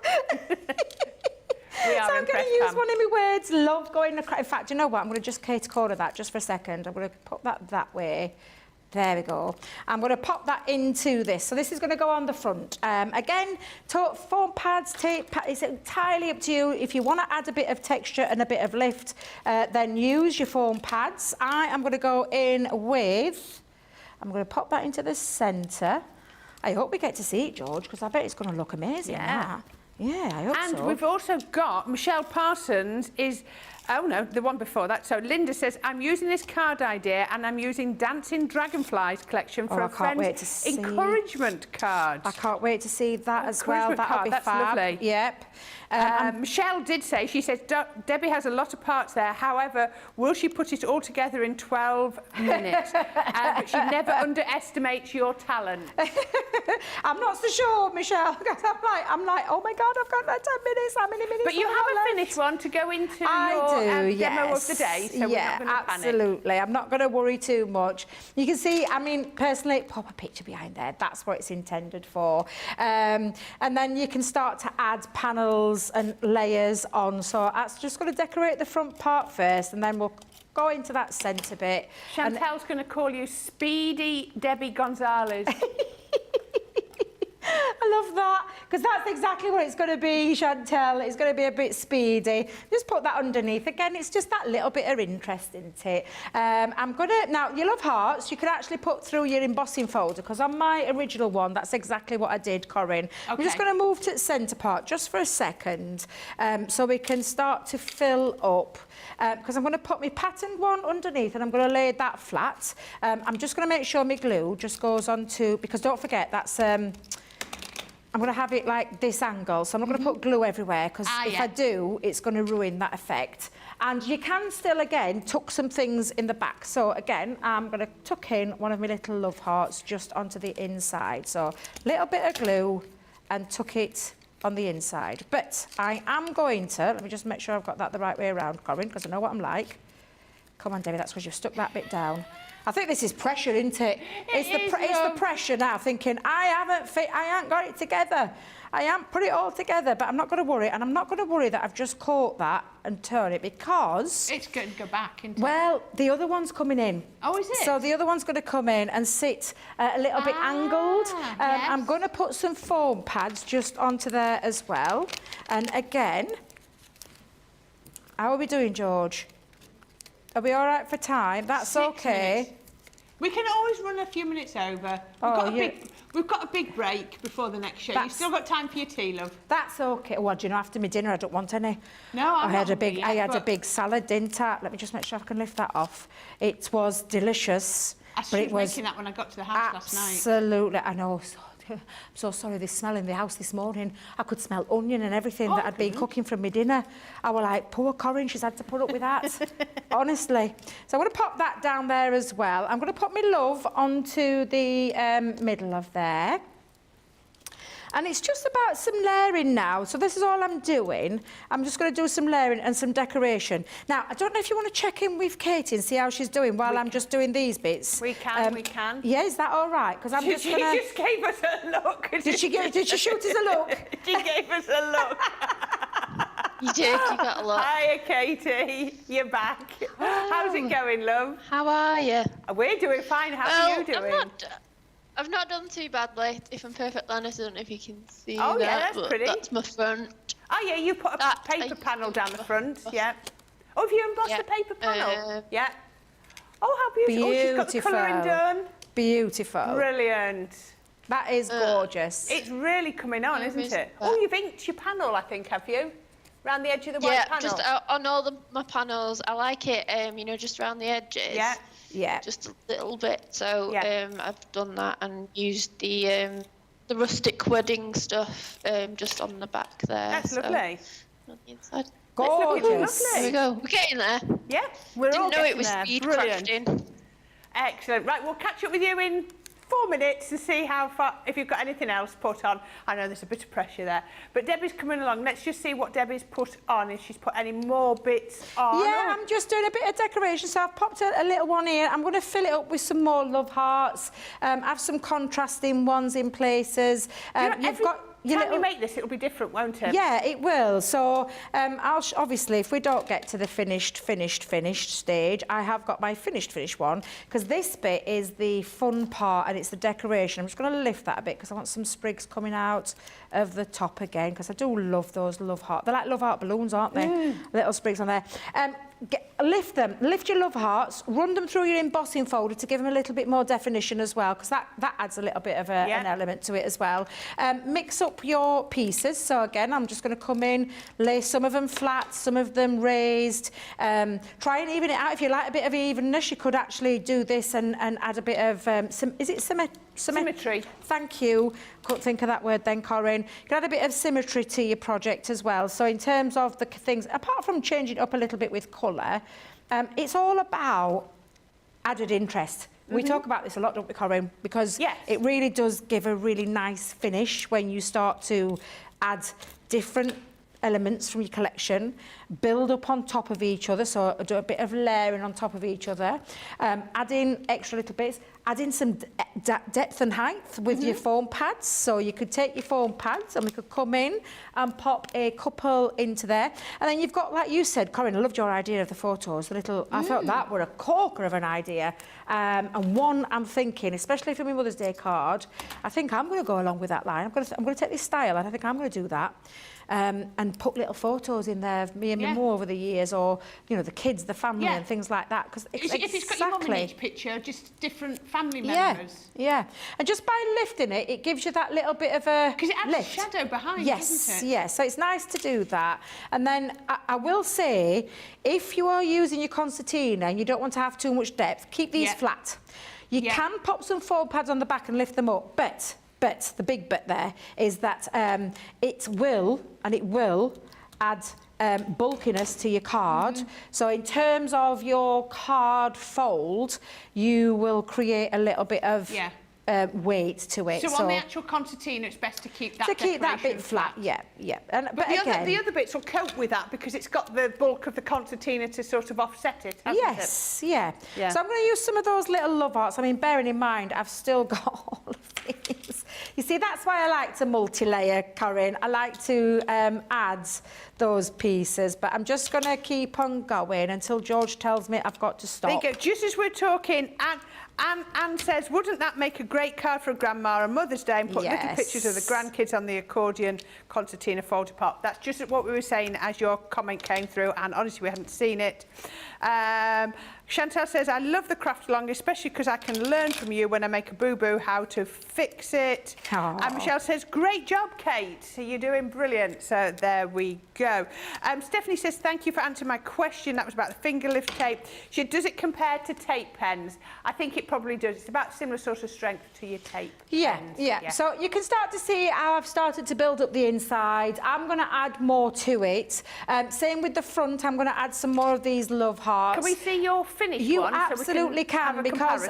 We are so I'm going to use Pam. one of my words. Love going to... In fact, you know what? I'm going to just cater corner that just for a second. I'm going to put that way. There we go. I'm going to pop that into this. So this is going to go on the front. Again, foam pads, tape pads, it's entirely up to you. If you want to add a bit of texture and a bit of lift, then use your foam pads. I am going to go in with... I'm going to pop that into the centre. I hope we get to see it, George, because I bet it's going to look amazing. Yeah. Yeah, I hope so. And we've also got Michelle Parsons is... Oh, no, the one before that. So Linda says, I'm using this card idea and I'm using Dancing Dragonflies collection for a friend's encouragement card. I can't wait to see that as well. That'll be That's fab. lovely. Yep. Michelle did say, she says, Debbie has a lot of parts there. However, will she put it all together in 12 minutes? But she never underestimates your talent. I'm not so sure, Michelle, because I'm like, oh my God, I've got that 10 minutes. How many minutes? But you have a finished one to go into your demo of the day, so we're not going to panic. Absolutely. I'm not going to worry too much. You can see, I mean, personally, pop a picture behind there. That's what it's intended for. And then you can start to add panels and layers on. So that's just going to decorate the front part first, and then we'll go into that centre bit. Chantel's going to call you Speedy Debbie Gonzalez. I love that, because that's exactly what it's going to be, Chantel. It's going to be a bit speedy. Just put that underneath. Again, it's just that little bit of interest, isn't it? I'm going to... Now, you love hearts. You can actually put through your embossing folder, because on my original one, that's exactly what I did, Corinne. Okay. We're just going to move to the centre part just for a second, so we can start to fill up. Because I'm going to put my patterned one underneath and I'm going to lay that flat. I'm just going to make sure my glue just goes onto... Because don't forget, that's... I'm going to have it like this angle, so I'm not going to put glue everywhere, because if I do, it's going to ruin that effect. And you can still, again, tuck some things in the back. So, again, I'm going to tuck in one of my little love hearts just onto the inside. So, a little bit of glue and tuck it on the inside. But I am going to... Let me just make sure I've got that the right way around, Corinne, because I know what I'm like. Come on, Debbie, that's because you've stuck that bit down. I think this is pressure, isn't it? It's the pressure now, thinking, I ain't got it together. I ain't put it all together, but I'm not going to worry. And I'm not going to worry that I've just caught that and turn it because... It's going to go back, isn't it? Well, the other one's coming in. Oh, is it? So the other one's going to come in and sit a little bit angled. Yes. I'm going to put some foam pads just onto there as well. And again, how are we doing, George? Are we all right for time? That's 6 okay. minutes. We can always run a few minutes over. We've got a big break before the next show. You've still got time for your tea, love. That's okay. Well, do you know, after my dinner, I don't want any. No, I had a big salad, didn't I? Let me just make sure I can lift that off. It was delicious. I was making that when I got to the house last night. Absolutely. I know. I'm so sorry, the smell in the house this morning. I could smell onion and everything that I'd been cooking from my dinner. I was like, poor Corinne, she's had to put up with that. Honestly. So I'm going to pop that down there as well. I'm going to put my love onto the middle of there. And it's just about some layering now. So this is all I'm doing. I'm just going to do some layering and some decoration. Now, I don't know if you want to check in with Katie and see how she's doing while I'm just doing these bits. We can. Yeah, is that all right? Because I'm just going to... She just gave us a look. Did she shoot us a look? She gave us a look. You did, you got a look. Hiya, Katie. You're back. How's it going, love? How are you? We're doing fine. How are you doing? I've not done too badly, if I'm perfectly honest. I don't know if you can see that. Yeah, that's pretty. That's my front. Oh, yeah, you put a paper panel down the front, yeah. Oh, have you embossed the paper panel? Yeah. Oh, how beautiful. Oh, she's got the colouring done. Beautiful. Brilliant. That is gorgeous. It's really coming on, isn't it? Oh, you've inked your panel, I think, have you? Around the edge of the white panel? Yeah, just on all my panels. I like it, you know, just around the edges. Yeah. Just a little bit. So I've done that and used the rustic wedding stuff just on the back there. That's lovely. On the inside. Gorgeous. There we go. We're getting there. Yeah, we're all getting there. Didn't know it was speed crafting. Excellent. Right, we'll catch up with you in 4 minutes to see how far, if you've got anything else put on. I know there's a bit of pressure there. But Debbie's coming along. Let's just see what Debbie's put on, if she's put any more bits on. Yeah, I'm just doing a bit of decoration. So I've popped a little one here. I'm going to fill it up with some more love hearts. Have some contrasting ones in places. You've got... Time you make this, it'll be different, won't it? Yeah, it will. So I'll obviously, if we don't get to the finished stage, I have got my finished one, because this bit is the fun part and it's the decoration. I'm just going to lift that a bit because I want some sprigs coming out of the top again, because I do love those love heart. They're like love heart balloons, aren't they? Little sprigs on there. Lift them, lift your love hearts, run them through your embossing folder to give them a little bit more definition as well, because that adds a little bit of an element to it as well. Mix up your pieces. So again, I'm just going to come in, lay some of them flat, some of them raised. Try and even it out. If you like a bit of evenness, you could actually do this and add a bit of symmetry. Thank you. Couldn't think of that word then, Corinne. You can add a bit of symmetry to your project as well. So in terms of the things, apart from changing it up a little bit with colour, it's all about added interest. We talk about this a lot, don't we, Corinne? Because it really does give a really nice finish when you start to add different elements from your collection, build up on top of each other, so do a bit of layering on top of each other, add in extra little bits, add in some depth and height with your foam pads. So you could take your foam pads and we could come in and pop a couple into there. And then you've got, like you said, Corinne, I loved your idea of the photos, the little, I thought that were a corker of an idea. And one I'm thinking, especially for my Mother's Day card, I think I'm going to go along with that line. I'm going to take this style and I think I'm going to do that. And put little photos in there of me and my mum over the years, or, you know, the kids, the family and things like that. Because if it's got your mum in each picture, just different family members. Yeah. And just by lifting it, it gives you that little bit of a because it adds shadow behind, doesn't it? Yes. So it's nice to do that. And then I will say, if you are using your concertina and you don't want to have too much depth, keep these flat. You can pop some foam pads on the back and lift them up, but the big but there is that it will add bulkiness to your card. So in terms of your card fold, you will create a little bit of weight to it. So on the actual concertina, it's best to keep that bit flat. Yeah. But the other bits will cope with that because it's got the bulk of the concertina to sort of offset it, hasn't it? Yeah. So I'm going to use some of those little love hearts. I mean, bearing in mind, I've still got all of these. You see, that's why I like to multi-layer, Corinne. I like to add those pieces, but I'm just going to keep on going until George tells me I've got to stop. There you go. Just as we're talking, Anne says, wouldn't that make a great card for a grandma on Mother's Day, and put little pictures of the grandkids on the accordion concertina fold apart. That's just what we were saying as your comment came through, and honestly, we hadn't seen it. Chantal says, I love the craft along, especially because I can learn from you when I make a boo-boo how to fix it. Aww. And Michelle says, great job, Kate. You're doing brilliant. So there we go. Stephanie says, thank you for answering my question. That was about the finger lift tape. She said, does it compare to tape pens? I think it probably does. It's about similar sort of strength to your tape pens. Yeah. So you can start to see how I've started to build up the inside. I'm going to add more to it. Same with the front. I'm going to add some more of these love hearts. Can we see your finished you one? absolutely so can, because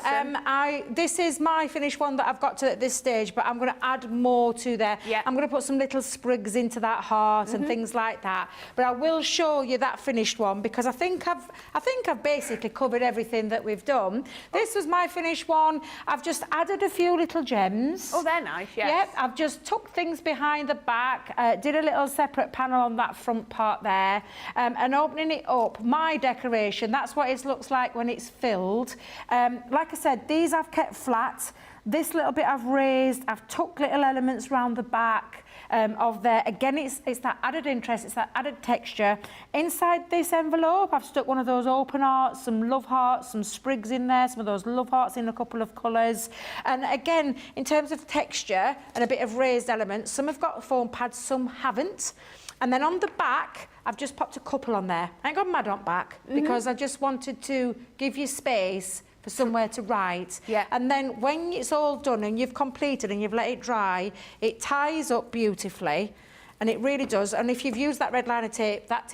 this is my finished one that I've got to at this stage, but I'm going to add more to there. Yeah. I'm going to put some little sprigs into that heart and things like that. But I will show you that finished one because I think I've basically covered everything that we've done. This was my finished one. I've just added a few little gems. Oh, they're nice, yes. Yep, I've just tucked things behind the back, did a little separate panel on that front part there, and opening it up, my decoration, that's what it looks like when it's filled. Like I said, these I've kept flat. This little bit I've raised. I've tucked little elements around the back of there. Again, it's that added interest, it's that added texture. Inside this envelope, I've stuck one of those open hearts, some love hearts, some sprigs in there, some of those love hearts in a couple of colours. And again, in terms of texture and a bit of raised elements, some have got foam pads, some haven't. And then on the back, I've just popped a couple on there. I ain't got mad on back because I just wanted to give you space for somewhere to write. Yeah. And then when it's all done and you've completed and you've let it dry, it ties up beautifully. And it really does. And if you've used that red liner tape, that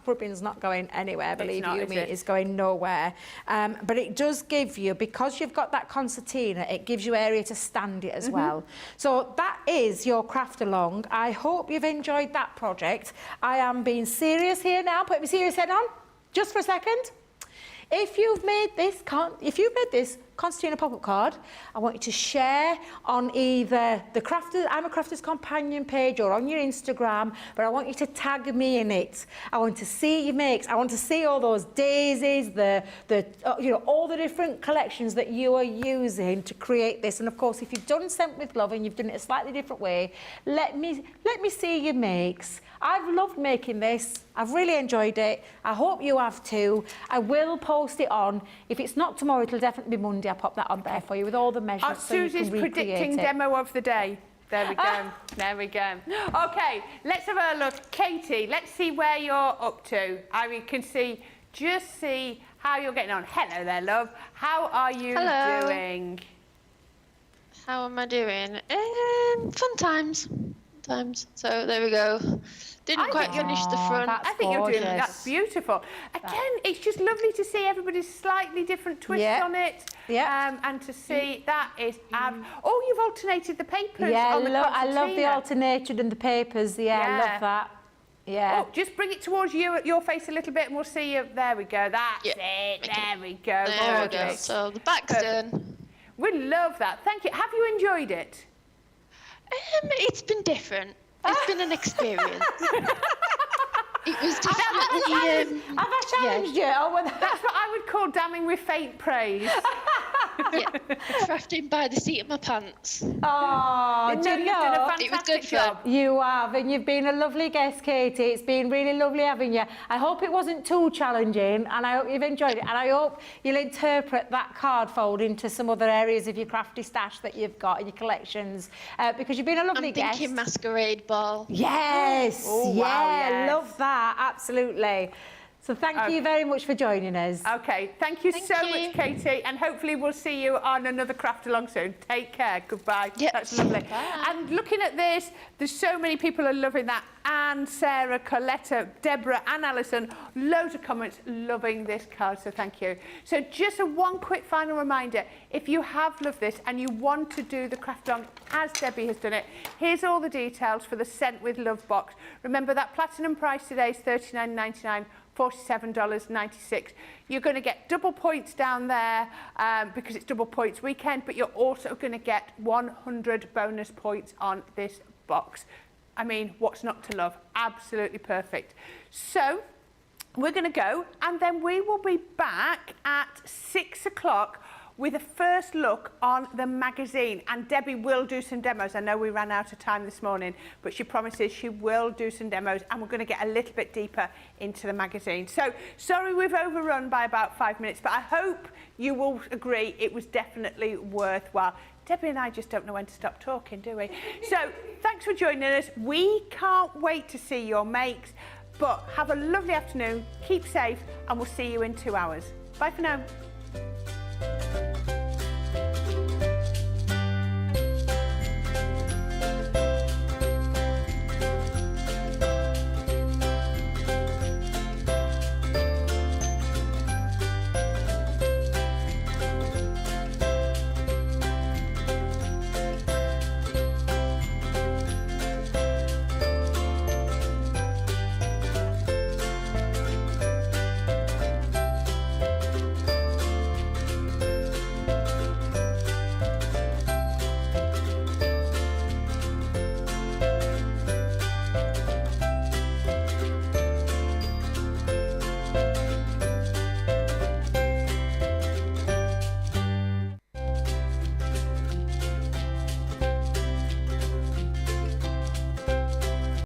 ribbon's not going anywhere, believe you me, it's going nowhere. But it does give you, because you've got that concertina, it gives you area to stand it as well. So that is your craft along. I hope you've enjoyed that project. I am being serious here now. Put my serious head on, just for a second. If you've made this concertina pop-up card, I want you to share on either the I'm a Crafter's Companion page or on your Instagram, but I want you to tag me in it. I want to see your makes. I want to see all those daisies, all the different collections that you are using to create this. And of course, if you've done Scent with Love and you've done it a slightly different way, let me see your makes. I've loved making this. I've really enjoyed it. I hope you have too. I will post it on. If it's not tomorrow, it'll definitely be Monday. I'll pop that on there for you with all the measures so you can Susie's recreate predicting it. demo of the day. There we go. There we go. Okay, let's have a look. Katie, let's see where you're up to. I can see how you're getting on. Hello there, love. How are you doing? How am I doing? Fun times. So there we go. Didn't quite finish the front. I think you're doing that's beautiful. Again, it's just lovely to see everybody's slightly different twists on it. Yeah. And to see that is oh, you've alternated the papers. Yeah, on the I love the alternated and the papers. Yeah, I love that. Yeah. Oh, just bring it towards your face a little bit and we'll see you. There we go. That's it. There we go. There we go. So the back's done. We love that. Thank you. Have you enjoyed it? It's been different. It's been an experience. It was definitely... Have I challenged you? That's what I would call damning with faint praise. Crafting by the seat of my pants. Oh, do you know? It was good job. You have, and you've been a lovely guest, Katie. It's been really lovely having you. I hope it wasn't too challenging, and I hope you've enjoyed it, and I hope you'll interpret that card fold into some other areas of your crafty stash that you've got in your collections, because you've been a lovely guest. I'm thinking masquerade ball. Yes. Oh, wow, yes. Love that. Absolutely. So thank you very much for joining us. Okay, thank you so much, Katie, and hopefully we'll see you on another craft along soon. Take care. Goodbye. Yep. That's lovely. Bye. And looking at this, there's so many people are loving that. Anne, Sarah, Coletta, Deborah and Alison, loads of comments loving this card, so thank you. So just one quick final reminder, if you have loved this and you want to do the craft along as Debbie has done it, here's all the details for the Sent with Love box. Remember that platinum price today is $39.99. $47.96. You're going to get double points down there because it's double points weekend, but you're also going to get 100 bonus points on this box. I mean, what's not to love? Absolutely perfect. So we're going to go, and then we will be back at 6 o'clock with a first look on the magazine, and Debbie will do some demos. I know we ran out of time this morning, but she promises she will do some demos, and we're going to get a little bit deeper into the magazine. So sorry we've overrun by about 5 minutes, but I hope you will agree it was definitely worthwhile. Debbie and I just don't know when to stop talking, do we? So thanks for joining us. We can't wait to see your makes, but have a lovely afternoon, keep safe, and we'll see you in 2 hours. Bye for now.